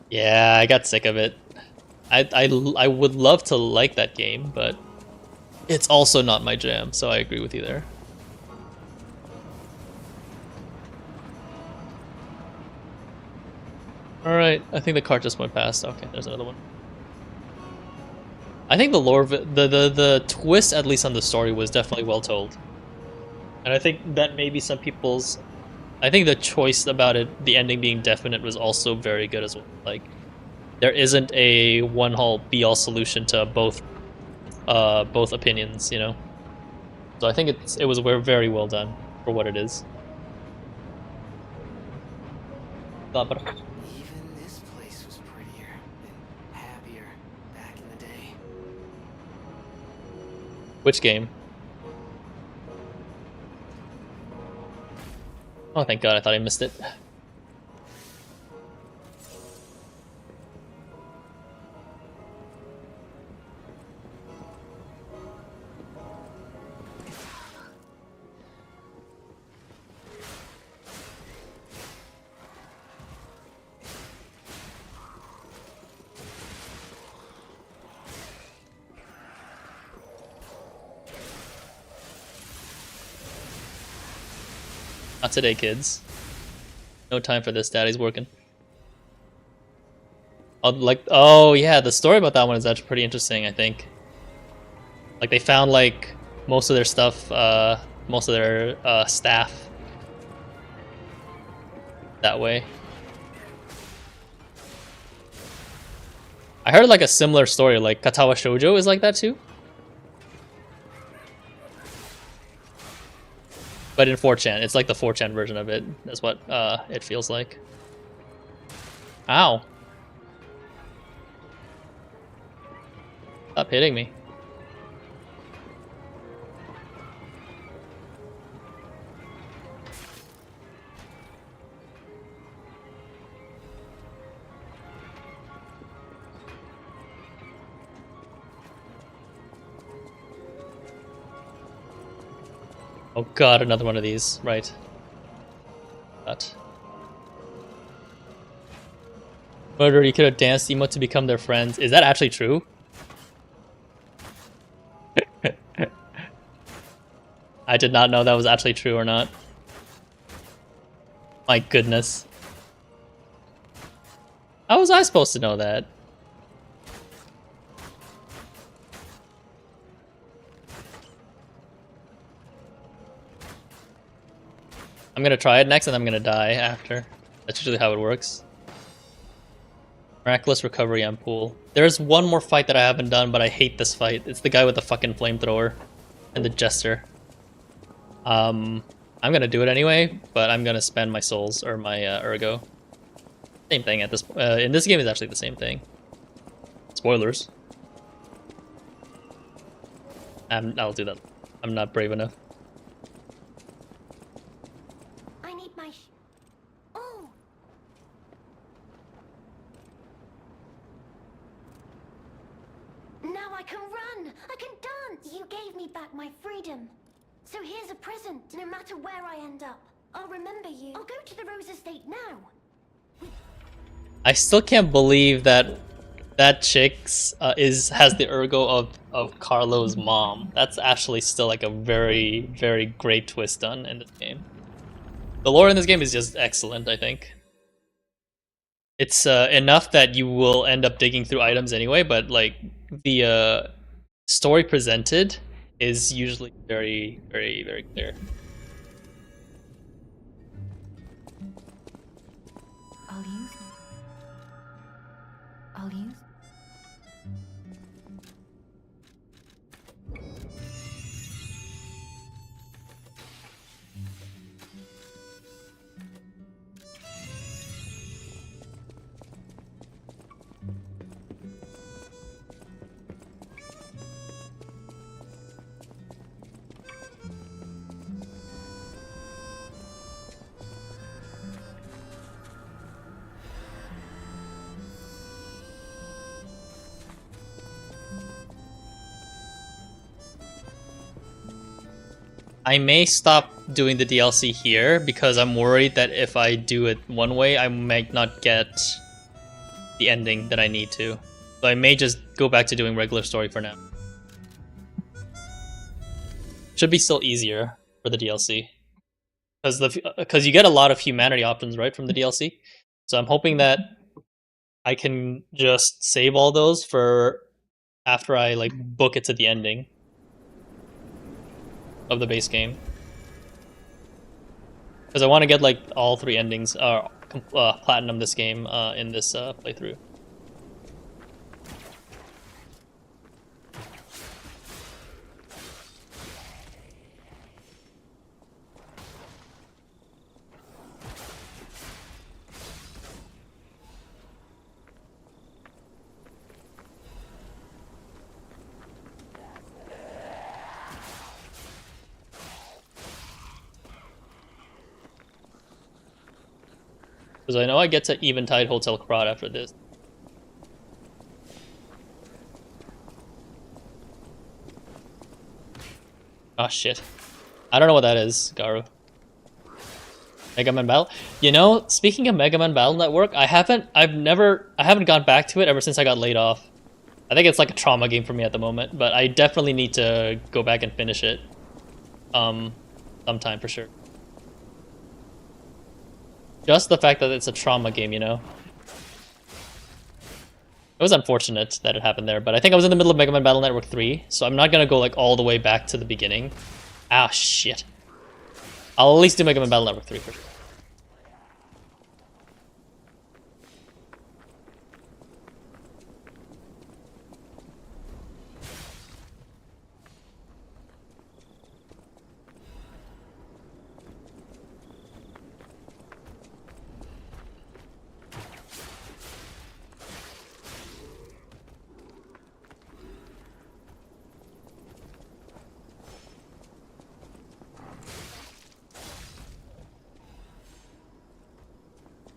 Yeah, I got sick of it. I would love to like that game, but it's also not my jam, so I agree with you there. Alright, I think the cart just went past. Okay, there's another one. I think the lore, the twist, at least on the story, was definitely well told. And I think that maybe some people's... I think the choice about it, the ending being definite, was also very good as well. Like, there isn't a one-all be-all solution to both opinions, you know? So I think it was very well done for what it is. Even this place was prettier and happier back in the day. Which game? Oh, thank God, I thought I missed it. Not today, kids. No time for this. Daddy's working. Oh yeah, the story about that one is actually pretty interesting, I think. Like, they found, like, most of their stuff, most of their staff that way. I heard, like, a similar story, like Katawa Shoujo is like that too. But in 4chan, it's like the 4chan version of it. That's what it feels like. Ow. Stop hitting me. Oh God, another one of these. Right. But murder, you could have danced emote to become their friends. Is that actually true? I did not know that was actually true or not. My goodness. How was I supposed to know that? I'm gonna try it next and I'm gonna die after. That's usually how it works. Miraculous recovery on pool. There's one more fight that I haven't done, but I hate this fight. It's the guy with the fucking flamethrower and the jester. I'm gonna do it anyway, but I'm gonna spend my souls or my ergo. Same thing at this. In this game, is actually the same thing. Spoilers. I'll do that. I'm not brave enough. I need my. Oh. Now I can run. I can dance. You gave me back my freedom. So here's a present. No matter where I end up, I'll remember you. I'll go to the Rose Estate now. I still can't believe that that chick's has the ergo of Carlo's mom. That's actually still like a very, very great twist done in this game. The lore in this game is just excellent, I think. It's enough that you will end up digging through items anyway, but like the story presented is usually very, very, very clear. I'll use. I may stop doing the DLC here because I'm worried that if I do it one way, I might not get the ending that I need to. So I may just go back to doing regular story for now. Should be still easier for the DLC. Because you get a lot of humanity options, right, from the DLC. So I'm hoping that I can just save all those for after I like book it to the ending of the base game, because I want to get like all 3 endings platinum this game in this playthrough. Because I know I get to Eventide Hotel Krat after this. Oh shit. I don't know what that is, Garu. Mega Man Battle? You know, speaking of Mega Man Battle Network, I haven't gone back to it ever since I got laid off. I think it's like a trauma game for me at the moment, but I definitely need to go back and finish it. Sometime for sure. Just the fact that it's a trauma game, you know? It was unfortunate that it happened there, but I think I was in the middle of Mega Man Battle Network 3, so I'm not gonna go like all the way back to the beginning. Ah, shit. I'll at least do Mega Man Battle Network 3 for sure.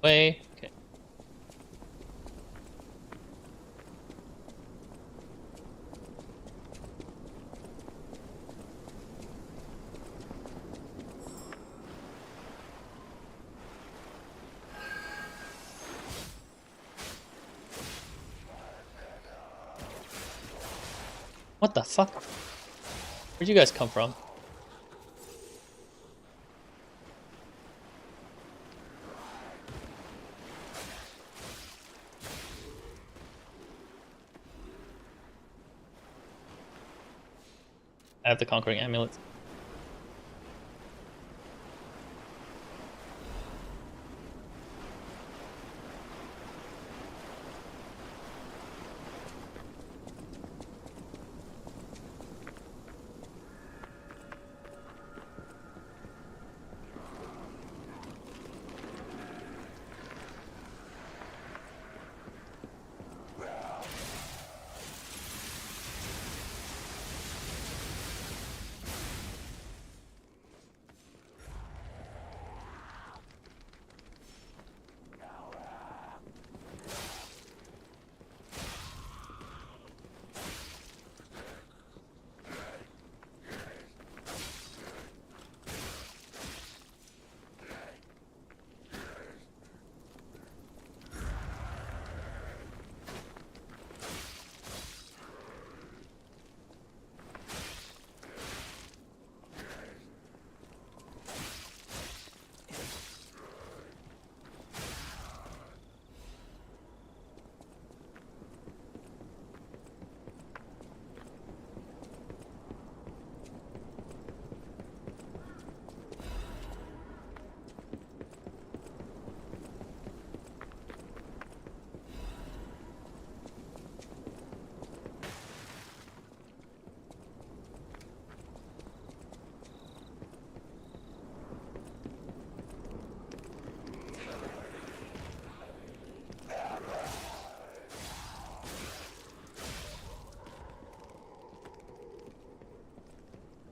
Way. Okay. What the fuck? Where'd you guys come from? have the Conquering Amulet.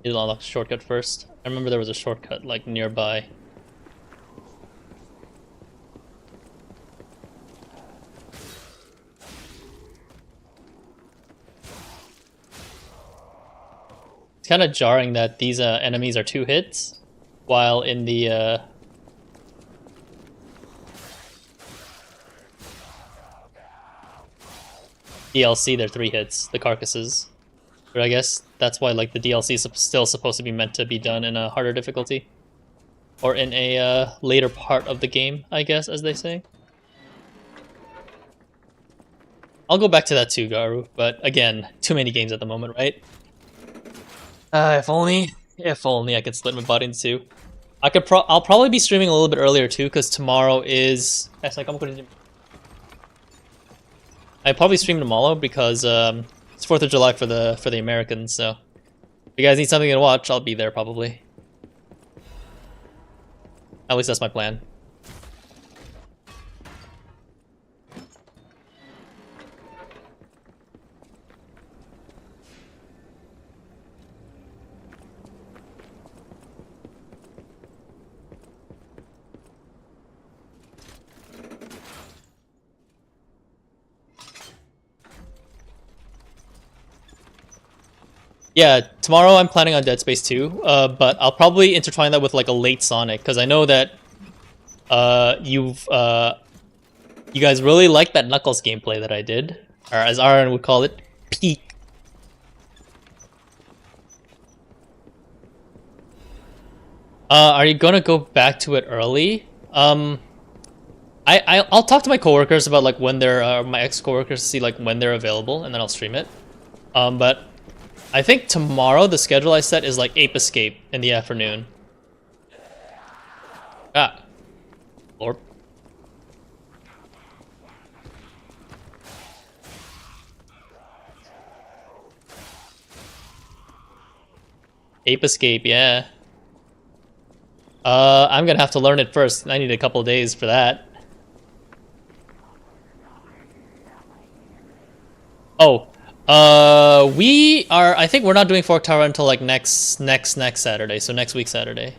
Need to unlock the shortcut first. I remember there was a shortcut like nearby. It's kind of jarring that these enemies are 2 hits, while in the DLC they're 3 hits, the carcasses. But I guess that's why like the DLC is still supposed to be meant to be done in a harder difficulty. Or in a later part of the game, I guess, as they say. I'll go back to that too, Garu, but again, too many games at the moment, right? If only I could split my body in 2. I'll probably be streaming a little bit earlier too, because tomorrow is... I probably stream tomorrow because it's 4th of July for the Americans, so if you guys need something to watch, I'll be there probably. At least that's my plan. Yeah, tomorrow I'm planning on Dead Space 2, but I'll probably intertwine that with like a late Sonic, because I know that you guys really liked that Knuckles gameplay that I did, or as Aaron would call it, peak. Are you gonna go back to it early? I'll talk to my coworkers about like when they're my ex-coworkers to see like when they're available, and then I'll stream it. But I think tomorrow the schedule I set is like Ape Escape in the afternoon. Ah. Lord. Ape Escape, yeah. I'm gonna have to learn it first. I need a couple of days for that. Oh. I think we're not doing Fork Tower until like next Saturday, so next week Saturday.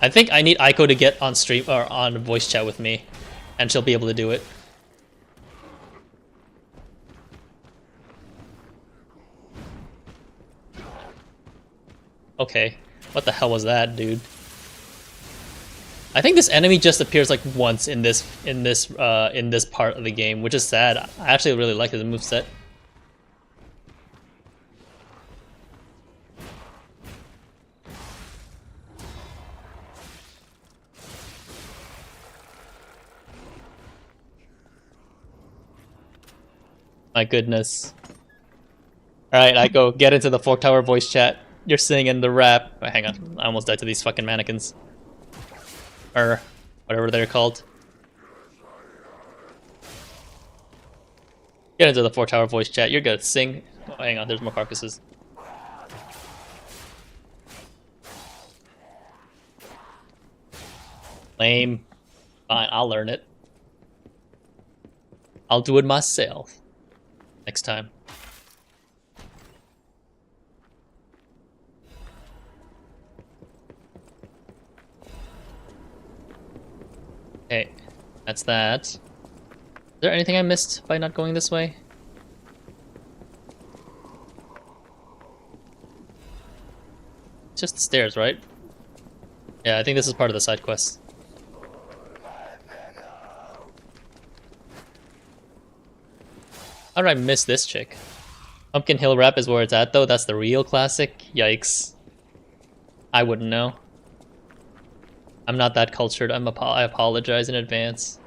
I think I need Aiko to get on stream or on voice chat with me, and she'll be able to do it. Okay, what the hell was that, dude? I think this enemy just appears like once in this part of the game, which is sad. I actually really like his moveset. My goodness. Alright, I go get into the Fork Tower voice chat. You're singing the rap. Oh, hang on, I almost died to these fucking mannequins. Or whatever they're called. Get into the Fork Tower voice chat. You're good. Sing. Oh, hang on, there's more carcasses. Lame. Fine, I'll learn it. I'll do it myself. Next time. Okay, that's that. Is there anything I missed by not going this way? It's just the stairs, right? Yeah, I think this is part of the side quest. How did I miss this chick? Pumpkin Hill Rap is where it's at, though. That's the real classic. Yikes. I wouldn't know. I'm not that cultured. I apologize in advance.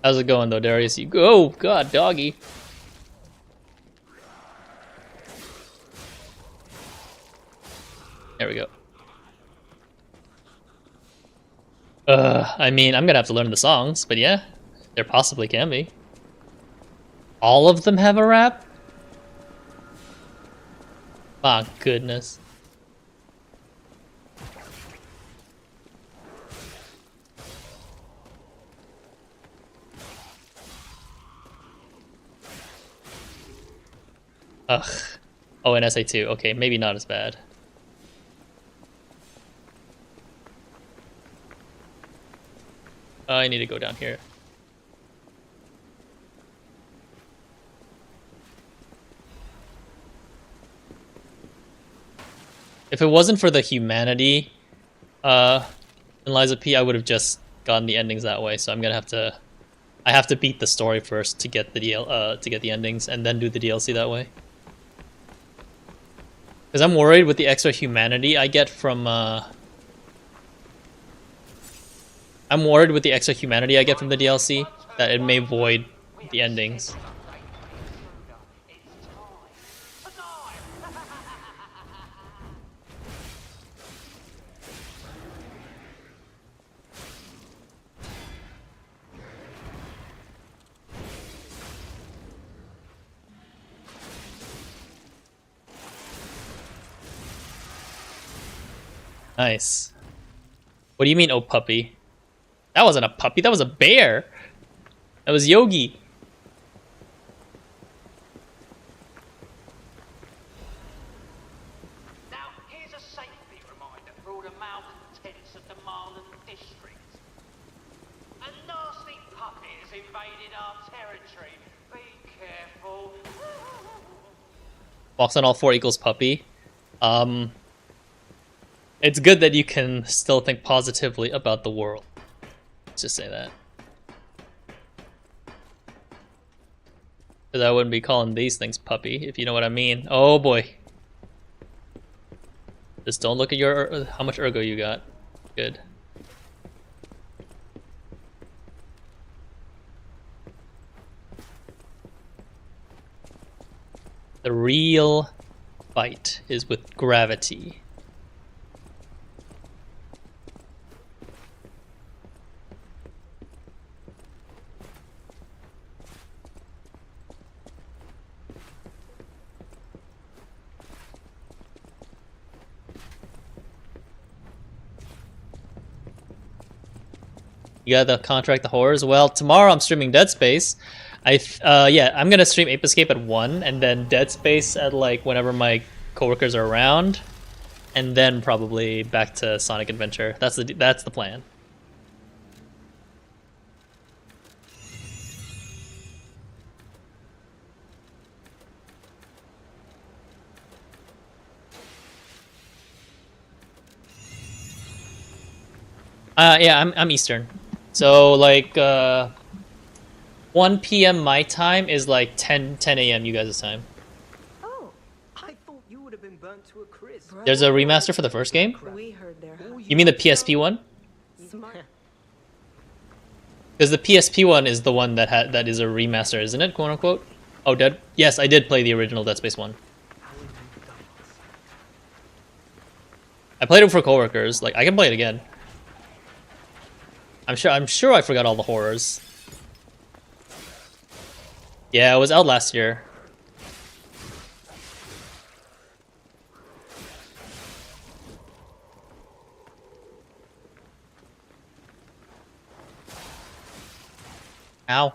How's it going, though, Darius? You go. Oh, God, doggy. There we go. I mean, I'm gonna have to learn the songs, but yeah, there possibly can be. All of them have a rap? My goodness. Ugh. Oh, and SA2. Okay, maybe not as bad. I need to go down here. If it wasn't for the humanity in Lies of P, I would have just gotten the endings that way. So I'm gonna have to. I have to beat the story first to get the to get the endings, and then do the DLC that way. Because I'm worried with the extra humanity I get from. I'm worried with the extra humanity I get from the DLC that it may void the endings. Nice. What do you mean, oh puppy? That wasn't a puppy, that was a bear. That was Yogi. Now, here's a safety reminder for all the malcontents of the Marlon district. A nasty puppy has invaded our territory. Be careful. Walks on all four equals puppy. It's good that you can still think positively about the world. Let's just say that. Because I wouldn't be calling these things puppy, if you know what I mean. Oh boy. Just don't look at your how much ergo you got. Good. The real fight is with gravity. You got the contract the horrors. Well, tomorrow I'm streaming Dead Space. Yeah, I'm gonna stream Ape Escape at 1, and then Dead Space at like whenever my coworkers are around, and then probably back to Sonic Adventure. That's the plan. Yeah, I'm Eastern. So like 1 p.m. my time is like 10 a.m. you guys' time. Oh, I thought you would have been burnt to a crisp. There's a remaster for the first game? We heard there. You mean the PSP one? Because the PSP one is the one that is a remaster, isn't it? Quote unquote. Oh, Dead. Yes, I did play the original Dead Space one. I played it for coworkers. Like I can play it again. I'm sure I forgot all the horrors. Yeah, it was out last year. Ow.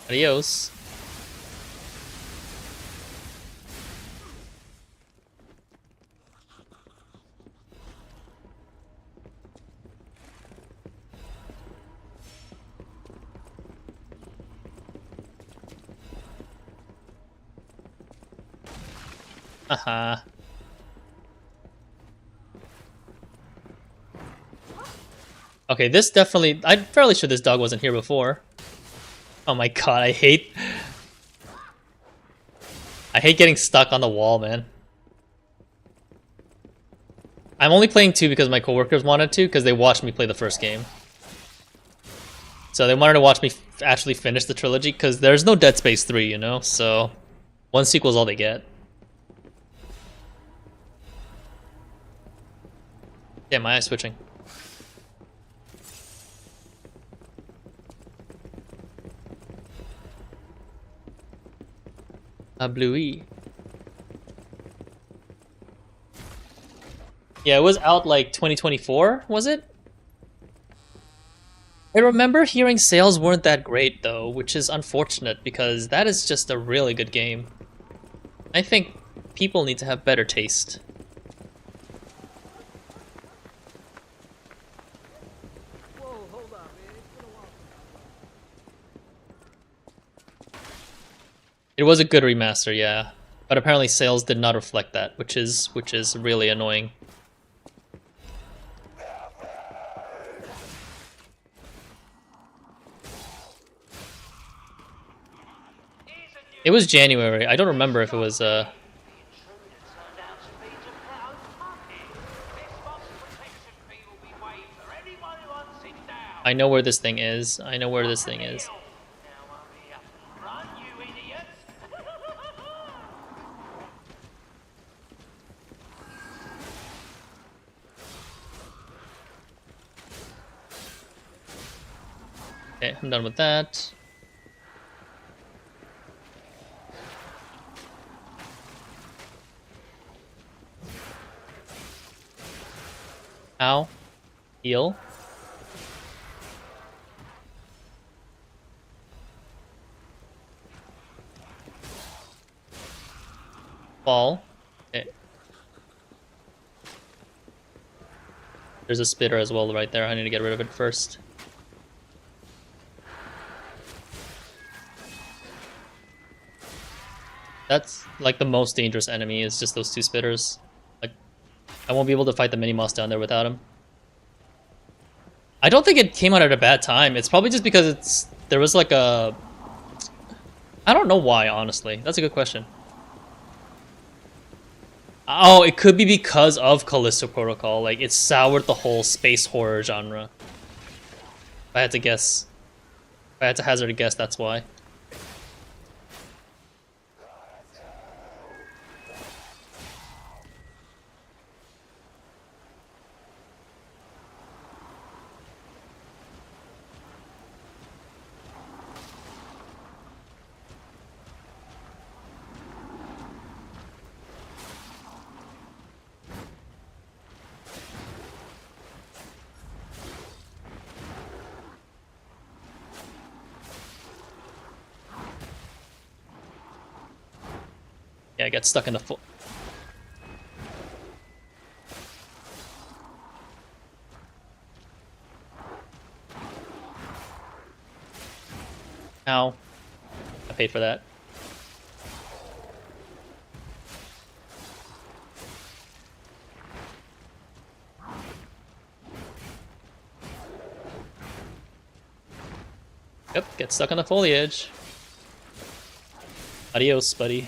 Adios. Haha. Okay, this definitely... I'm fairly sure this dog wasn't here before. Oh my god, I hate getting stuck on the wall, man. I'm only playing 2 because my coworkers wanted to, because they watched me play the first game. So they wanted to watch me actually finish the trilogy, because there's no Dead Space 3, you know? So, one sequel's all they get. Yeah, my eye's switching. A bluey. Yeah, it was out like 2024, was it? I remember hearing sales weren't that great though, which is unfortunate because that is just a really good game. I think people need to have better taste. Whoa, hold up, man. It's been a while. It was a good remaster, yeah. But apparently sales did not reflect that, which is really annoying. It was January. I don't remember if it was I know where this thing is. I know where this thing is. Okay, I'm done with that. Ow. Heal. Fall. Okay. There's a spitter as well right there. I need to get rid of it first. That's like the most dangerous enemy is just those 2 spitters. Like, I won't be able to fight the mini-moss down there without him. I don't think it came out at a bad time. It's probably just because there was like a... I don't know why, honestly. That's a good question. Oh, it could be because of Callisto Protocol. Like, it soured the whole space horror genre. If I had to guess. If I had to hazard a guess, that's why. Yeah, I got stuck in the foot. Ow. I paid for that. Yep, get stuck on the foliage. Adios, buddy.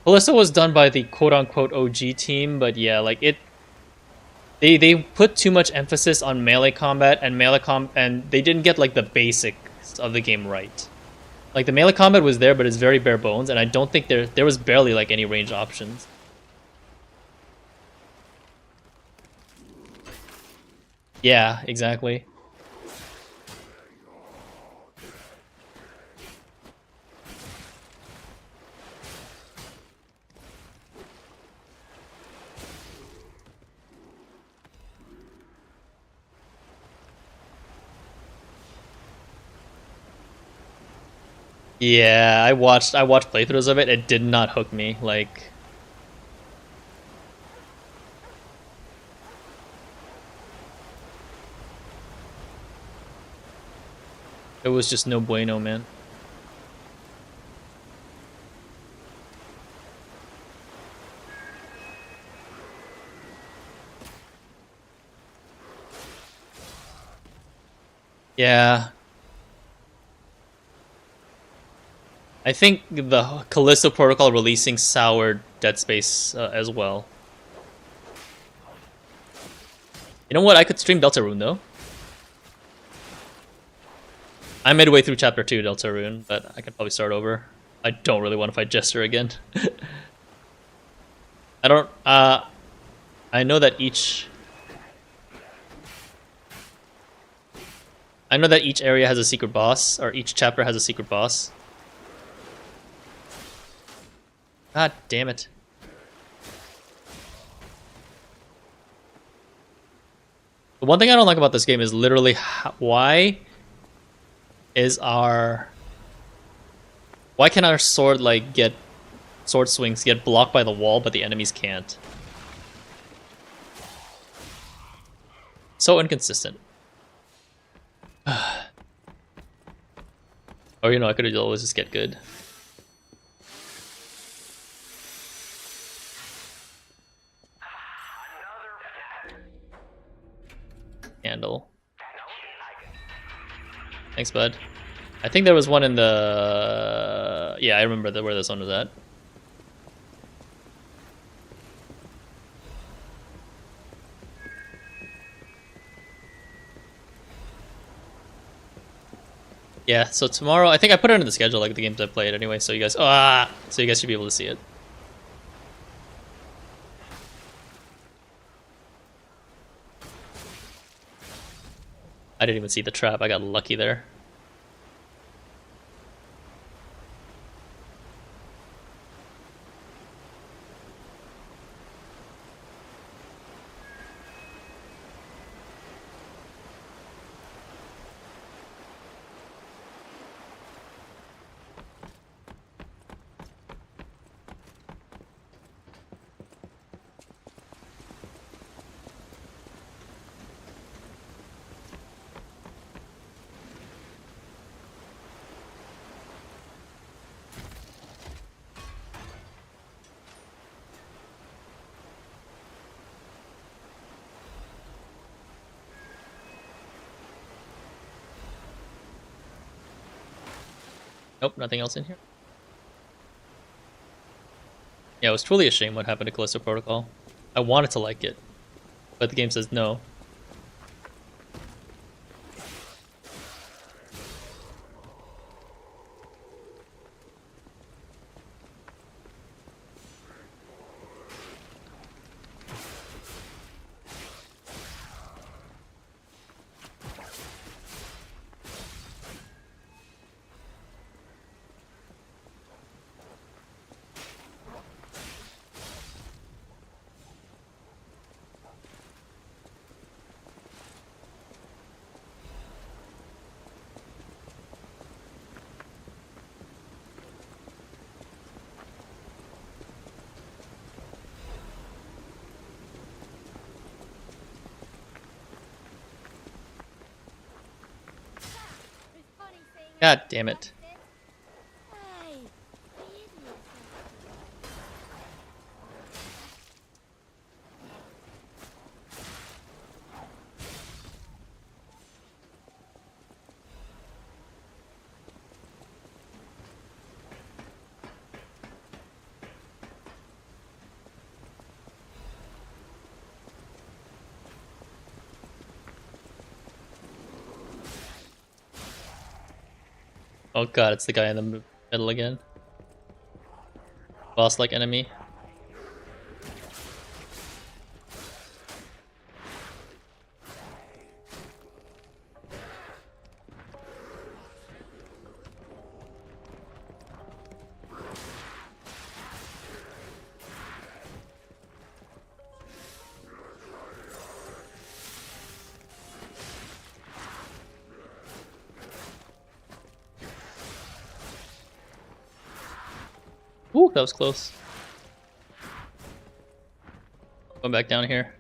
Callisto was done by the quote-unquote OG team, but yeah, like they put too much emphasis on melee combat and and they didn't get like the basics of the game right. Like the melee combat was there, but it's very bare bones, and I don't think there was barely like any range options. Yeah, exactly. Yeah, I watched playthroughs of it. It did not hook me. Like, it was just no bueno, man. Yeah. I think the Callisto Protocol releasing soured Dead Space as well. You know what? I could stream Deltarune though. I'm midway through Chapter 2 Deltarune, but I could probably start over. I don't really want to fight Jester again. I don't. I know that each. I know that each area has a secret boss, or each chapter has a secret boss. God damn it. The one thing I don't like about this game is literally why can our sword like get sword swings get blocked by the wall but the enemies can't? So inconsistent. Or you know, I could always just get good. Handle. Thanks, bud. I think there was one in the... Yeah, I remember where this one was at. Yeah, so tomorrow... I think I put it into the schedule, like the games I played anyway, so you guys... so you guys should be able to see it. I didn't even see the trap. I got lucky there. Nope, nothing else in here. Yeah, it was truly a shame what happened to Callisto Protocol. I wanted to like it, but the game says no. God damn it. Oh god, it's the guy in the middle again. Boss-like enemy. Ooh, that was close. Going back down here.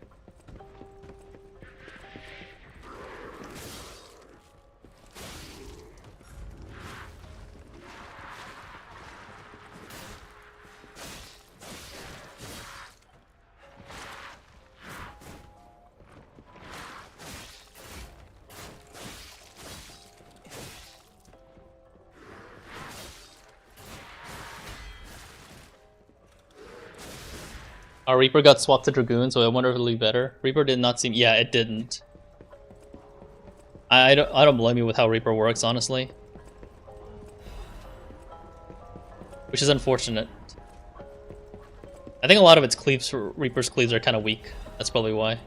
Our Reaper got swapped to Dragoon, so I wonder if it'll be better. Reaper did not seem... Yeah, it didn't. I don't blame you with how Reaper works, honestly. Which is unfortunate. I think a lot of its cleaves, Reaper's cleaves, are kind of weak. That's probably why.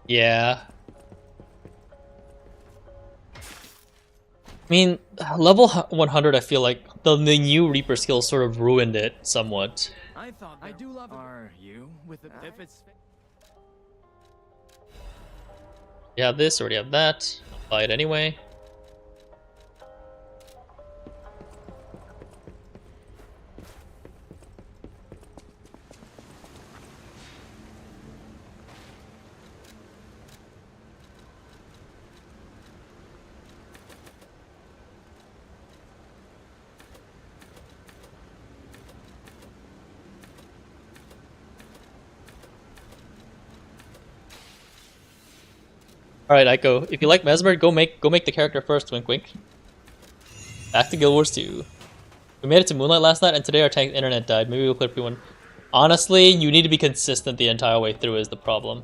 Yeah. I mean, level 100, I feel like the new Reaper skill sort of ruined it somewhat. I thought I do love. Are you with the if it's? You have this, already have that. I'll buy it anyway. All right, Aiko. If you like Mesmer, go make the character first. Wink, wink. Back to Guild Wars 2. We made it to Moonlight last night, and today our tank's internet died. Maybe we'll clear P1. Honestly, you need to be consistent the entire way through is the problem.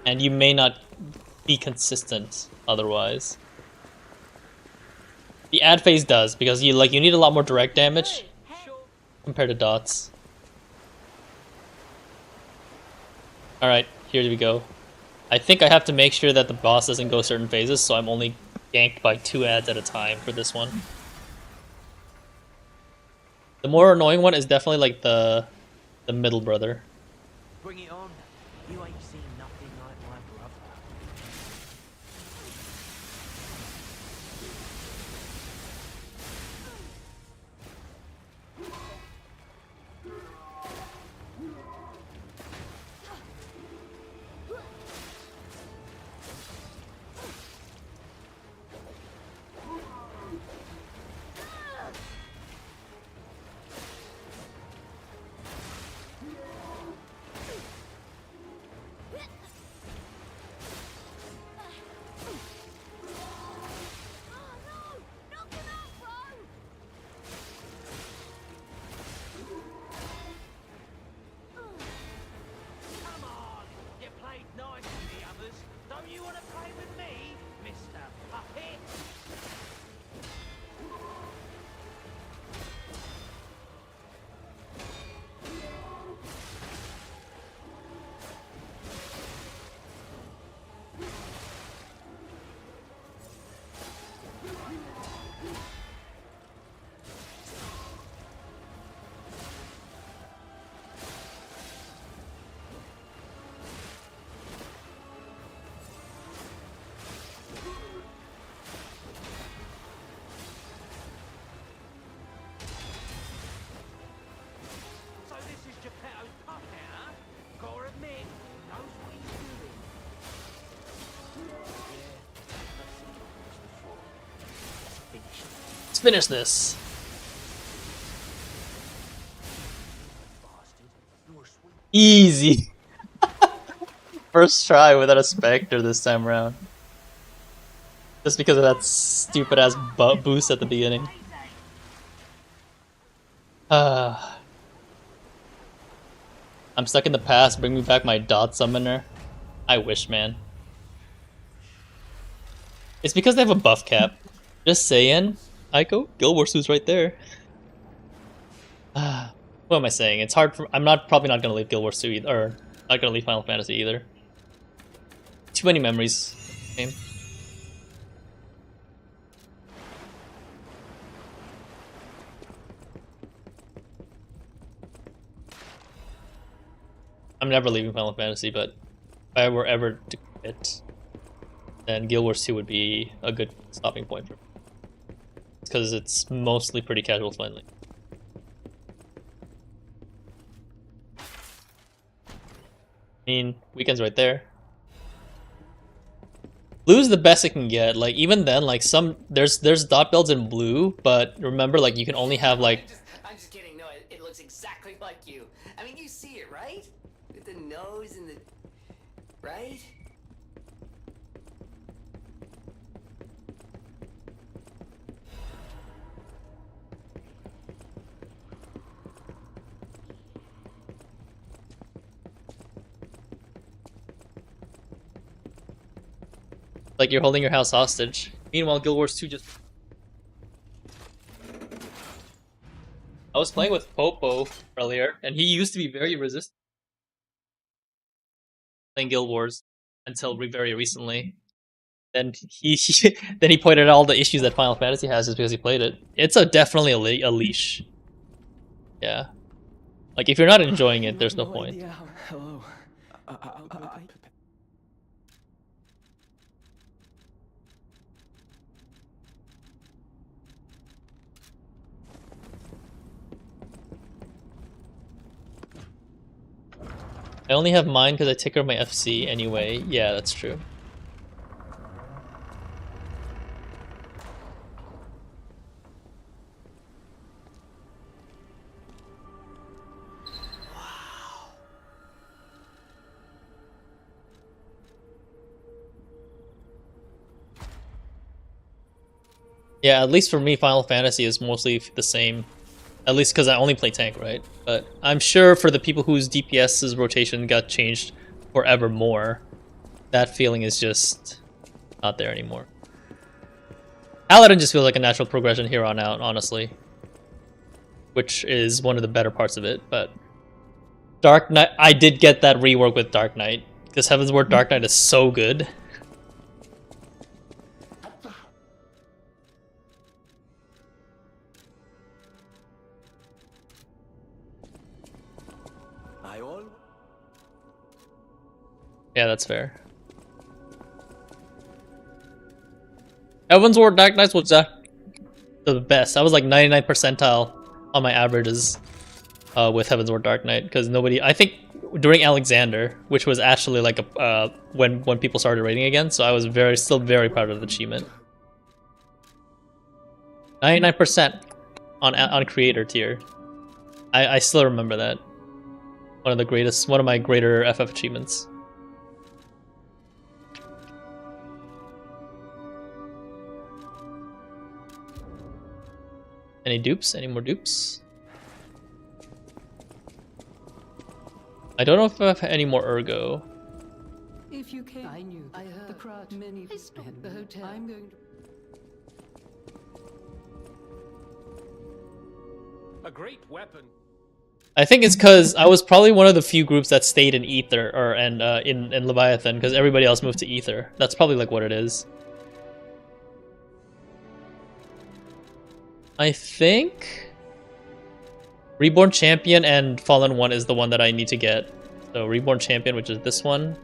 And you may not be consistent otherwise. The ad phase does, because you need a lot more direct damage compared to dots. Alright, here we go. I think I have to make sure that the boss doesn't go certain phases, so I'm only ganked by 2 ads at a time for this one. The more annoying one is definitely like the middle brother. Bring it on. You ain't seen nothing like my brother. Come on, you played nice with the others. Don't you want to play with me, Mr. Puppet? finish this. Easy. First try without a Spectre this time around. Just because of that stupid ass boost at the beginning. I'm stuck in the past. Bring me back my dot summoner. I wish, man. It's because they have a buff cap. Just saying. Aiko, Guild Wars 2's right there. What am I saying? It's hard for. I'm probably not gonna leave Guild Wars 2 either, or not gonna leave Final Fantasy either. Too many memories. Game. I'm never leaving Final Fantasy, but if I were ever to quit, then Guild Wars 2 would be a good stopping point for me. Because it's mostly pretty casual friendly. I mean, weekend's right there. Blue's the best it can get. Like even then, like there's dot builds in blue, but remember, like you can only have like. I'm just kidding. No, it looks exactly like you. I mean, you see it, right? With the nose and the right. Like you're holding your house hostage. Meanwhile, Guild Wars 2 just. I was playing with Popo earlier, and he used to be very resistant playing Guild Wars until very recently. And he then he pointed out all the issues that Final Fantasy has just because he played it. It's definitely a leash. Yeah. Like if you're not enjoying it, there's no point. Hello. I only have mine because I take care of my FC anyway. Yeah, that's true. Yeah, at least for me, Final Fantasy is mostly the same. At least because I only play tank, right? But I'm sure for the people whose DPS's rotation got changed forevermore, that feeling is just not there anymore. Paladin just feels like a natural progression here on out, honestly. Which is one of the better parts of it, but... Dark Knight, I did get that rework with Dark Knight, because Heaven's Ward Dark Knight is so good. Yeah, that's fair. Heaven's Ward Dark Knights was the best. I was like 99th percentile on my averages with Heaven's Ward Dark Knight because nobody. I think during Alexander, which was actually like a when people started raiding again, so I was still very proud of the achievement. 99% on creator tier. I still remember that. One of my greater FF achievements. Any dupes? Any more dupes? I don't know if I have any more ergo. If you came, I knew. I heard the crowd. Many at the hotel. I'm going to. A great weapon. I think it's because I was probably one of the few groups that stayed in Ether in Leviathan because everybody else moved to Ether. That's probably like what it is. I think Reborn Champion and Fallen One is the one that I need to get. So Reborn Champion, which is this one.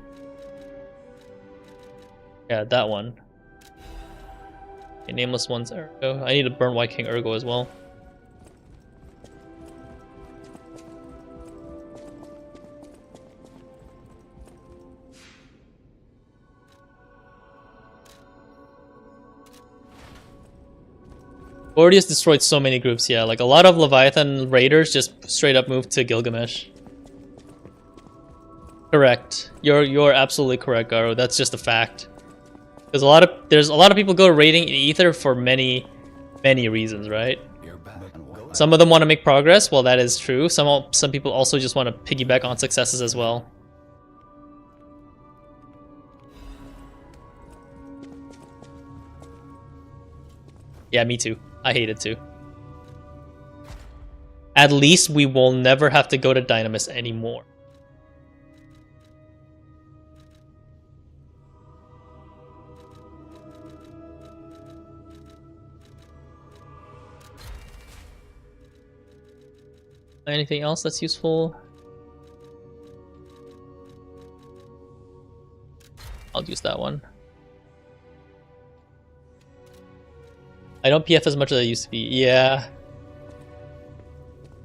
Yeah, that one. Okay, Nameless One's Ergo. I need to burn White King Ergo as well. Gordius destroyed so many groups, yeah. Like, a lot of Leviathan raiders just straight up moved to Gilgamesh. Correct. You're absolutely correct, Garo. That's just a fact. There's a lot of people go raiding Ether for many reasons, right? Some of them want to make progress, well that is true. Some people also just want to piggyback on successes as well. Yeah, me too. I hate it too. At least we will never have to go to Dynamis anymore. Anything else that's useful? I'll use that one. I don't PF as much as I used to be. Yeah.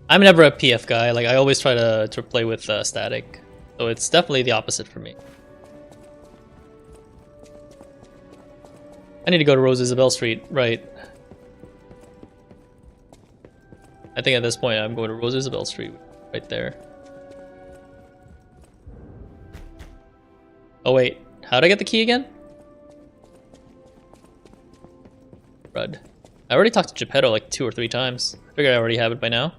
I'm never a PF guy. Like, I always try to play with static. So it's definitely the opposite for me. I need to go to Rose Isabel Street. Right. I think at this point I'm going to Rose Isabel Street. Right there. Oh wait. How'd I get the key again? Rud. I already talked to Geppetto like 2 or 3 times. I figured I already have it by now.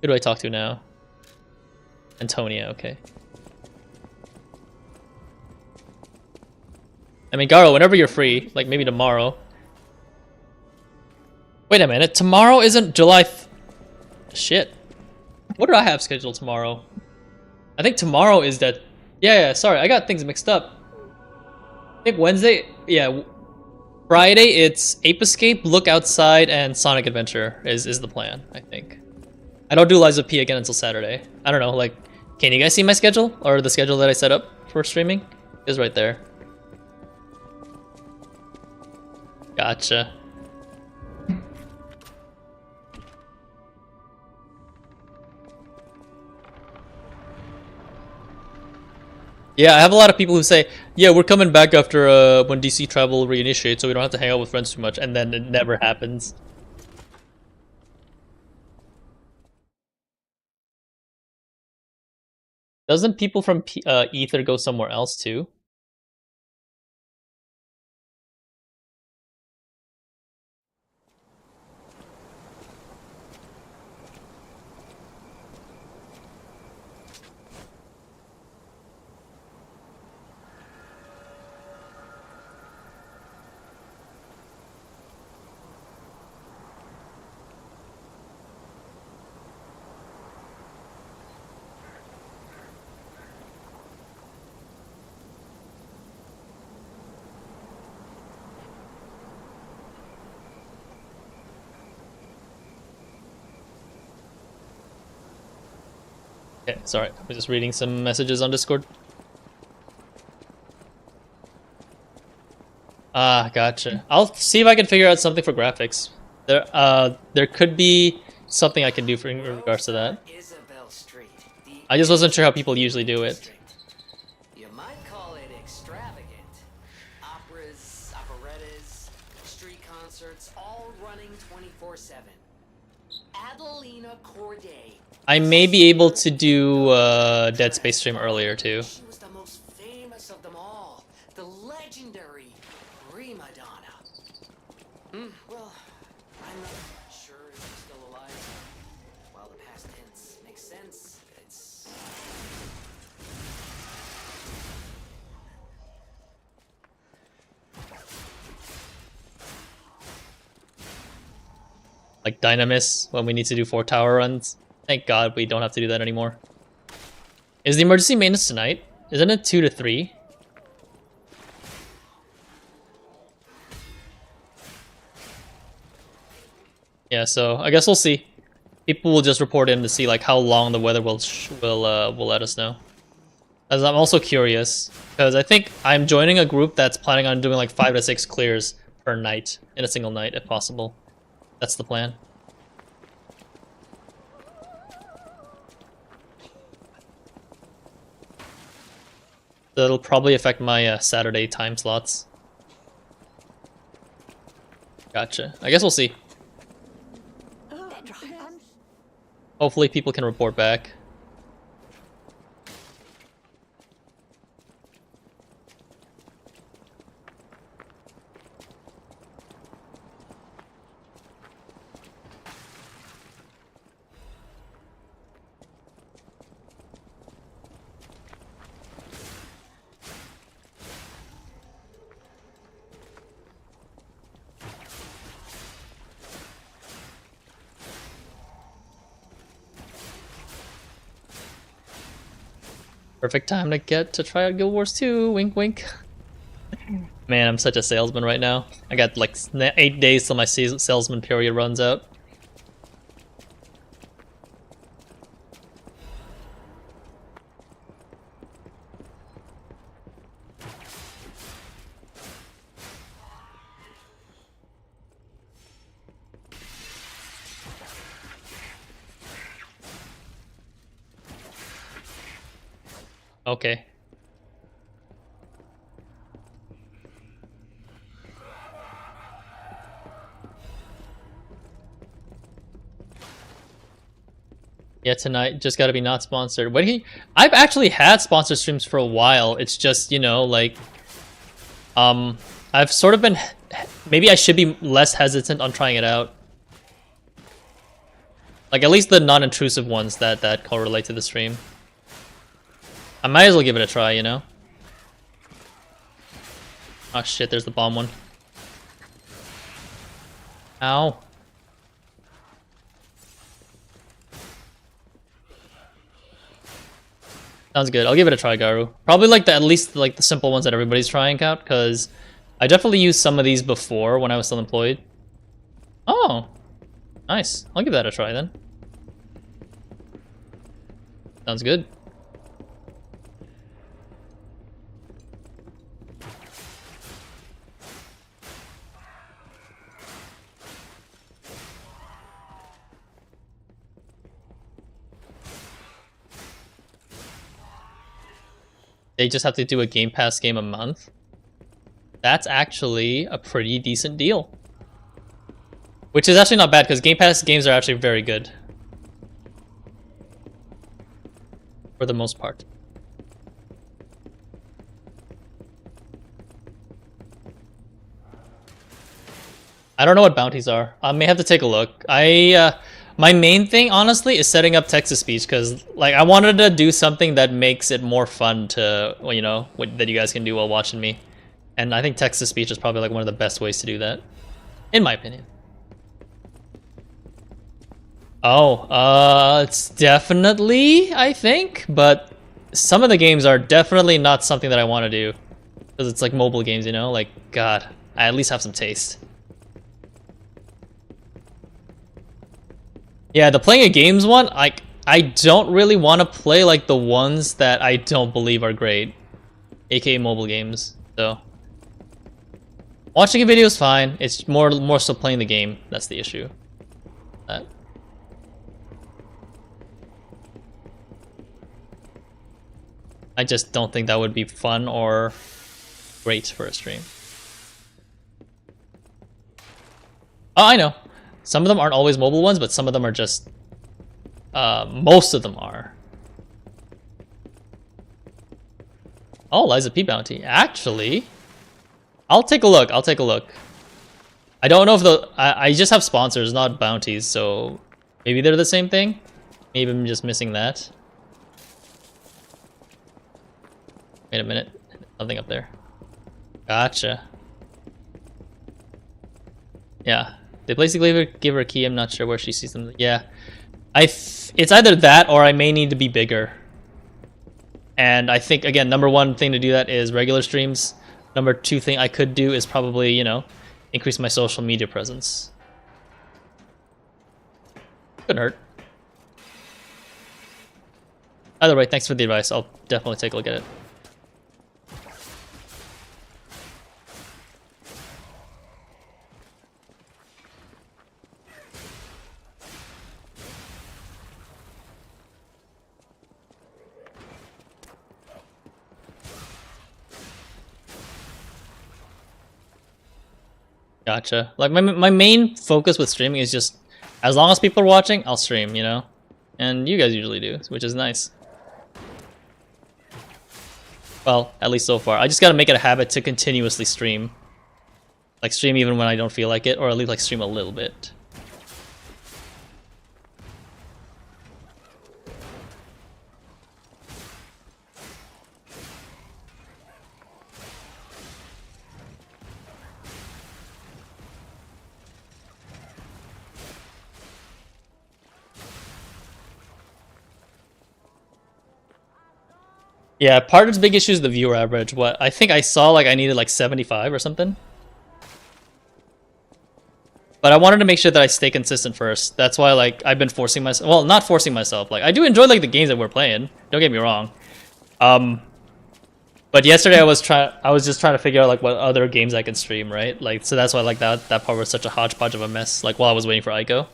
Who do I talk to now? Antonia, okay. I mean, Garo, whenever you're free, like maybe tomorrow. Wait a minute, tomorrow isn't July shit. What do I have scheduled tomorrow? I think tomorrow is that... Yeah, sorry, I got things mixed up. I think Wednesday... Yeah, Friday it's Ape Escape, Look Outside, and Sonic Adventure is the plan, I think. I don't do Lies of P again until Saturday. I don't know, like... Can you guys see my schedule? Or the schedule that I set up for streaming? Is right there. Gotcha. Yeah, I have a lot of people who say, yeah, we're coming back after when DC travel reinitiates, so we don't have to hang out with friends too much, and then it never happens. Doesn't people from Ether go somewhere else too? Okay, sorry, I was just reading some messages on Discord. Ah, gotcha. I'll see if I can figure out something for graphics. There could be something I can do in regards to that. I just wasn't sure how people usually do it. You might call it extravagant. Operas, operettas, street concerts, all running 24/7. Adelina Corday. I may be able to do Dead Space stream earlier too. She was the most famous of them all, the legendary prima donna. Well, I'm not sure if she's still alive. While the past tense makes sense, it's... Like Dynamis when we need to do 4 tower runs. Thank God we don't have to do that anymore. Is the emergency maintenance tonight? Isn't it 2 to 3? Yeah, so I guess we'll see. People will just report in to see like how long the weather will let us know. As I'm also curious because I think I'm joining a group that's planning on doing like 5 to 6 clears per night in a single night if possible. That's the plan. That'll probably affect my Saturday time slots. Gotcha. I guess we'll see. Hopefully people can report back. Perfect time to get to try out Guild Wars 2, wink wink. Man, I'm such a salesman right now. I got like 8 days till my salesman period runs out. Okay. Yeah, tonight just gotta be not sponsored. What do you? I've actually had sponsored streams for a while. It's just, you know, like, I've sort of been. Maybe I should be less hesitant on trying it out. Like at least the non-intrusive ones that correlate to the stream. I might as well give it a try, you know? Oh shit, there's the bomb one. Ow. Sounds good. I'll give it a try, Garu. Probably like at least like the simple ones that everybody's trying out, because I definitely used some of these before when I was still employed. Oh, nice. I'll give that a try then. Sounds good. They just have to do a Game Pass game a month. That's actually a pretty decent deal. Which is actually not bad, because Game Pass games are actually very good. For the most part. I don't know what bounties are. I may have to take a look. My main thing, honestly, is setting up text-to-speech, because like I wanted to do something that makes it more fun to, well, you know, that you guys can do while watching me. And I think text-to-speech is probably like one of the best ways to do that, in my opinion. Oh, it's definitely, I think, but some of the games are definitely not something that I want to do, because it's like mobile games, you know. Like, God, I at least have some taste. Yeah, the playing a games one, I don't really want to play like the ones that I don't believe are great, aka mobile games. So watching a video is fine. It's more so playing the game that's the issue. That. I just don't think that would be fun or great for a stream. Oh, I know. Some of them aren't always mobile ones, but some of them are just... most of them are. Oh, Liza P bounty. Actually, I'll take a look. I'll take a look. I don't know if the... I just have sponsors, not bounties, so... Maybe they're the same thing? Maybe I'm just missing that. Wait a minute. Nothing up there. Gotcha. Yeah. They basically give her a key. I'm not sure where she sees them. Yeah. It's either that or I may need to be bigger. And I think, again, number one thing to do that is regular streams. Number two thing I could do is probably, you know, increase my social media presence. Couldn't hurt. Either way, thanks for the advice. I'll definitely take a look at it. Gotcha. Like my main focus with streaming is just as long as people are watching, I'll stream, you know? And you guys usually do, which is nice. Well, at least so far. I just gotta make it a habit to continuously stream. Like stream even when I don't feel like it, or at least like stream a little bit. Yeah, part of the big issue is the viewer average. What I think I saw, like I needed like 75 or something. But I wanted to make sure that I stay consistent first. That's why like I've been forcing myself. Well, not forcing myself. Like I do enjoy like the games that we're playing. Don't get me wrong. But yesterday I was just trying to figure out like what other games I can stream, right? Like so that's why like that part was such a hodgepodge of a mess. Like while I was waiting for Ico.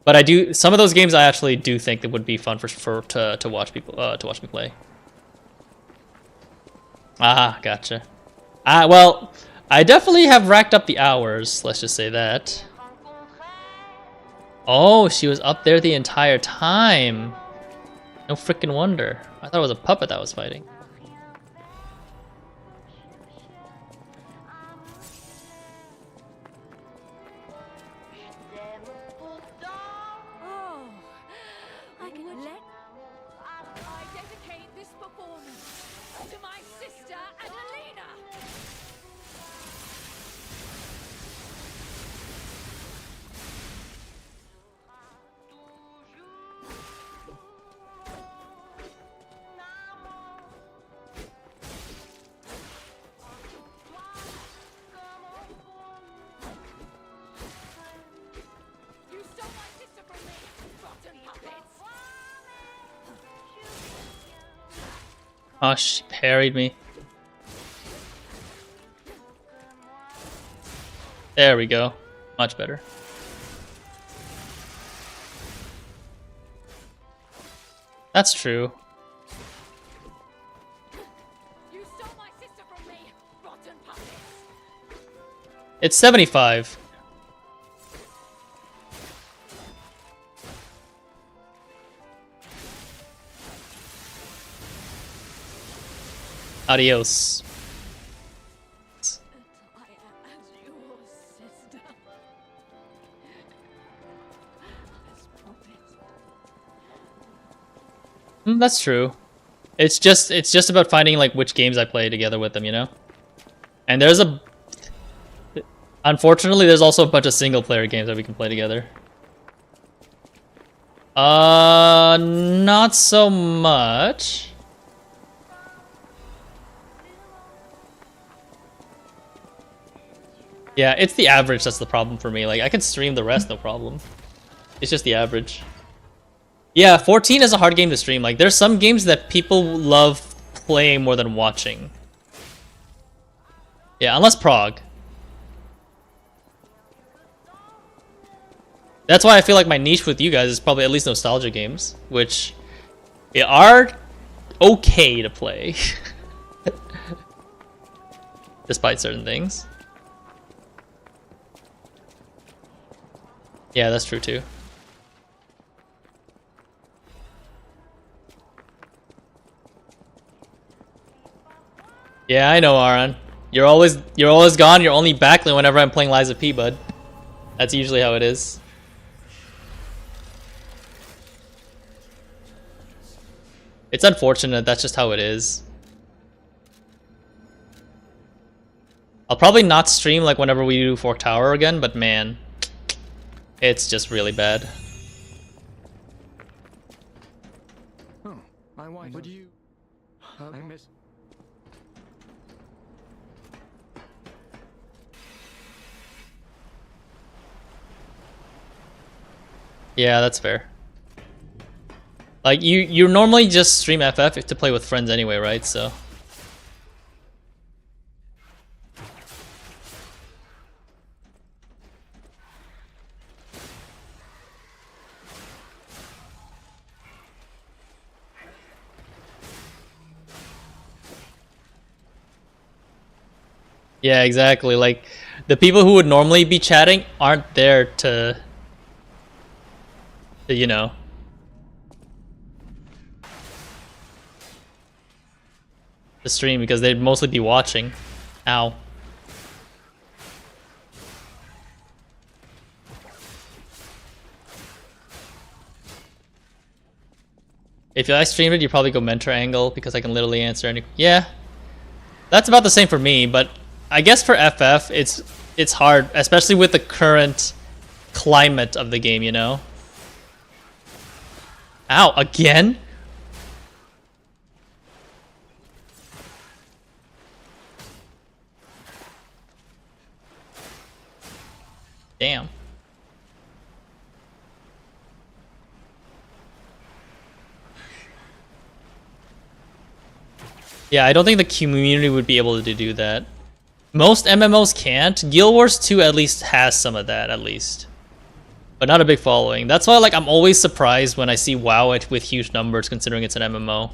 But I do some of those games I actually do think that would be fun to watch people to watch me play. Ah, gotcha. Well, I definitely have racked up the hours, let's just say that. Oh, she was up there the entire time. No freaking wonder. I thought it was a puppet that was fighting. Oh, I dedicate this performance to my sister Adelina. You stole my sister from me, rotten puppets. Oh, she parried me. There we go. Much better. That's true. You stole my sister from me, rotten puppets. It's 75. Adios. I am as your sister. As promised. That's true. It's just about finding like which games I play together with them, you know? And unfortunately there's also a bunch of single player games that we can play together. Not so much. Yeah, it's the average that's the problem for me. Like, I can stream the rest, no problem. It's just the average. Yeah, 14 is a hard game to stream. Like, there's some games that people love playing more than watching. Yeah, unless Prague. That's why I feel like my niche with you guys is probably at least nostalgia games, which are okay to play. Despite certain things. Yeah, that's true too. Yeah, I know, Aaron. You're always gone. You're only back whenever I'm playing Lies of P, bud. That's usually how it is. It's unfortunate. That's just how it is. I'll probably not stream like whenever we do Fork Tower again, but man, it's just really bad. Oh, my wife. Would you? I miss. Yeah, that's fair. Like you normally just stream FF to play with friends anyway, right? So. Yeah, exactly. Like the people who would normally be chatting aren't there to you know, to stream because they'd mostly be watching. Ow. If I stream it, you probably go mentor angle because I can literally answer any. Yeah, that's about the same for me. But I guess for FF, it's hard, especially with the current climate of the game. You know. Ow! Again? Damn. Yeah, I don't think the community would be able to do that. Most MMOs can't. Guild Wars 2 at least has some of that, at least. But not a big following. That's why, like, I'm always surprised when I see WoW with huge numbers, considering it's an MMO.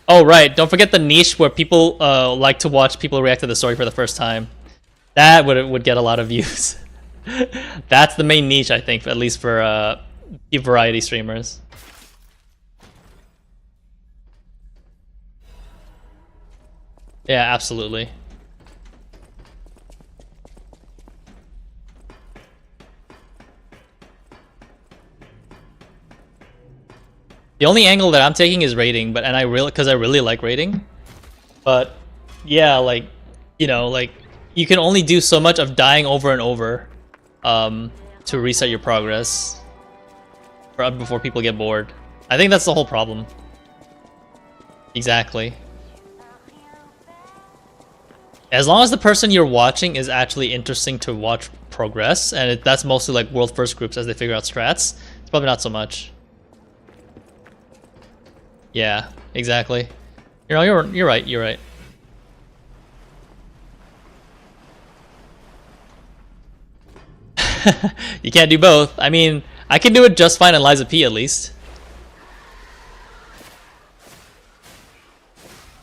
Oh, right. Don't forget the niche where people like to watch people react to the story for the first time. That would get a lot of views. That's the main niche, I think, at least for variety streamers. Yeah, absolutely. The only angle that I'm taking is raiding, but because I really like raiding. But yeah, like, you know, like you can only do so much of dying over and over to reset your progress before people get bored. I think that's the whole problem. Exactly. As long as the person you're watching is actually interesting to watch progress, and that's mostly like world first groups as they figure out strats, it's probably not so much. Yeah, exactly. You're right. You're right. You can't do both. I mean, I can do it just fine in Liza P at least.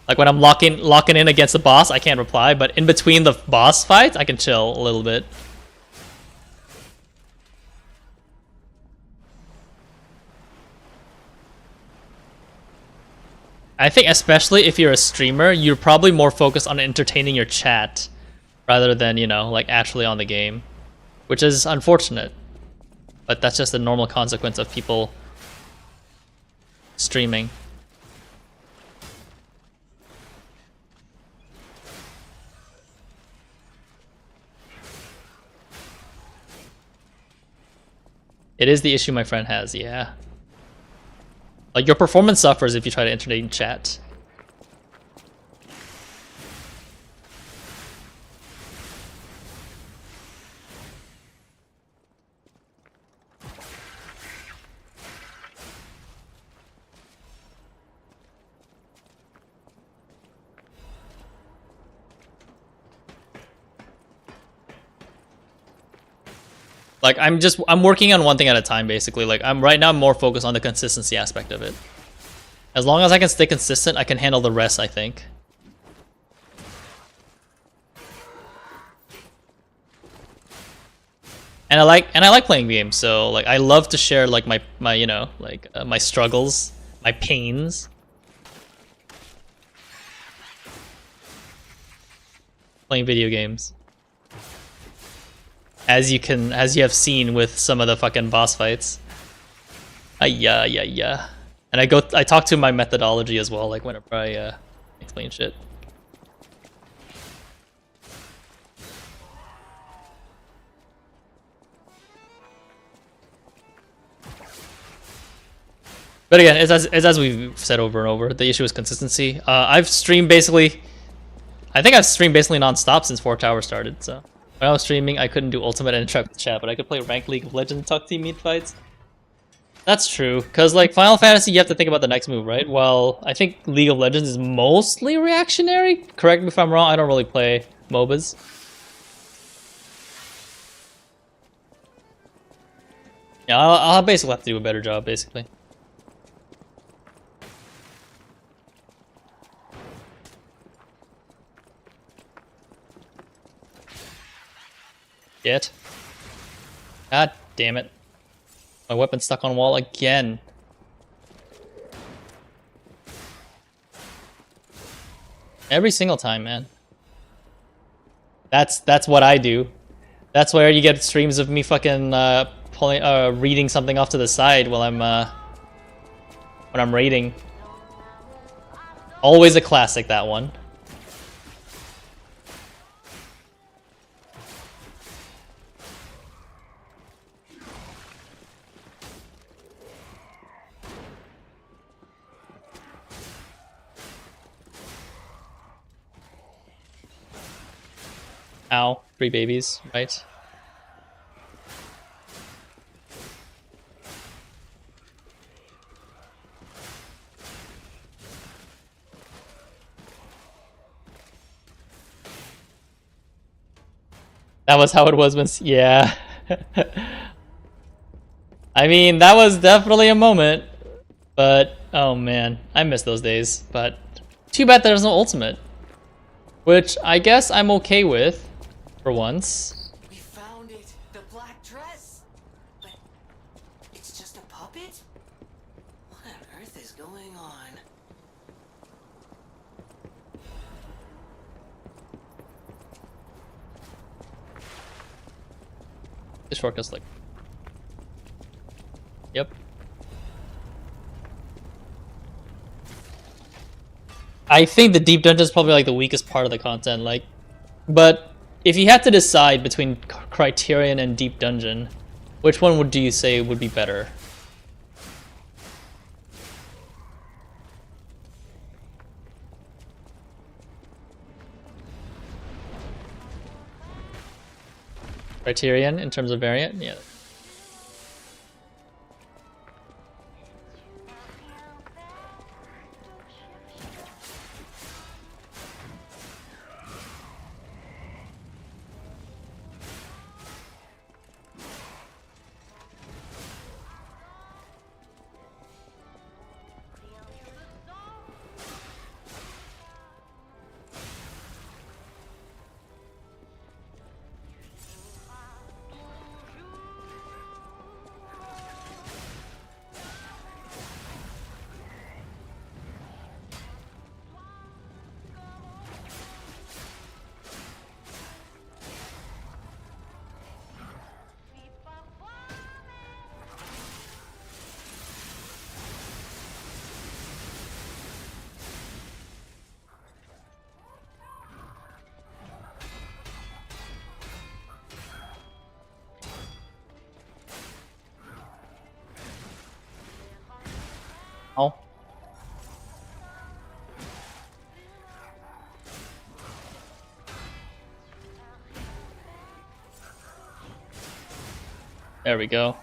Like when I'm locking in against the boss, I can't reply, but in between the boss fights, I can chill a little bit. I think especially if you're a streamer, you're probably more focused on entertaining your chat rather than, you know, like actually on the game, which is unfortunate. But that's just a normal consequence of people streaming. It is the issue my friend has, yeah. Like, your performance suffers if you try to entertain chat. Like, I'm working on one thing at a time, basically. Like, right now I'm more focused on the consistency aspect of it. As long as I can stay consistent, I can handle the rest, I think. And I like playing games, so like I love to share like my you know, like my struggles, my pains. Playing video games. As you have seen with some of the fucking boss fights. Yeah. And I talk to my methodology as well, like whenever I explain shit. But again, it's as we've said over and over, the issue is consistency. I've streamed basically I think I've streamed basically non-stop since 4 Tower started, so. When I was streaming, I couldn't do ultimate and interact with chat, but I could play ranked League of Legends and talk team meet fights. That's true, because like Final Fantasy, you have to think about the next move, right? Well, I think League of Legends is mostly reactionary. Correct me if I'm wrong, I don't really play MOBAs. Yeah, I'll basically have to do a better job, basically. Get. God damn it. My weapon's stuck on wall again. Every single time, man. That's what I do. That's where you get streams of me fucking reading something off to the side while when I'm raiding. Always a classic, that one. Ow, 3 babies, right? That was how it was when... Yeah. I mean, that was definitely a moment. But, oh man, I miss those days. But, too bad there's no ultimate. Which, I guess I'm okay with. For once. We found it! The black dress! But it's just a puppet? What on earth is going on? The shortcut's like... Yep. I think the deep dungeon is probably like the weakest part of the content, like... But... If you had to decide between Criterion and Deep Dungeon, which one do you say would be better? Criterion in terms of variant? Yeah. Oh. There we go.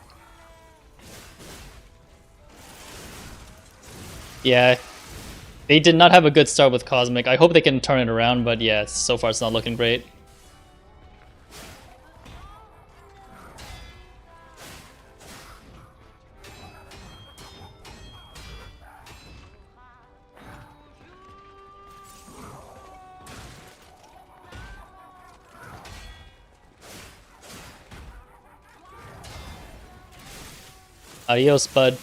Yeah. They did not have a good start with Cosmic. I hope they can turn it around, but yeah, so far it's not looking great. Adios, bud.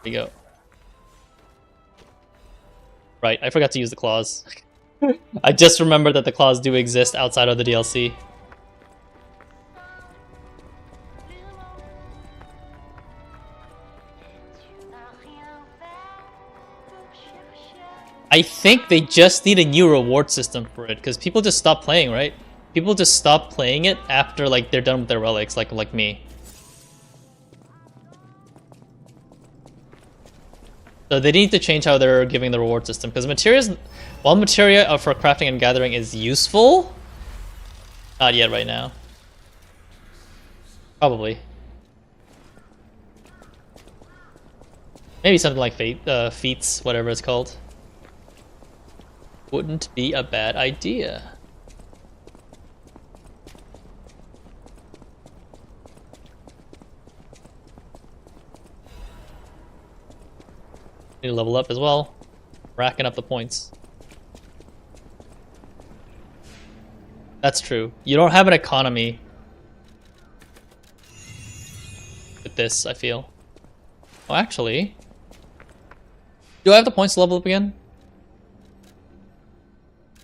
There you go. Right, I forgot to use the claws. I just remembered that the claws do exist outside of the DLC. I think they just need a new reward system for it, because people just stop playing, right? People just stop playing it after like they're done with their relics, like me. So they need to change how they're giving the reward system, because materials, while materia for crafting and gathering is useful, not yet right now. Probably. Maybe something like feats, whatever it's called. Wouldn't be a bad idea. Need to level up as well. Racking up the points. That's true. You don't have an economy with this, I feel. Oh, actually, do I have the points to level up again?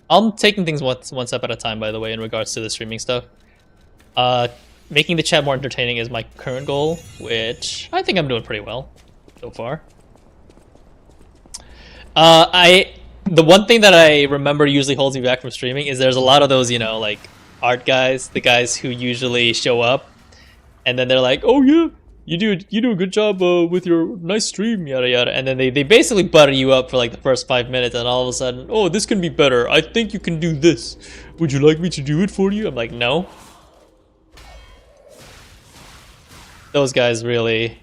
I'm taking things one step at a time, by the way, in regards to the streaming stuff. Making the chat more entertaining is my current goal, which I think I'm doing pretty well so far. The one thing that I remember usually holds me back from streaming is there's a lot of those, you know, like art guys, the guys who usually show up, and then they're like, "Oh yeah, you do a good job with your nice stream, yada yada," and then they basically butter you up for like the first 5 minutes, and all of a sudden, "Oh, this can be better. I think you can do this. Would you like me to do it for you?" I'm like, no. Those guys really,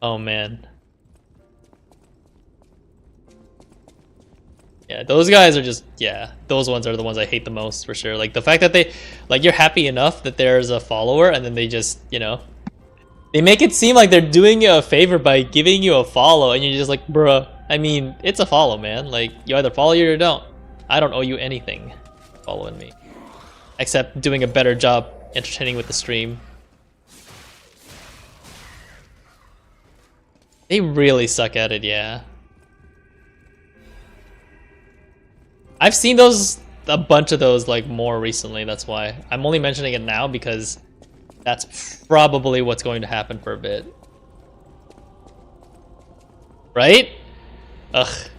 oh man. Yeah, those guys are just, yeah, those ones are the ones I hate the most for sure. Like the fact that they, like, you're happy enough that there's a follower and then they just, you know, they make it seem like they're doing you a favor by giving you a follow, and you're just like, bruh, I mean, it's a follow, man. Like, you either follow you or don't. I don't owe you anything following me. Except doing a better job entertaining with the stream. They really suck at it, yeah. I've seen those, a bunch of those, like, more recently, that's why. I'm only mentioning it now because that's probably what's going to happen for a bit. Right? Ugh.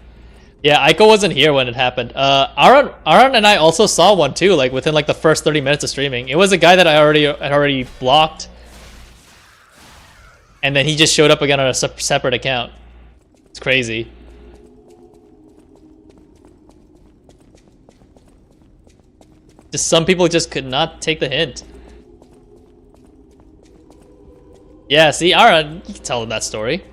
Yeah, Aiko wasn't here when it happened. Aaron and I also saw one too, like within like the first 30 minutes of streaming. It was a guy that I had already blocked. And then he just showed up again on a separate account. It's crazy. Just some people just could not take the hint. Yeah, see, Aaron, you can tell him that story.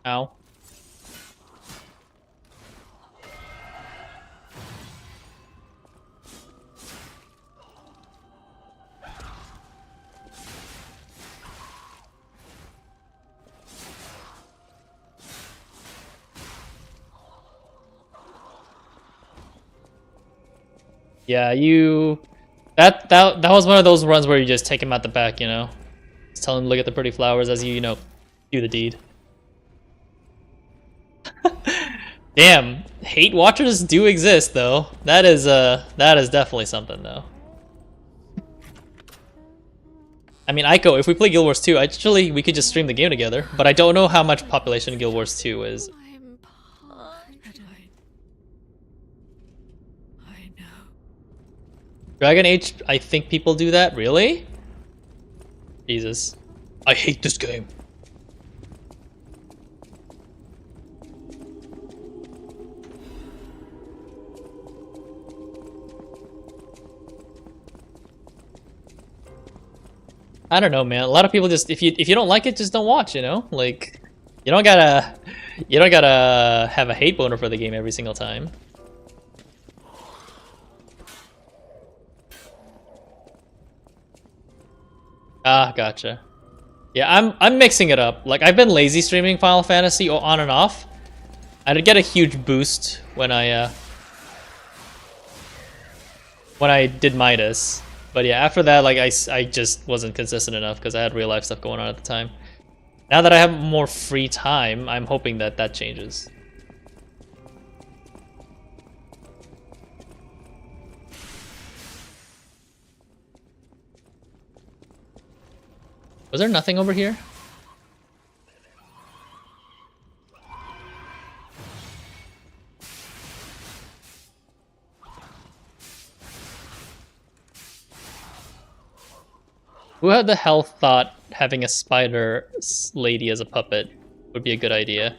Ow. Yeah, that was one of those runs where you just take him out the back, you know. Just tell him to look at the pretty flowers as you know, do the deed. Damn, hate watchers do exist though. That is definitely something though. I mean, Aiko, if we play Guild Wars 2, actually we could just stream the game together, but I don't know how much population Guild Wars 2 is. Dragon Age, I think people do that. Really? Jesus. I hate this game. I don't know, man. A lot of people just, if you don't like it, just don't watch, you know? Like, you don't gotta have a hate boner for the game every single time. Ah, gotcha. Yeah, I'm mixing it up. Like, I've been lazy streaming Final Fantasy on and off. I did get a huge boost when I did Midas. But yeah, after that, like, I just wasn't consistent enough because I had real life stuff going on at the time. Now that I have more free time, I'm hoping that that changes. Was there nothing over here? Who the hell thought having a spider lady as a puppet would be a good idea?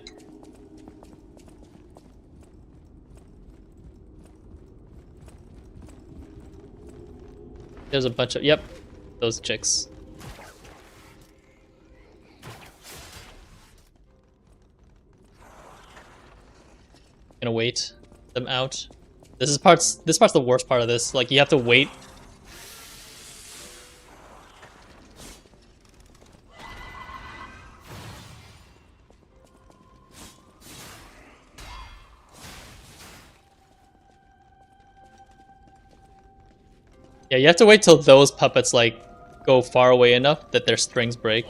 There's a bunch of, yep, those chicks. Gonna wait them out. This part's the worst part of this. Like, you have to wait. Yeah, you have to wait till those puppets like go far away enough that their strings break.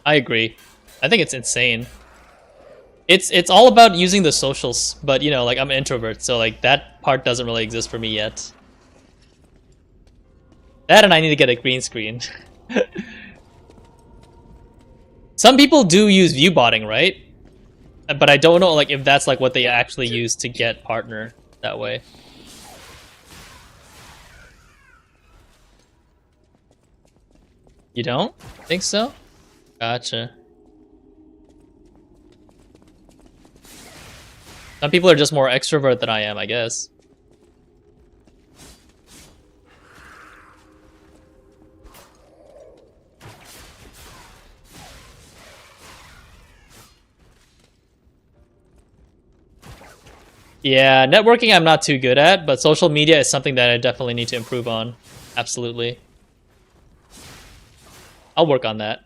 I agree. I think it's insane. It's all about using the socials, but you know, like I'm an introvert, so like that part doesn't really exist for me yet. That and I need to get a green screen. Some people do use viewbotting, right? But I don't know like if that's like what they actually use to get partner that way. You don't think so? Gotcha. Some people are just more extrovert than I am, I guess. Yeah, networking I'm not too good at, but social media is something that I definitely need to improve on. Absolutely. I'll work on that.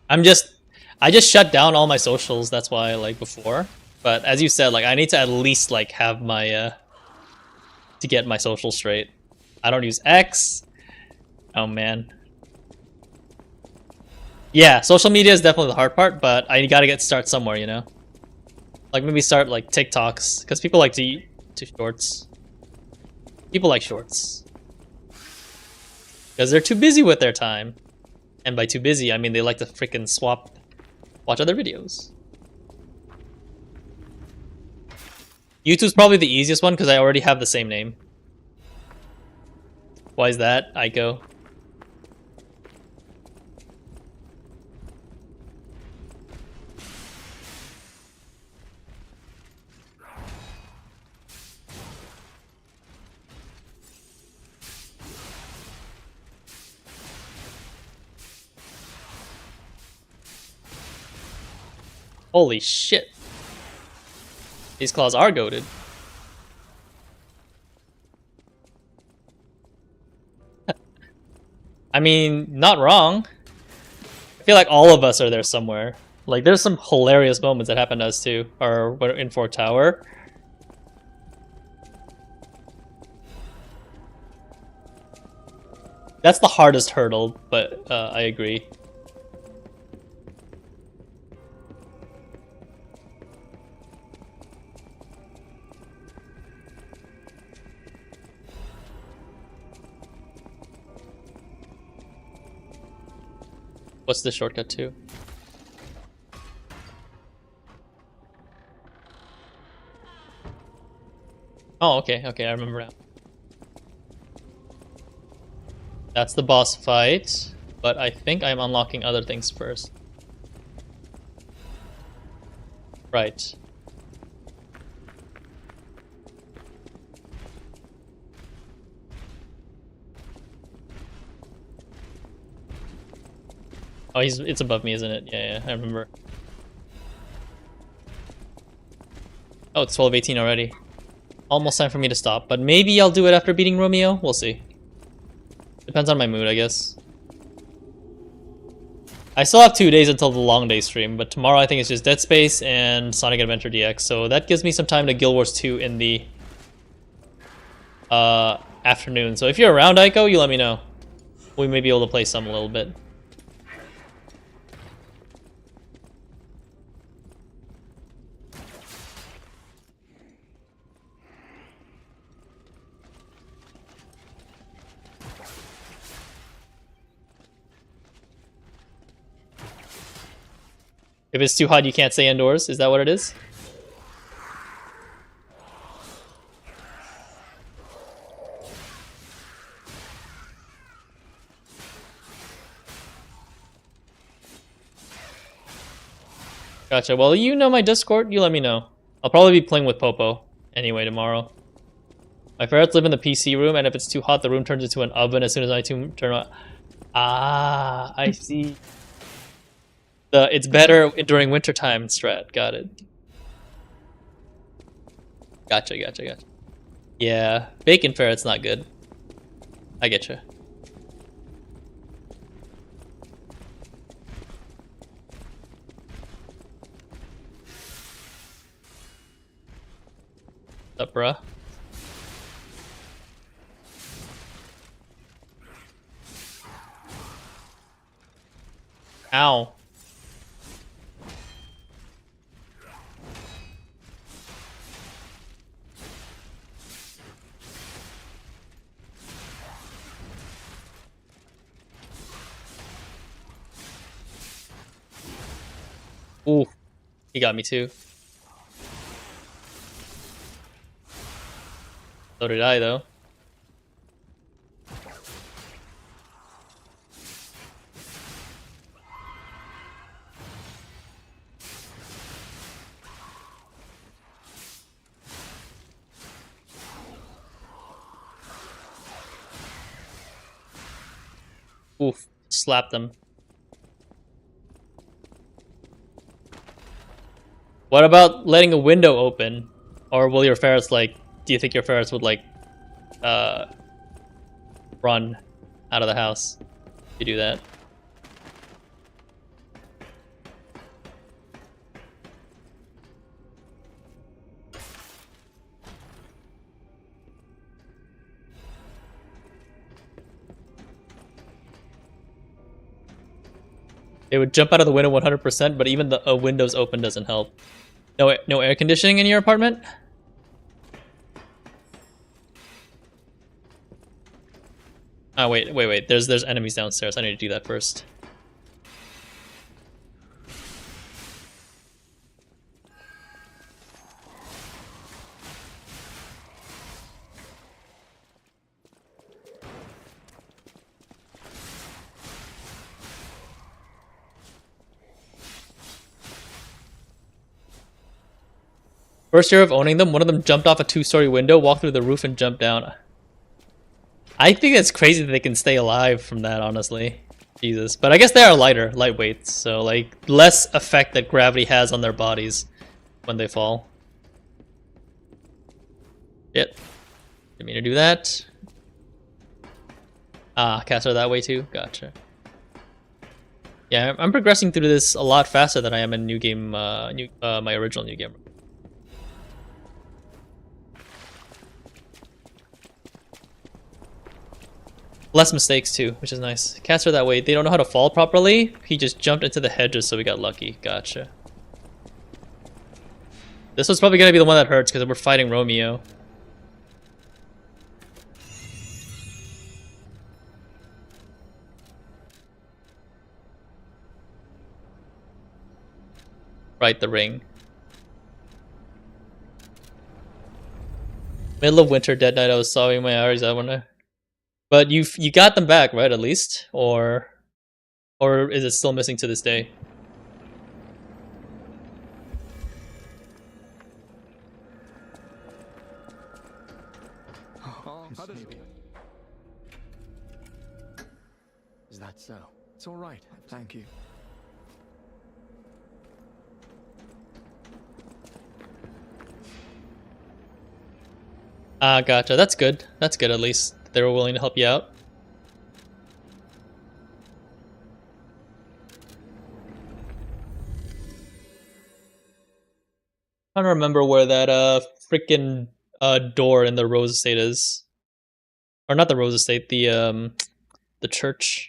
I just shut down all my socials, that's why, like, before. But as you said, like, I need to at least, like, have my, to get my social straight. I don't use X. Oh, man. Yeah, social media is definitely the hard part, but I gotta start somewhere, you know? Like, maybe start, like, TikToks, because people like to shorts. People like shorts. Because they're too busy with their time. And by too busy, I mean they like to freaking watch other videos. YouTube's probably the easiest one because I already have the same name. Why is that, Aiko? Holy shit. These claws are goated. I mean, not wrong. I feel like all of us are there somewhere. Like, there's some hilarious moments that happened to us too, or in Fort Tower. That's the hardest hurdle, but I agree. What's the shortcut to? Oh, okay, I remember now. That's the boss fight, but I think I'm unlocking other things first. Right. Oh, it's above me, isn't it? Yeah, I remember. Oh, it's 12:18 already. Almost time for me to stop, but maybe I'll do it after beating Romeo. We'll see. Depends on my mood, I guess. I still have 2 days until the long day stream, but tomorrow I think it's just Dead Space and Sonic Adventure DX, so that gives me some time to Guild Wars 2 in the afternoon. So if you're around, Aiko, you let me know. We may be able to play some a little bit. If it's too hot, you can't stay indoors. Is that what it is? Gotcha. Well, you know my Discord. You let me know. I'll probably be playing with Popo anyway tomorrow. My ferrets live in the PC room, and if it's too hot, the room turns into an oven as soon as I turn on. Ah, I see. It's better during wintertime strat. Got it. Gotcha. Yeah, bacon ferret's not good. I getcha. What's up, bruh? Ow. Ooh, he got me too. So did I, though. Oof, slapped them. What about letting a window open? Or will your ferrets, like, do you think your ferrets would, like, run out of the house if you do that? It would jump out of the window 100%, but even the windows open doesn't help. No air conditioning in your apartment? Oh, wait. There's enemies downstairs. I need to do that first. First year of owning them, one of them jumped off a 2-story window, walked through the roof, and jumped down. I think it's crazy that they can stay alive from that, honestly. Jesus. But I guess they are lightweights, so, like, less effect that gravity has on their bodies when they fall. Shit. Didn't mean to do that. Ah, cast her that way too? Gotcha. Yeah, I'm progressing through this a lot faster than I am in new game, my original new game. Less mistakes too, which is nice. Cast her that way. They don't know how to fall properly. He just jumped into the hedges, so we got lucky. Gotcha. This was probably gonna be the one that hurts because we're fighting Romeo. Right, the ring. Middle of winter, dead night. I was sobbing my eyes. I wonder. But you got them back, right? At least, or is it still missing to this day? Is that so? It's all right. Thank you. Ah, gotcha. That's good. That's good. At least they were willing to help you out. I don't remember where that freaking door in the Rose Estate is, or not the Rose Estate, the church.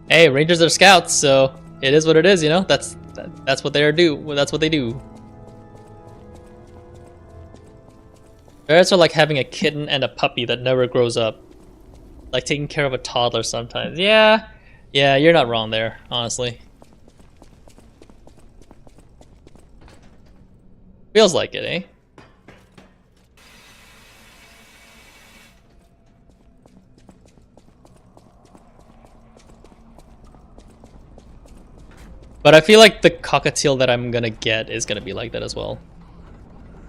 Hey, Rangers are scouts, so it is what it is, you know? That's That's what they do. That's what they do. Ferrets are like having a kitten and a puppy that never grows up. Like taking care of a toddler sometimes. Yeah, you're not wrong there, honestly. Feels like it, eh? But I feel like the cockatiel that I'm gonna get is gonna be like that as well.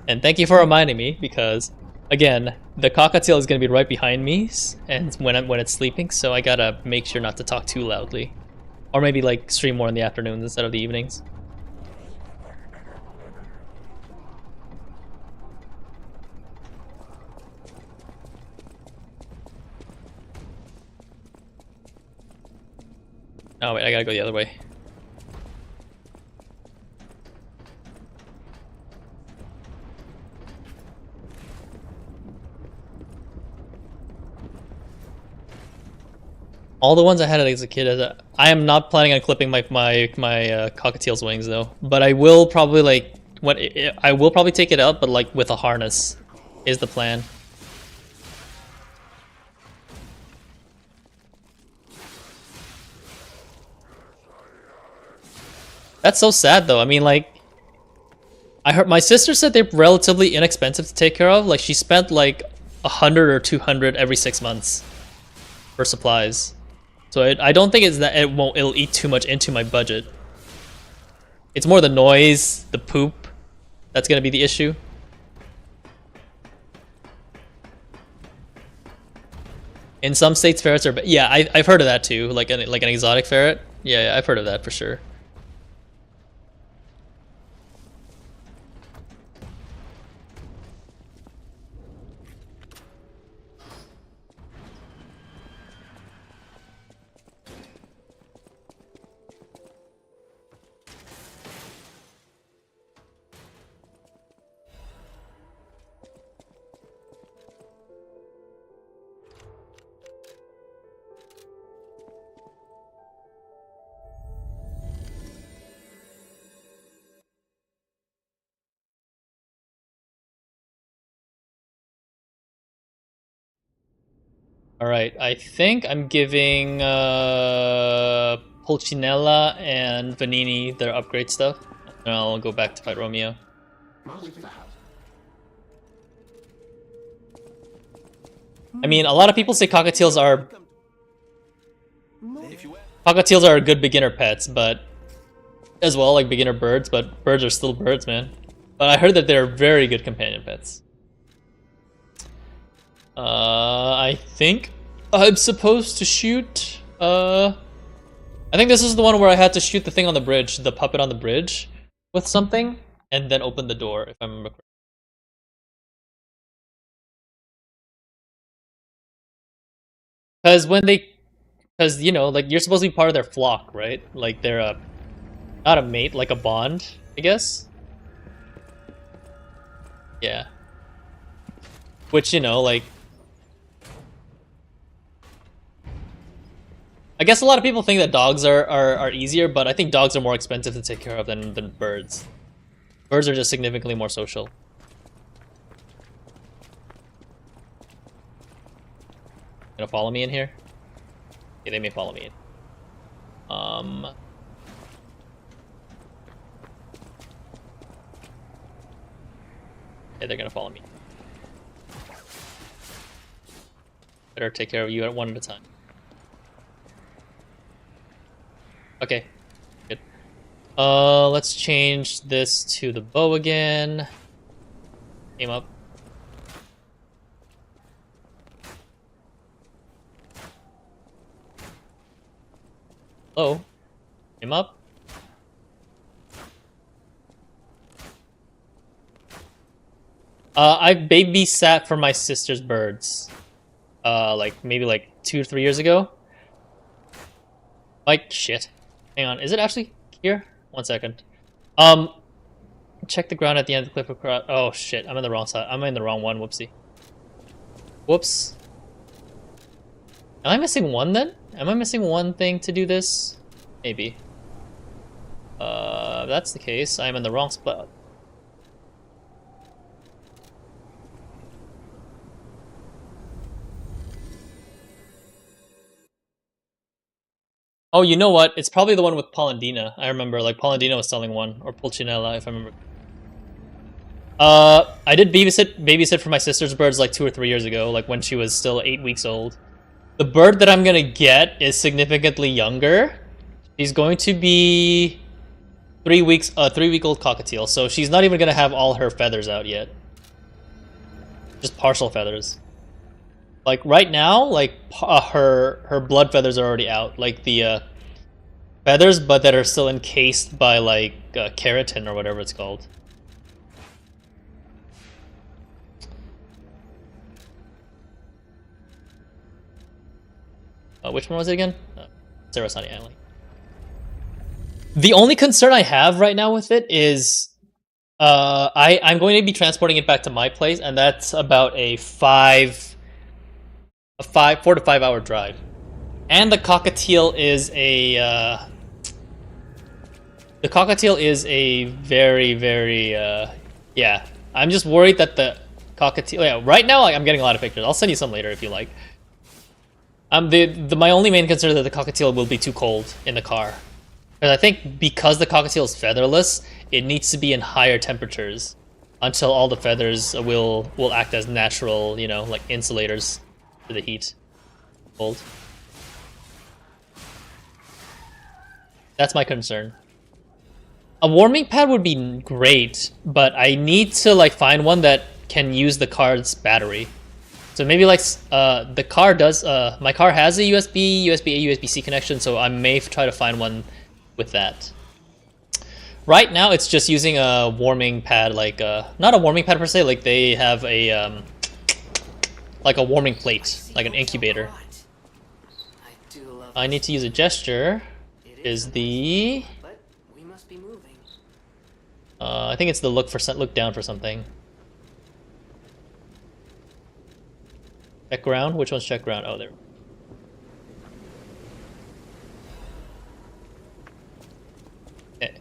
And thank you for reminding me, because again, the cockatiel is gonna be right behind me, and when it's sleeping, so I gotta make sure not to talk too loudly, or maybe like stream more in the afternoons instead of the evenings. Oh wait, I gotta go the other way. All the ones I had as a kid, I am not planning on clipping my cockatiel's wings though. But I will probably like I will probably take it out, but like with a harness, is the plan. That's so sad though. I mean, like, I heard my sister said they're relatively inexpensive to take care of. Like, she spent like 100 or 200 every 6 months for supplies. So I don't think it's that it'll eat too much into my budget. It's more the noise, the poop, that's gonna be the issue. In some states, ferrets are. Yeah, I've heard of that too. Like an exotic ferret. Yeah, I've heard of that for sure. Alright, I think I'm giving Pulcinella and Vanini their upgrade stuff. And I'll go back to fight Romeo. I mean, a lot of people say cockatiels are good beginner pets, but as well, like beginner birds, but birds are still birds, man. But I heard that they're very good companion pets. I think I'm supposed to shoot, I think this is the one where I had to shoot the thing on the bridge, the puppet on the bridge, with something, and then open the door, if I remember correctly. Because you know, like, you're supposed to be part of their flock, right? Like, they're not a mate, like a bond, I guess? Yeah. Which, you know, like, I guess a lot of people think that dogs are easier, but I think dogs are more expensive to take care of than birds. Birds are just significantly more social. Gonna follow me in here? Yeah, they may follow me in. Yeah, they're gonna follow me. Better take care of you at one at a time. Okay, good. Let's change this to the bow again. Aim up. Hello? Aim up. I babysat for my sister's birds. Like, maybe like 2 or 3 years ago. Like, shit. Hang on, is it actually here? 1 second. Check the ground at the end of the cliff across. Oh shit, I'm in the wrong side. I'm in the wrong one, whoopsie. Whoops. Am I missing one then? Am I missing one thing to do this? Maybe. If that's the case, I'm in the wrong spot. Oh, you know what? It's probably the one with Polendina. I remember, like, Polendina was selling one, or Pulcinella, if I remember. I did babysit for my sister's birds like 2 or 3 years ago, like when she was still 8 weeks old. The bird that I'm gonna get is significantly younger. She's going to be 3-week-old cockatiel, so she's not even gonna have all her feathers out yet. Just partial feathers. Like right now, like her blood feathers are already out, like the feathers, but that are still encased by like keratin or whatever it's called. Which one was it again? Sarasani Island. The only concern I have right now with it is I'm going to be transporting it back to my place, and that's about a 4 to 5 hour drive. And the cockatiel is a very, very yeah. I'm just worried that the cockatiel. Yeah, right now I'm getting a lot of pictures. I'll send you some later if you like. My only main concern is that the cockatiel will be too cold in the car. Because I think because the cockatiel is featherless, it needs to be in higher temperatures until all the feathers will act as natural, you know, like insulators to the heat. Cold. That's my concern. A warming pad would be great, but I need to like find one that can use the car's battery. So maybe like the car does. My car has a USB, USB-A, USB-C connection, so I may try to find one with that. Right now, it's just using a warming pad, like not a warming pad per se. Like they have a like a warming plate, like an incubator. I need to use a gesture. Is the I think it's the look down for something. Check ground? Which one's check ground? Oh, there. Okay.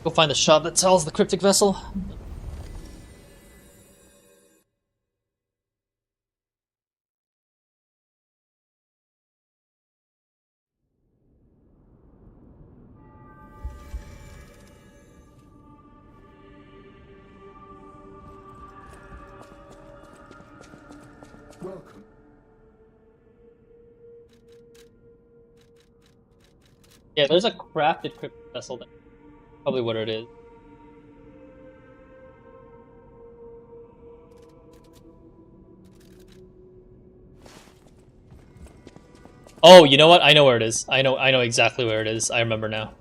Go find the shop that sells the cryptic vessel. Welcome. Yeah, there's a crafted cryptic vessel there. Probably what it is. Oh, you know what? I know where it is. I know exactly where it is. I remember now.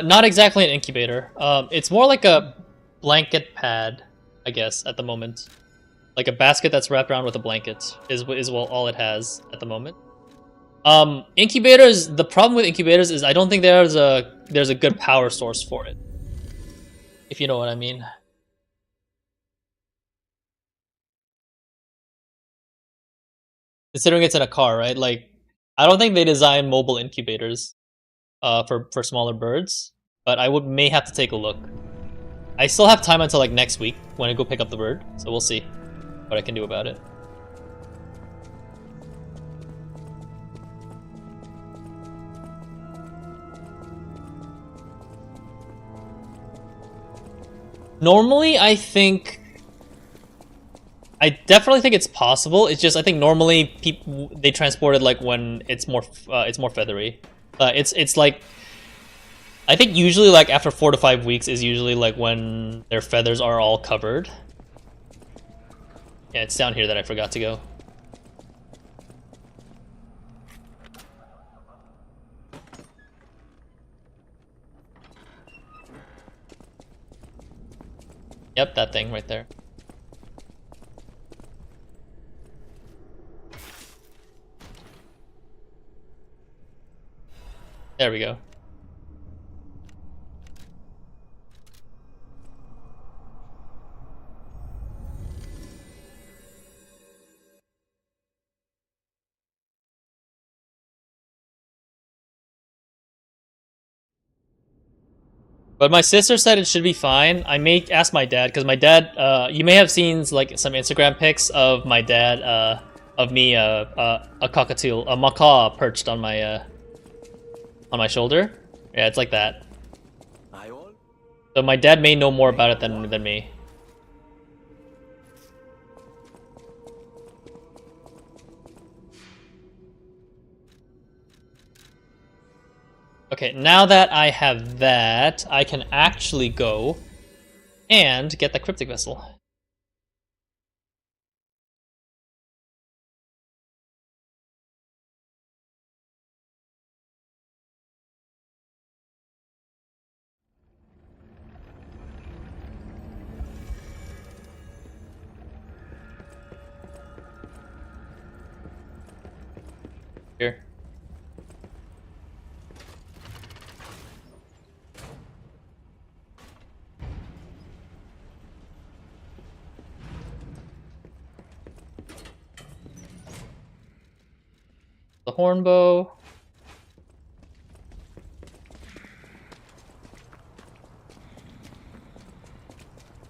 Not exactly an incubator. It's more like a blanket pad, I guess, at the moment. Like a basket that's wrapped around with a blanket is all it has at the moment. Incubators. The problem with incubators is I don't think there's a good power source for it. If you know what I mean. Considering it's in a car, right? Like, I don't think they design mobile incubators, for smaller birds. But I may have to take a look. I still have time until like next week when I go pick up the bird, so we'll see what I can do about it. Normally, I definitely think it's possible. It's just I think normally they transport it like when it's more feathery. It's like I think usually like after 4 to 5 weeks is usually like when their feathers are all covered. Yeah, it's down here that I forgot to go. Yep, that thing right there. There we go. But my sister said it should be fine. I may ask my dad, because my dad, you may have seen like some Instagram pics of my dad, of me, a cockatiel, a macaw perched on my shoulder. Yeah, it's like that. So my dad may know more about it than me. Okay, now that I have that, I can actually go and get the cryptic vessel. Here. The hornbow.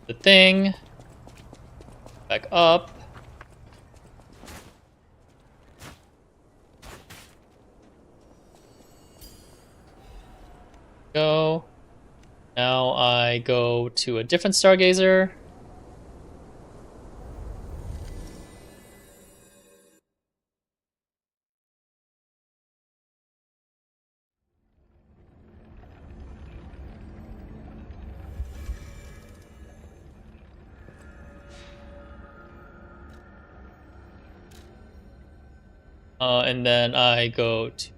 The thing. Back up. Go. Now I go to a different stargazer. And then I go to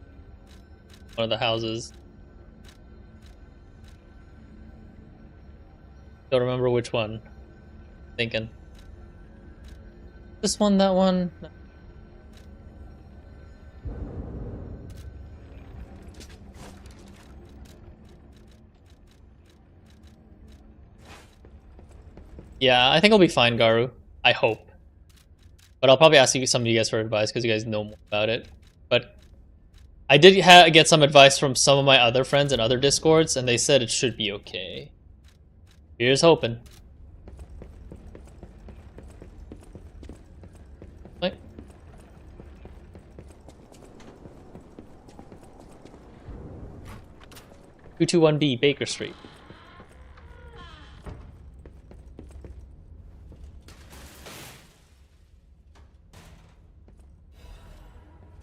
one of the houses. Don't remember which one. Thinking. This one, that one. Yeah, I think I'll be fine, Garu. I hope. But I'll probably ask you some of you guys for advice because you guys know more about it. But I did get some advice from some of my other friends in other discords, and they said it should be okay. Here's hoping. Wait. 221B Baker Street.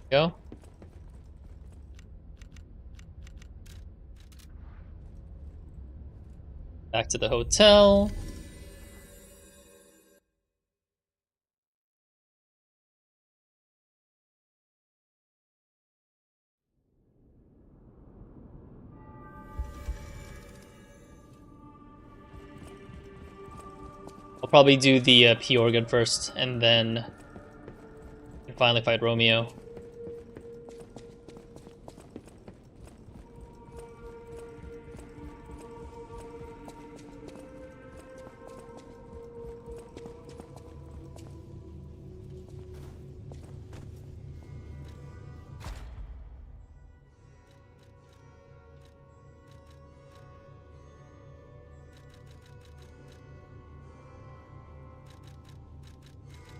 Go. Back to the hotel. I'll probably do the P organ first, and then finally fight Romeo.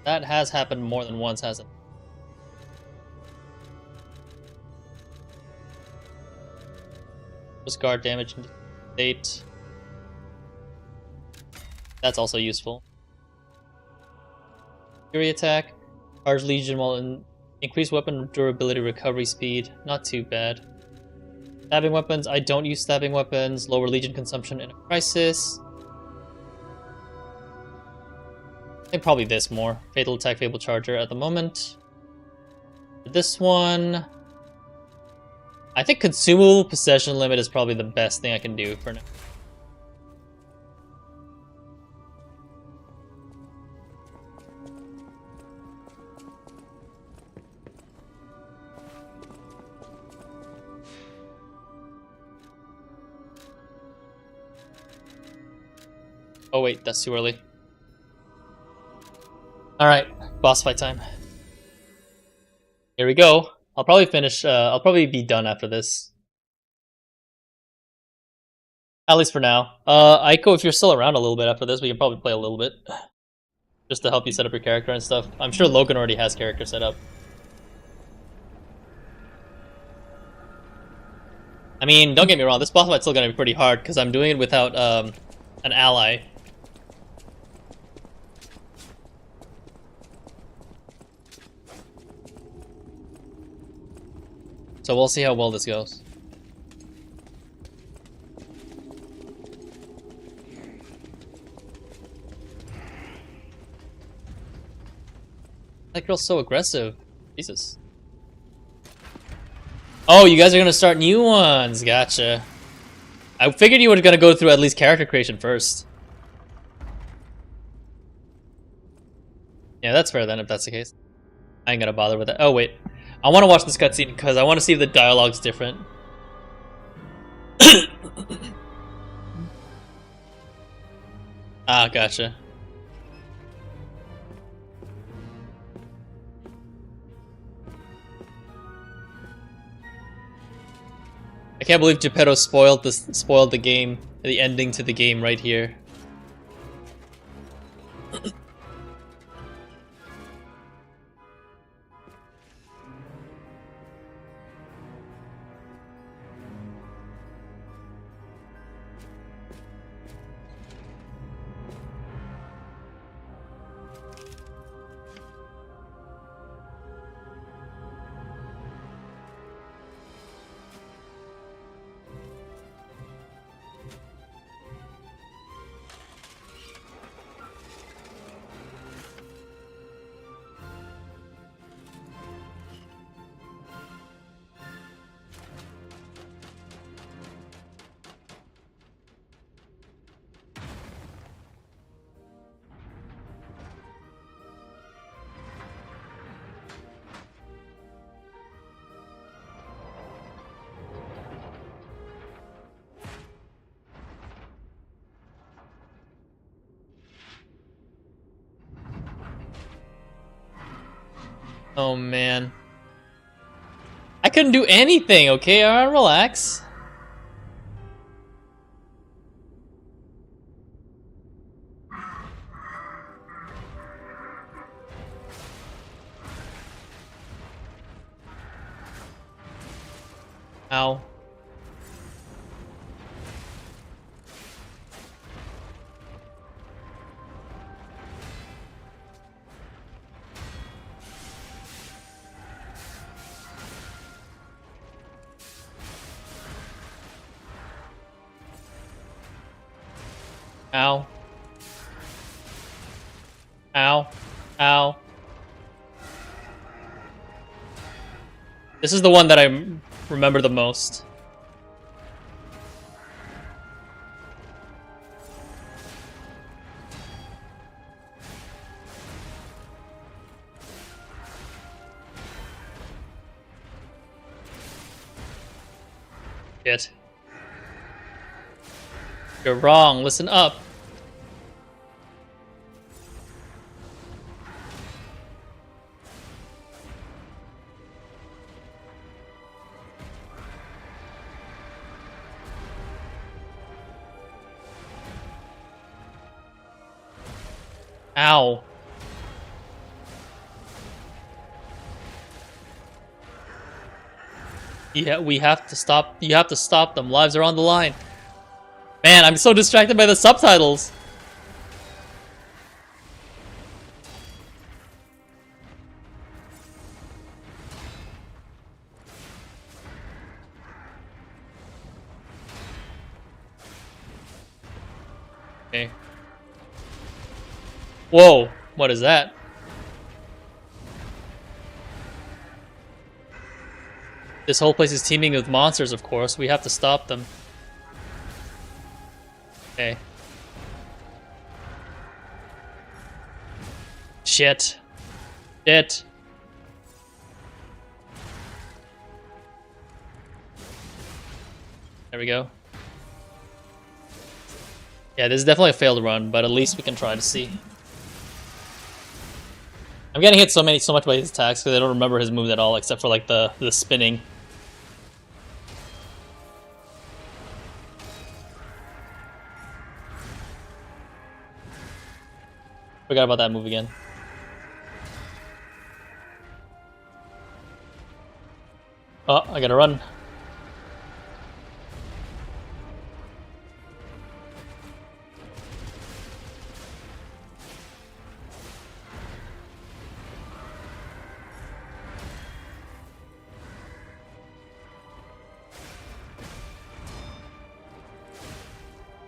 That has happened more than once, hasn't it? Just guard damage into state. That's also useful. Fury attack. Charge Legion while increase weapon durability recovery speed. Not too bad. Stabbing weapons. I don't use stabbing weapons. Lower Legion consumption in a crisis. I think probably this more. Fatal attack, Fable Charger at the moment. For this one, I think consumable possession limit is probably the best thing I can do for now. Oh wait, that's too early. Alright, boss fight time. Here we go. I'll probably finish, I'll probably be done after this. At least for now. Aiko, if you're still around a little bit after this, we can probably play a little bit. Just to help you set up your character and stuff. I'm sure Logan already has character set up. I mean, don't get me wrong, this boss fight's still gonna be pretty hard, because I'm doing it without, an ally. So we'll see how well this goes. That girl's so aggressive. Jesus. Oh, you guys are gonna start new ones. Gotcha. I figured you were gonna go through at least character creation first. Yeah, that's fair then, if that's the case. I ain't gonna bother with that. Oh, wait. I want to watch this cutscene because I want to see if the dialogue's different. Ah, gotcha. I can't believe Geppetto spoiled the game, the ending to the game right here. Oh man. I couldn't do anything, okay? Alright, relax. Ow. Ow. Ow. Ow. This is the one that I remember the most. Shit. You're wrong. Listen up. Ow. Yeah, we have to stop. You have to stop them. Lives are on the line. Man, I'm so distracted by the subtitles. Okay. Whoa, what is that? This whole place is teeming with monsters, of course. We have to stop them. Okay. Shit. Shit. There we go. Yeah, this is definitely a failed run, but at least we can try to see. I'm getting hit so much by his attacks because I don't remember his moves at all, except for like the spinning. Forgot about that move again. Oh, I gotta run.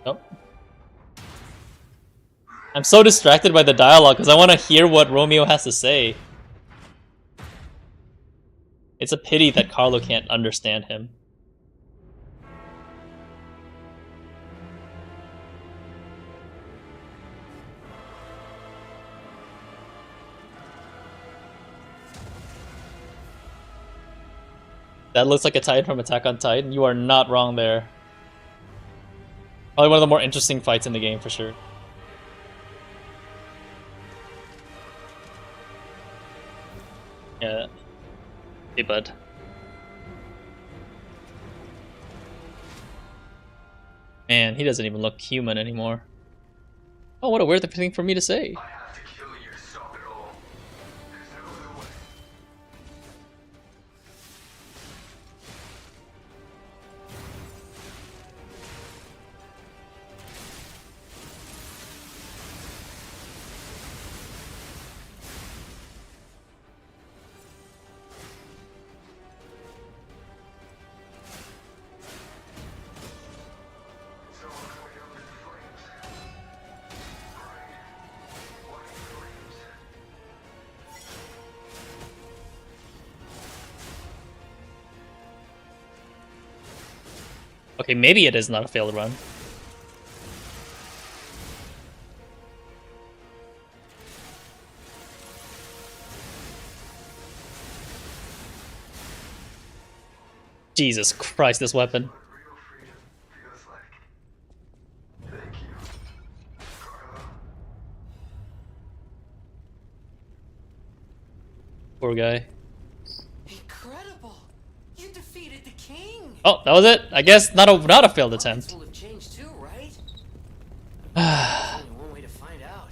Nope. I'm so distracted by the dialogue because I want to hear what Romeo has to say. It's a pity that Carlo can't understand him. That looks like a Titan from Attack on Titan. You are not wrong there. Probably one of the more interesting fights in the game for sure. Yeah. Hey, bud. Man, he doesn't even look human anymore. Oh, what a weird thing for me to say. Okay, maybe it is not a failed run. Jesus Christ, this weapon. Poor guy. Incredible! You defeated the king. Oh, that was it. I guess not a failed attempt. Will have changed too, right? Only one way to find out.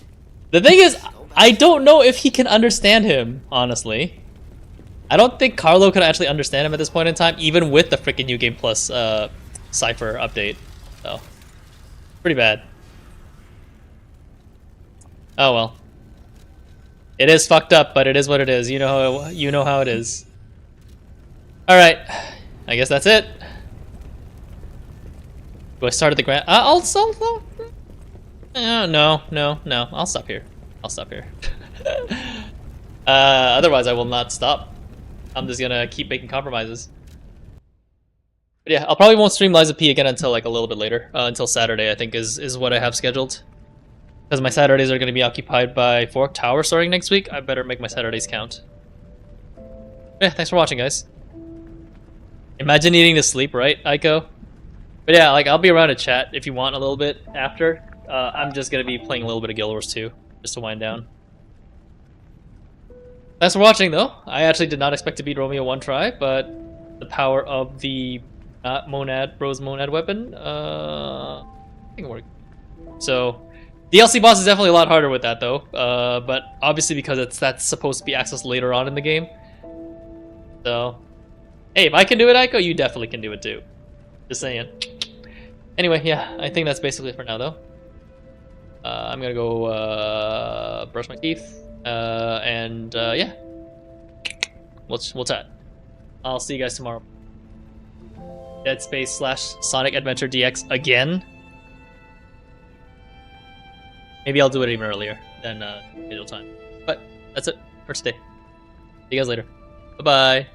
The thing is, I don't know if he can understand him, honestly. I don't think Carlo could actually understand him at this point in time, even with the freaking New Game Plus Cypher update. So, pretty bad. Oh well. It is fucked up, but it is what it is. You know how it is. All right, I guess that's it. Do I start at the grand? I'll solo. No. I'll stop here. Otherwise, I will not stop. I'm just gonna keep making compromises. But yeah, I'll probably won't stream Lies of P again until like a little bit later. Until Saturday, I think is what I have scheduled. Because my Saturdays are going to be occupied by Fork Tower starting next week. I better make my Saturdays count. Yeah, thanks for watching, guys. Imagine needing to sleep, right, Aiko? But yeah, like I'll be around to chat if you want a little bit after. I'm just going to be playing a little bit of Guild Wars 2, just to wind down. Thanks for watching, though. I actually did not expect to beat Romeo one try, but the power of the Rose Monad weapon, I think it worked. So, DLC boss is definitely a lot harder with that, though. But obviously because that's supposed to be accessed later on in the game. So, hey, if I can do it, Aiko, you definitely can do it too. Just saying. Anyway, yeah, I think that's basically it for now, though. I'm gonna go brush my teeth. And yeah, we'll chat. I'll see you guys tomorrow. Dead Space / Sonic Adventure DX again. Maybe I'll do it even earlier than scheduled time. But that's it for today. See you guys later. Bye bye.